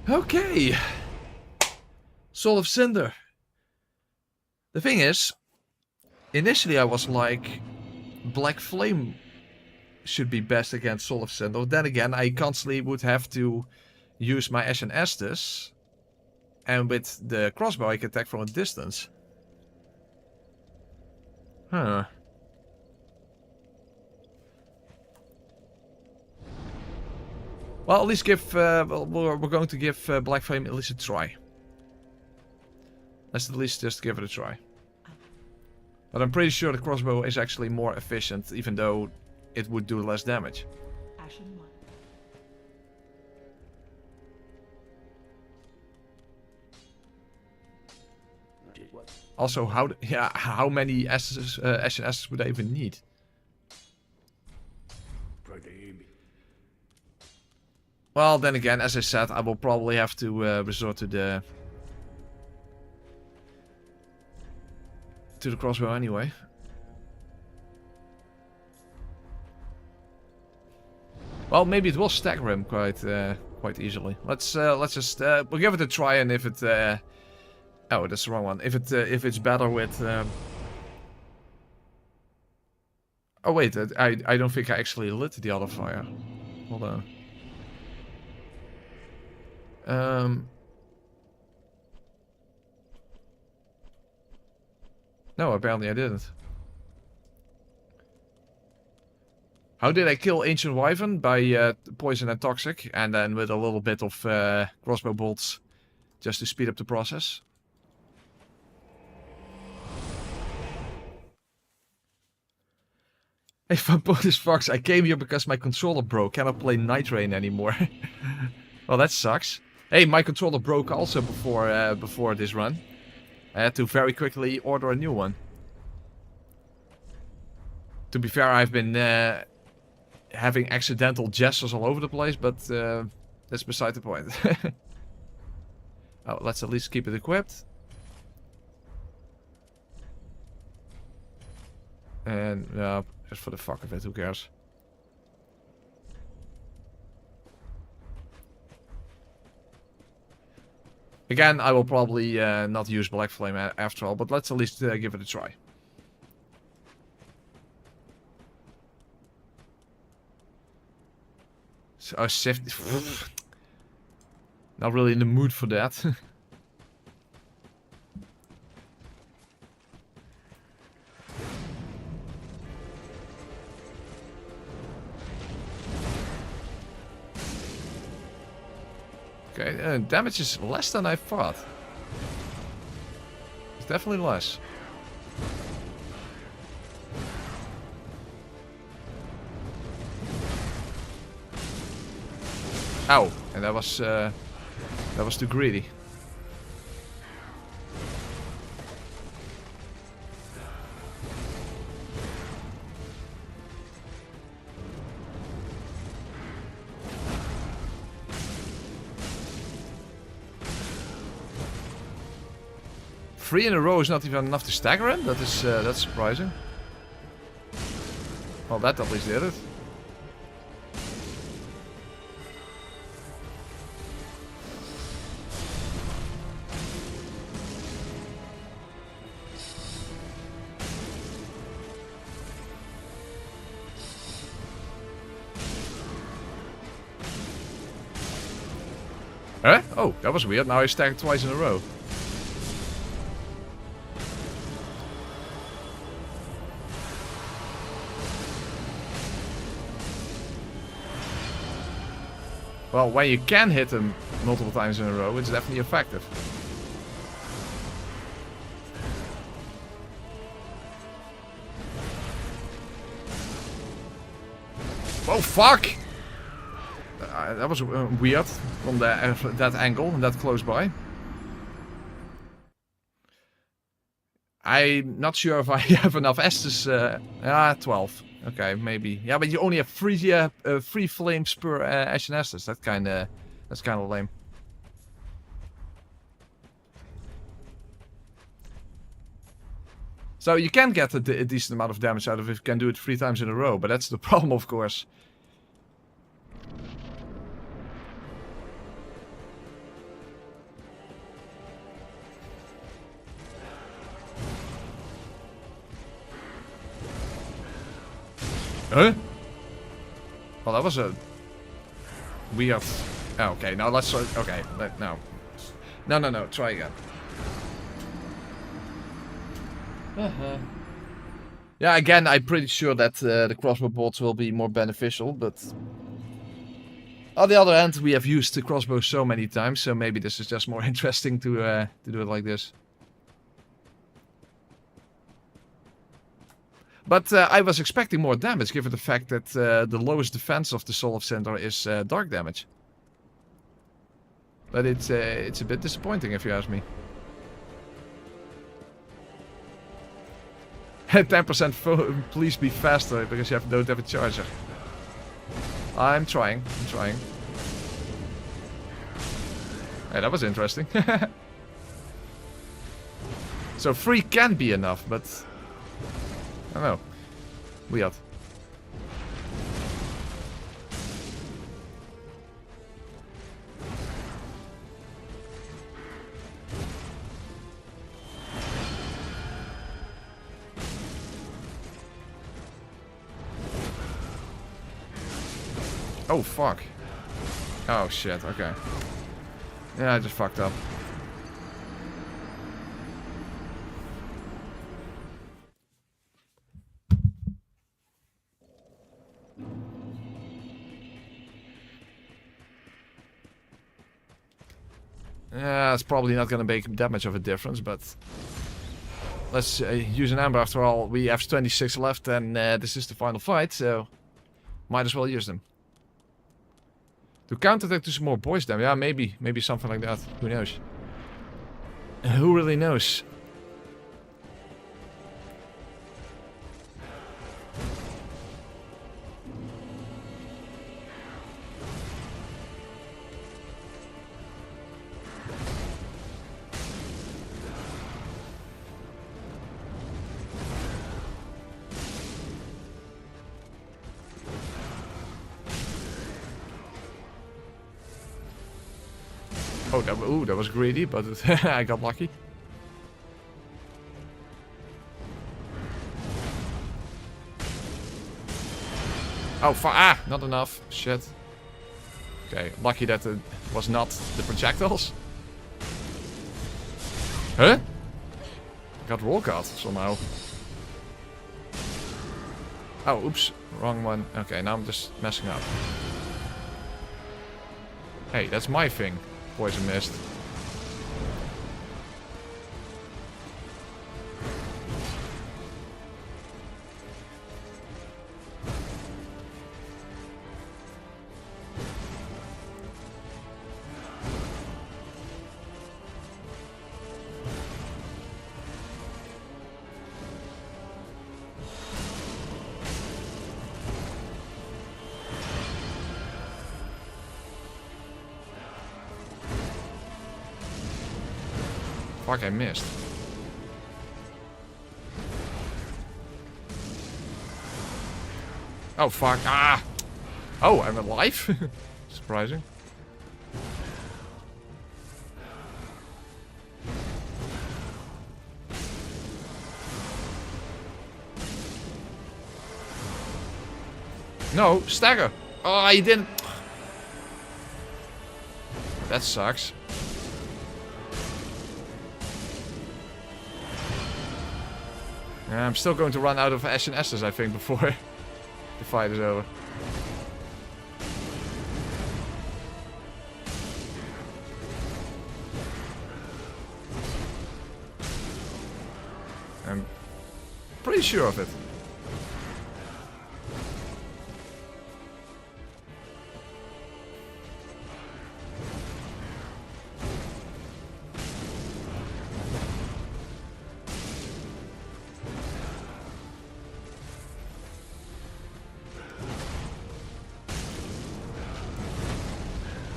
Okay. Soul of Cinder. The thing is, initially I was like, Black Flame should be best against Soul of Cinder. Then again, I constantly would have to use my Ashen Estus. And with the crossbow I can attack from a distance. Huh. Well, at least give... we're going to give Black Flame at least a try. Let's at least just give it a try. But I'm pretty sure the crossbow is actually more efficient, even though it would do less damage. Also, how many Ashen Estus would I even need? Well, then again, as I said, I will probably have to resort to the crossbow anyway. Well, maybe it will stagger him quite easily. Let's just we'll give it a try, and if it oh, that's the wrong one. If it's better with oh wait, I don't think I actually lit the other fire. Hold on. No, apparently I didn't. How did I kill Ancient Wyvern? By poison and toxic, and then with a little bit of crossbow bolts, just to speed up the process. Hey, Vampodus Fox, I came here because my controller broke. Cannot play Night Rain anymore. Well, that sucks. Hey, my controller broke also before this run. I had to very quickly order a new one. To be fair, I've been having accidental gestures all over the place, but that's beside the point. Oh, let's at least keep it equipped. And just for the fuck of it, who cares? Again, I will probably not use Black Flame after all, but let's at least give it a try. So, safety. Not really in the mood for that. Okay, damage is less than I thought. It's definitely less. Ow! And that was too greedy. Three in a row is not even enough to stagger him? That's surprising. Well, that at least did it. Huh? Oh, that was weird. Now I staggered twice in a row. Well, when you can hit them multiple times in a row, it's definitely effective. Oh, fuck! That was weird from that angle and that close by. I'm not sure if I have enough Estus. 12. Okay, maybe. Yeah, but you only have three flames per Ashen Estus. That's kind of lame. So you can get a decent amount of damage out of it if you can do it 3 times in a row, but that's the problem, of course. Huh? Well, that was a weird. Oh, okay, now let's. Okay, no. No. Try again. Yeah, again, I'm pretty sure that the crossbow bolts will be more beneficial, but on the other hand, we have used the crossbow so many times, so maybe this is just more interesting to do it like this. But I was expecting more damage, given the fact that the lowest defense of the Soul of Cinder is dark damage. But it's a bit disappointing, if you ask me. 10% please be faster, because you don't have a charger. I'm trying. Hey, that was interesting. So 3 can be enough, but I don't know. Weird. Oh, fuck. Oh, shit. Okay. Yeah, I just fucked up. Yeah, it's probably not gonna make that much of a difference, but let's use an amber after all. We have 26 left and this is the final fight, so might as well use them. To counterattack to some more boys then. Yeah, maybe something like that. Who knows? Who really knows? Oh, that was greedy, but I got lucky. Oh, not enough. Shit. Okay, lucky that it was not the projectiles. Huh? Got roll caught somehow. Oh, oops. Wrong one. Okay, now I'm just messing up. Hey, that's my thing. Poison mist. Fuck, I missed. Oh, fuck. Ah! Oh, I'm alive? Surprising. No, stagger. Oh, he didn't. That sucks. I'm still going to run out of SNSs, I think, before the fight is over. I'm pretty sure of it.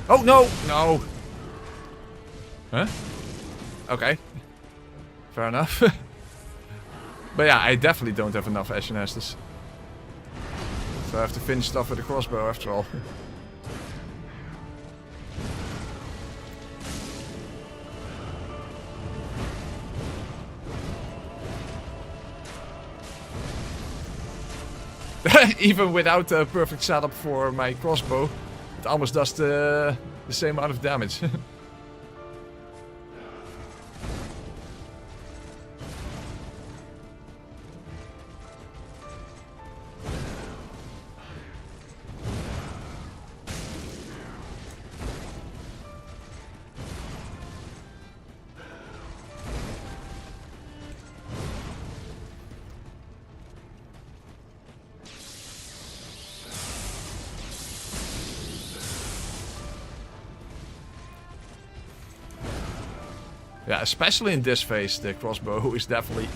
Oh, no! No! Huh? Okay. Fair enough. But yeah, I definitely don't have enough SNSs. So I have to finish stuff with a crossbow after all. Even without a perfect setup for my crossbow, it almost does the same amount of damage. Yeah, especially in this phase, the crossbow is definitely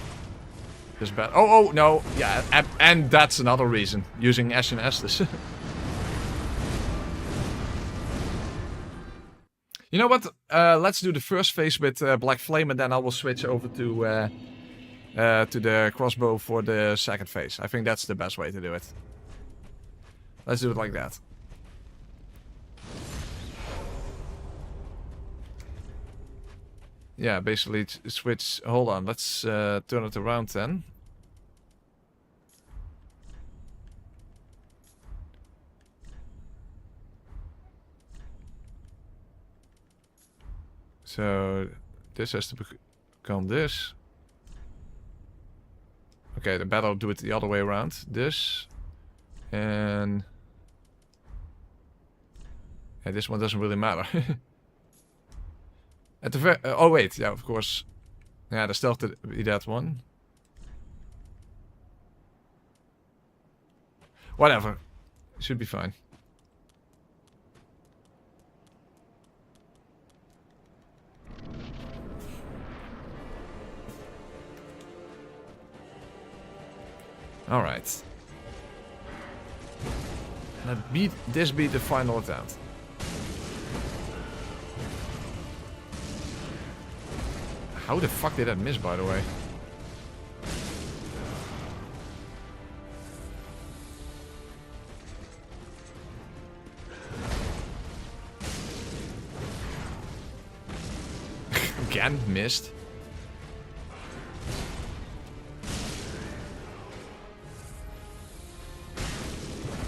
just bad. Oh, no. Yeah, and that's another reason. Using SNSs. You know what? Let's do the first phase with Black Flame, and then I will switch over to the crossbow for the second phase. I think that's the best way to do it. Let's do it like that. Yeah, basically switch. Hold on, let's turn it around then. So this has to become this. Okay, then better do it the other way around. This and yeah, this one doesn't really matter. At the oh wait, yeah, of course. Yeah, there's still to be that one. Whatever. Should be fine. Alright. This be the final attempt. How the fuck did that miss, by the way? Again, missed.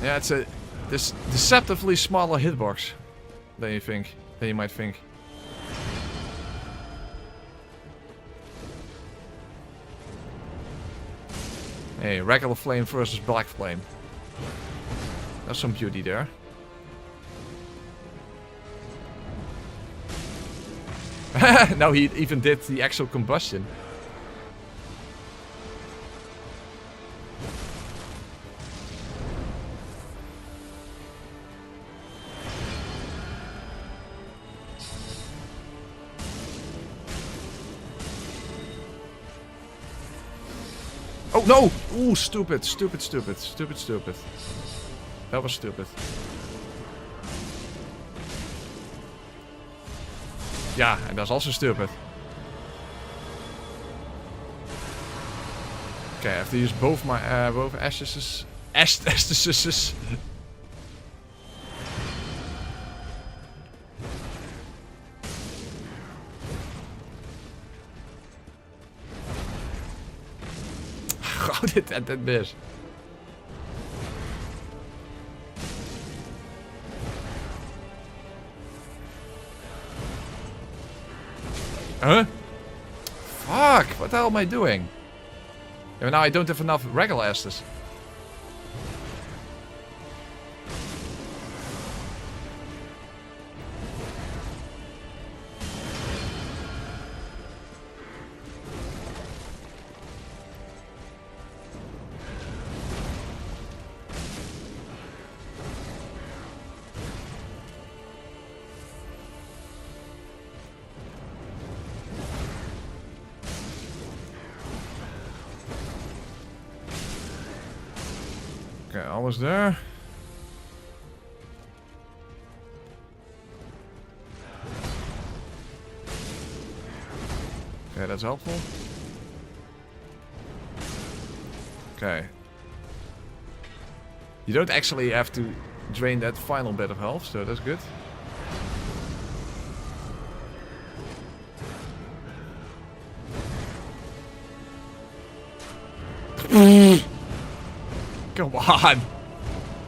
Yeah, it's a this deceptively smaller hitbox than you might think. Hey, regular flame versus black flame. There's some beauty there. Now he even did the actual combustion. Oh no! Ooh, stupid. That was stupid. Yeah, and that's also stupid. Okay, I have to use both my both essences. Essences. How did that miss? Huh? Fuck! What the hell am I doing? Yeah, now I don't have enough regular Estes. Okay, almost there. Okay, that's helpful. Okay. You don't actually have to drain that final bit of health, so that's good. Come on.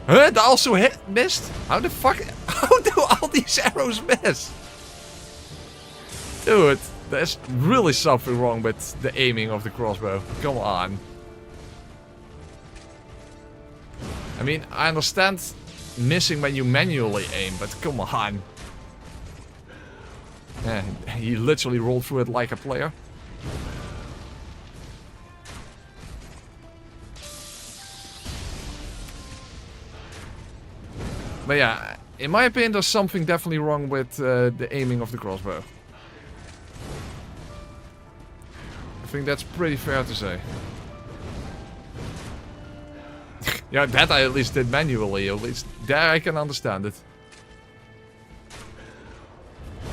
Huh? That also missed? How the fuck? How do all these arrows miss? Dude, there's really something wrong with the aiming of the crossbow. Come on. I mean, I understand missing when you manually aim, but come on. Yeah, he literally rolled through it like a player. But yeah, in my opinion, there's something definitely wrong with the aiming of the crossbow. I think that's pretty fair to say. Yeah, that I at least did manually. At least there I can understand it.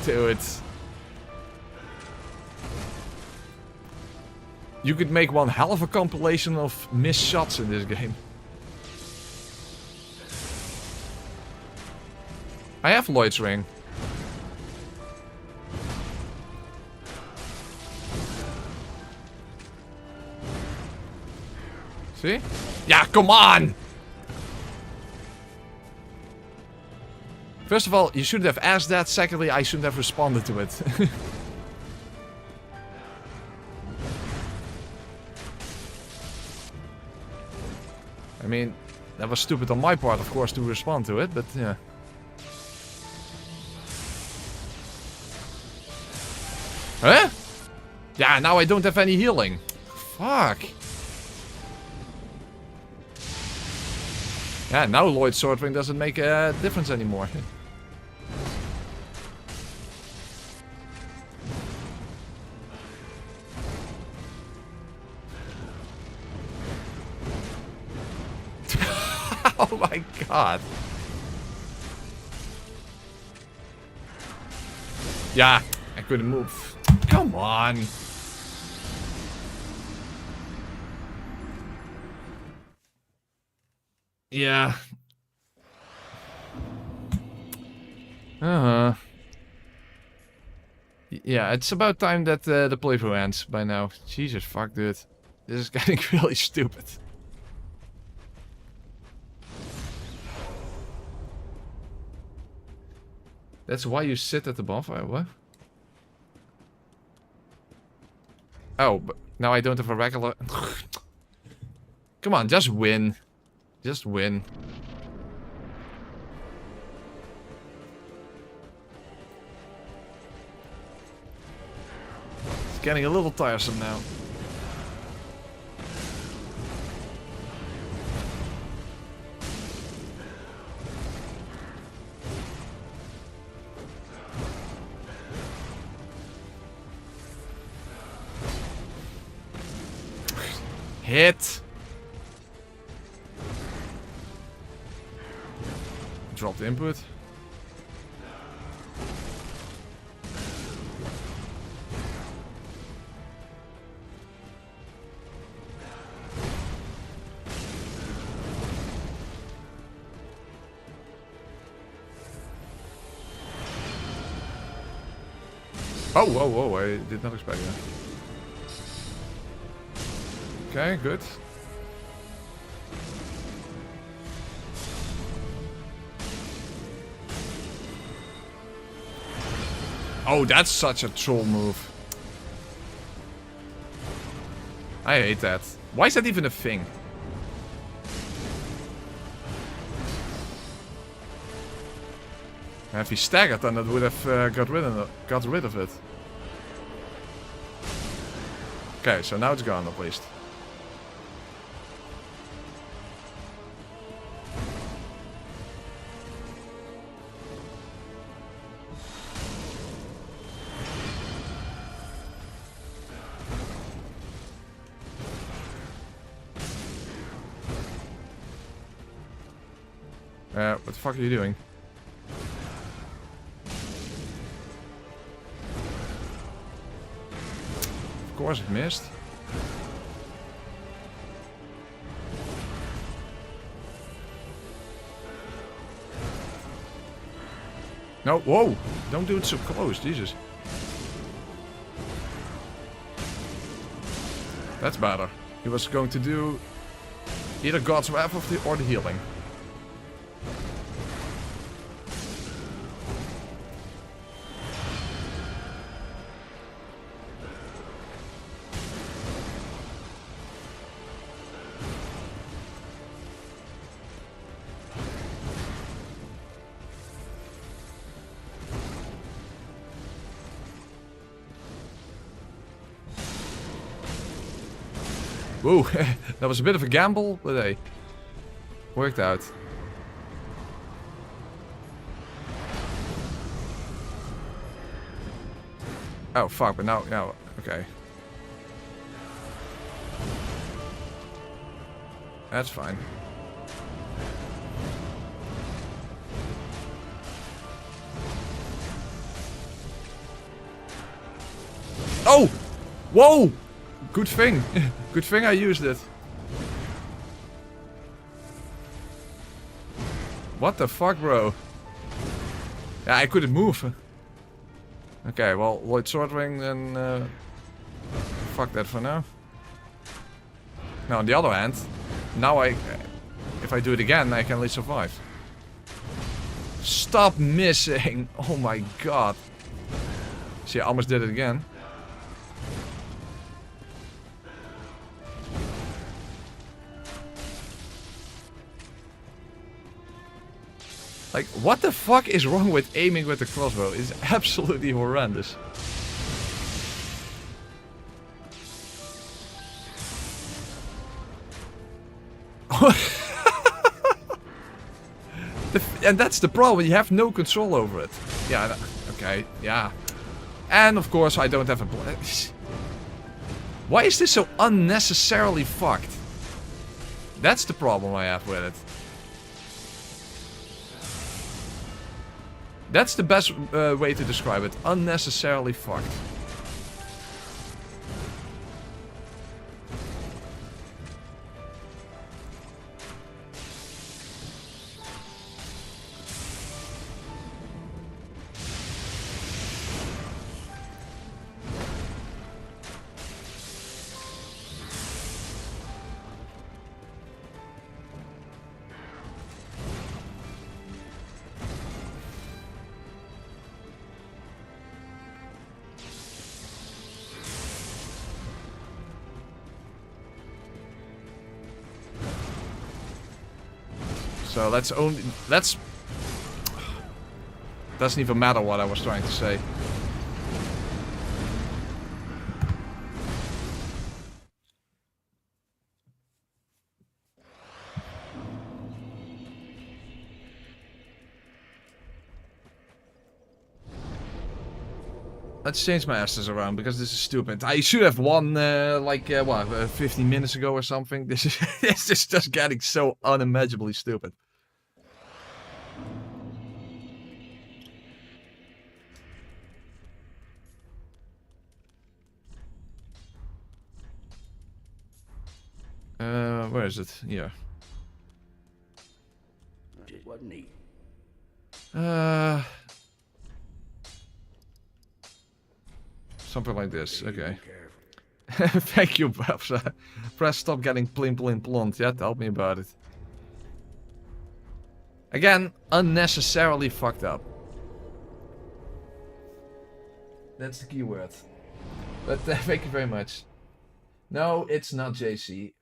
Dude. You could make one hell of a compilation of missed shots in this game. I have Lloyd's ring. See? Yeah, come on! First of all, you shouldn't have asked that. Secondly, I shouldn't have responded to it. I mean, that was stupid on my part, of course, to respond to it, but yeah. Huh? Yeah, now I don't have any healing. Fuck. Yeah, now Lloyd Swordwing doesn't make a difference anymore. Oh my god. Yeah, I couldn't move. Come on. Yeah. Yeah, it's about time that the playthrough ends by now. Jesus fuck, dude. This is getting really stupid. That's why you sit at the bonfire, what? Oh, but now I don't have a regular... Come on, just win. Just win. It's getting a little tiresome now. Hit. Drop the input. Oh, whoa, whoa, I did not expect that. Okay, good. Oh, that's such a troll move. I hate that. Why is that even a thing? If he staggered, then that would have got rid of it. Okay, so now it's gone at least. What the fuck are you doing? Of course it missed. No, whoa! Don't do it so close, Jesus. That's better. He was going to do either God's Wrath or the healing. Whoa, that was a bit of a gamble, but hey, worked out. Oh fuck, but now, okay. That's fine. Oh! Whoa! Good thing. Good thing I used it. What the fuck, bro? Yeah, I couldn't move. Okay, well, Lloyd Swordwing, then... fuck that for now. Now, on the other hand, now if I do it again, I can at least survive. Stop missing! Oh my god. See, I almost did it again. Like, what the fuck is wrong with aiming with the crossbow? It's absolutely horrendous. and that's the problem. You have no control over it. Yeah, okay, yeah. And of course, I don't have a... Why is this so unnecessarily fucked? That's the problem I have with it. That's the best way to describe it. Unnecessarily fucked. So let's only... Let's... Doesn't even matter what I was trying to say. Let's change my asses around because this is stupid. I should have won like what 15 minutes ago or something. This is just getting so unimaginably stupid. Where is it? Here. It wasn't neat. Something like this. Okay. Thank you, Babs. Press stop getting blonde. Yeah, tell me about it. Again, unnecessarily fucked up. That's the key word. But thank you very much. No, it's not JC.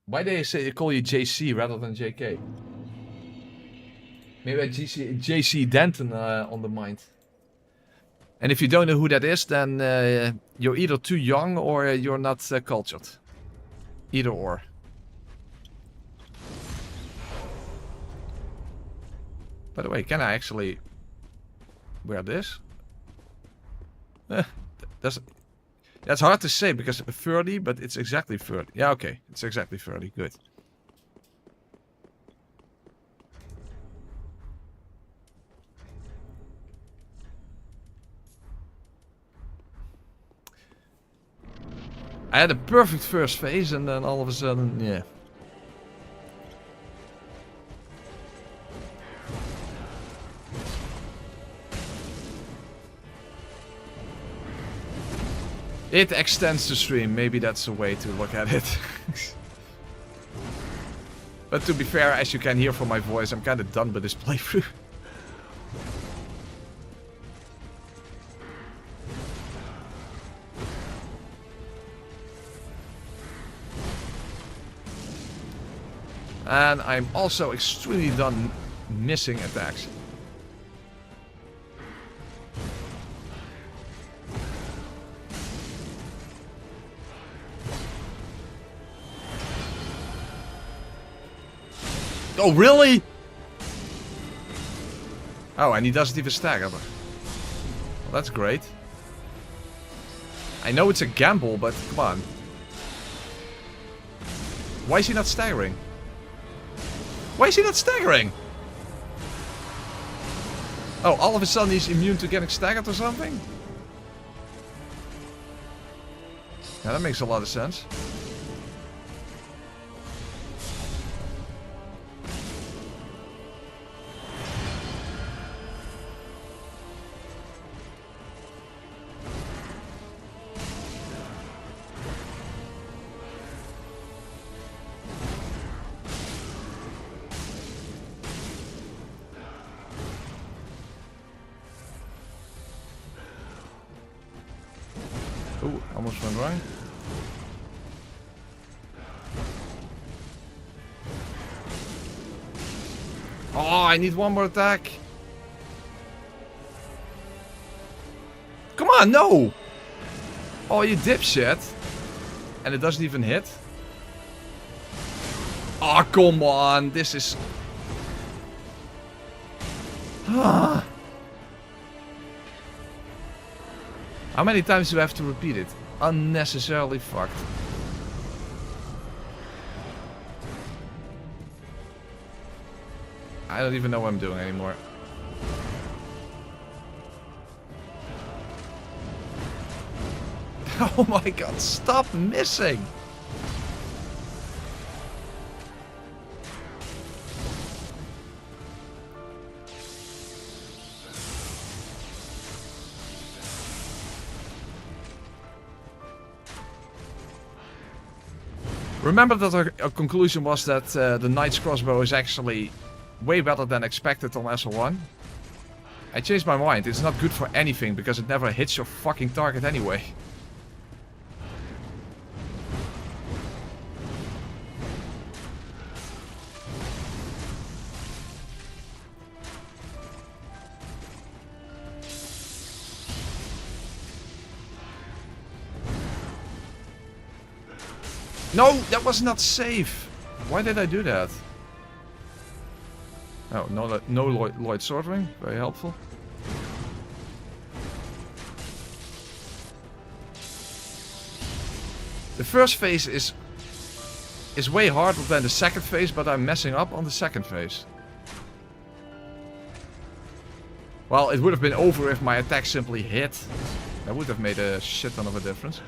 Why do they call you JC rather than JK? Maybe I JC Denton on the mind. And if you don't know who that is, then you're either too young or you're not cultured. Either or. By the way, can I actually wear this? That's hard to say because 30, but it's exactly 30. Yeah, okay. It's exactly 30. Good. I had a perfect first phase and then all of a sudden, yeah. It extends the stream, maybe that's a way to look at it. But to be fair, as you can hear from my voice, I'm kind of done with this playthrough. And I'm also extremely done missing attacks. Oh, really? Oh, and he doesn't even stagger. Well, that's great. I know it's a gamble, but come on. Why is he not staggering? Why is he not staggering? Oh, all of a sudden he's immune to getting staggered or something? Yeah, that makes a lot of sense. Ooh, almost went wrong. Oh, I need one more attack. Come on, no! Oh, you dipshit. And it doesn't even hit. Oh, come on. This is... How many times do I have to repeat it? Unnecessarily fucked. I don't even know what I'm doing anymore. Oh my god, stop missing! Remember that our conclusion was that the Knight's Crossbow is actually way better than expected on SL1? I changed my mind. It's not good for anything because it never hits your fucking target anyway. No, that was not safe. Why did I do that? Oh, no Lloyd Swordring. Very helpful. The first phase is way harder than the second phase, but I'm messing up on the second phase. Well, it would have been over if my attack simply hit. That would have made a shit ton of a difference.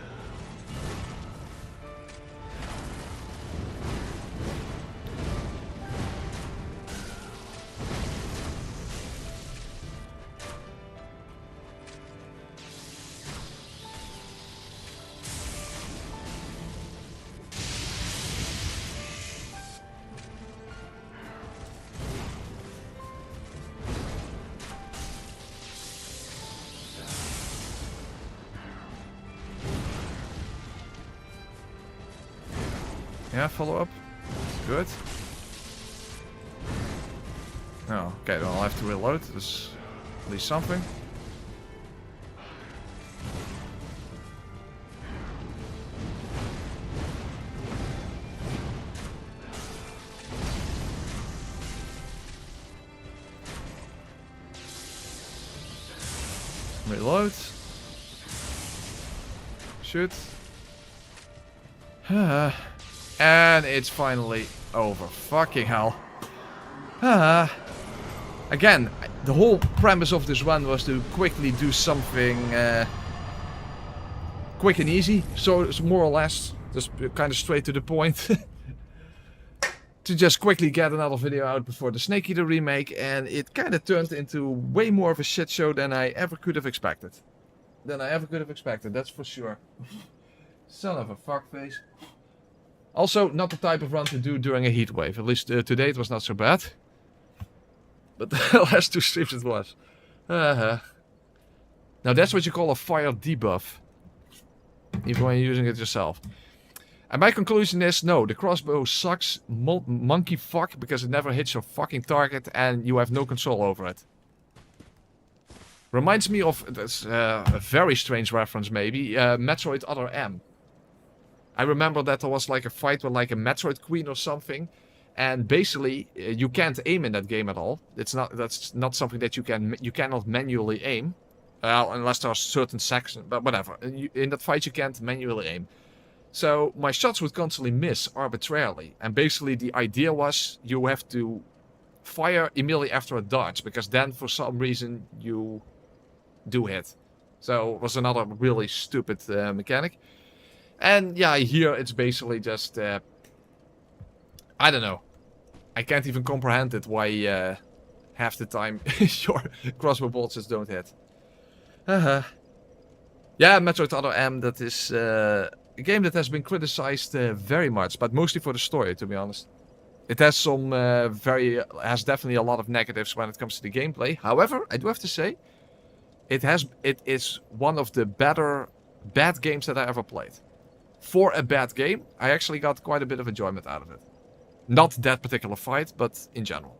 Yeah, follow up. Good. Oh, okay, then I'll have to reload. There's at least something. Reload. Shoot. And it's finally over. Fucking hell. Again, the whole premise of this run was to quickly do something quick and easy. So it's more or less just kind of straight to the point. To just quickly get another video out before the Snake Eater Remake. And it kind of turned into way more of a shit show than I ever could have expected. That's for sure. Son of a fuckface. Also, not the type of run to do during a heat wave. At least today it was not so bad. But the last two streams it was. Now that's what you call a fire debuff. Even when you're using it yourself. And my conclusion is, no, the crossbow sucks monkey fuck because it never hits your fucking target and you have no control over it. Reminds me of, that's a very strange reference maybe, Metroid Other M. I remember that there was like a fight with like a Metroid Queen or something, and basically you can't aim in that game at all. That's not something that you cannot manually aim, unless there are certain sections. But whatever, in that fight you can't manually aim. So my shots would constantly miss arbitrarily, and basically the idea was you have to fire immediately after a dodge because then for some reason you do hit. So it was another really stupid mechanic. And yeah, here it's basically just, I don't know. I can't even comprehend it why half the time your crossbow bolts just don't hit. Yeah, Metroid Other M, that is a game that has been criticized very much, but mostly for the story, to be honest. It has some has definitely a lot of negatives when it comes to the gameplay. However, I do have to say, it is one of the better bad games that I ever played. For a bad game, I actually got quite a bit of enjoyment out of it. Not that particular fight, but in general.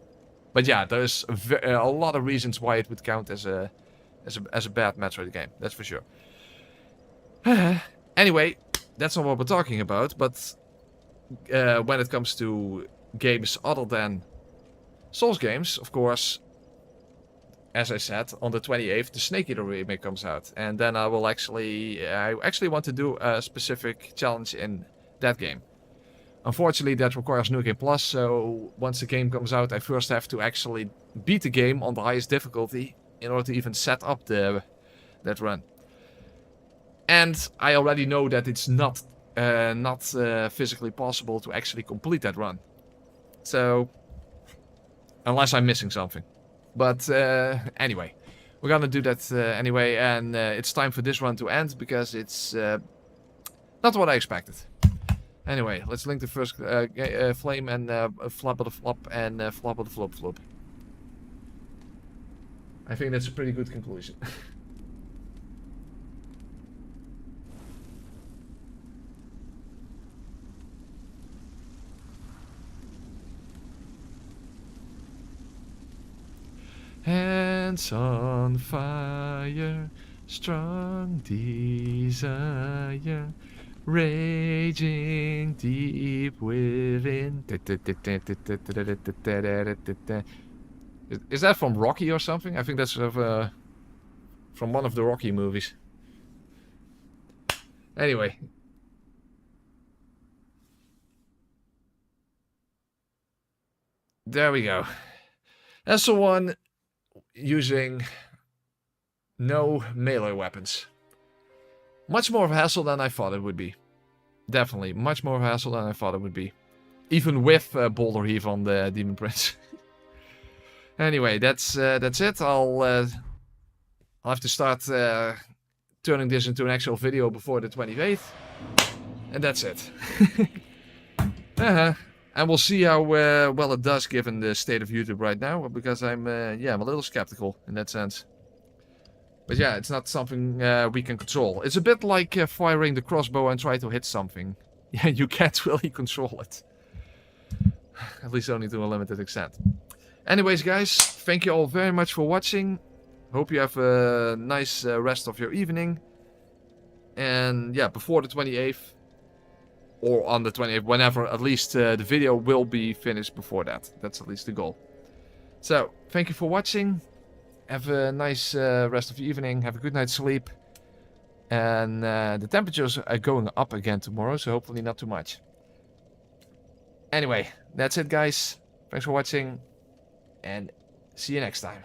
But yeah, there's a lot of reasons why it would count as a bad Metroid game. That's for sure. Anyway, that's not what we're talking about. But when it comes to games other than Souls games, of course, as I said, on the 28th, the Snake Eater Remake comes out. And then I will actually... I actually want to do a specific challenge in that game. Unfortunately, that requires New Game Plus, so once the game comes out, I first have to actually beat the game on the highest difficulty in order to even set up that run. And I already know that it's not physically possible to actually complete that run. So, unless I'm missing something. But anyway, we're gonna do that anyway, and it's time for this run to end because it's not what I expected. Anyway, let's link the first flame and flop of the flop and flop of the flop flop. I think that's a pretty good conclusion. Hands on fire, strong desire, raging deep within. Is that from Rocky or something? I think that's from one of the Rocky movies. Anyway. There we go. That's the one using no melee weapons. Much more of a hassle than I thought it would be. Definitely, much more of a hassle than I thought it would be. Even with Boulder Heave on the Demon Prince. Anyway, that's it. I'll have to start turning this into an actual video before the 28th. And that's it. And we'll see how well it does given the state of YouTube right now. Because I'm a little skeptical in that sense. But yeah, it's not something we can control. It's a bit like firing the crossbow and try to hit something. Yeah, you can't really control it. At least only to a limited extent. Anyways, guys, thank you all very much for watching. Hope you have a nice rest of your evening. And yeah, before the 28th. Or on the 28th, whenever, at least the video will be finished before that. That's at least the goal. So, thank you for watching. Have a nice rest of your evening. Have a good night's sleep. And the temperatures are going up again tomorrow, so hopefully not too much. Anyway, that's it, guys. Thanks for watching. And see you next time.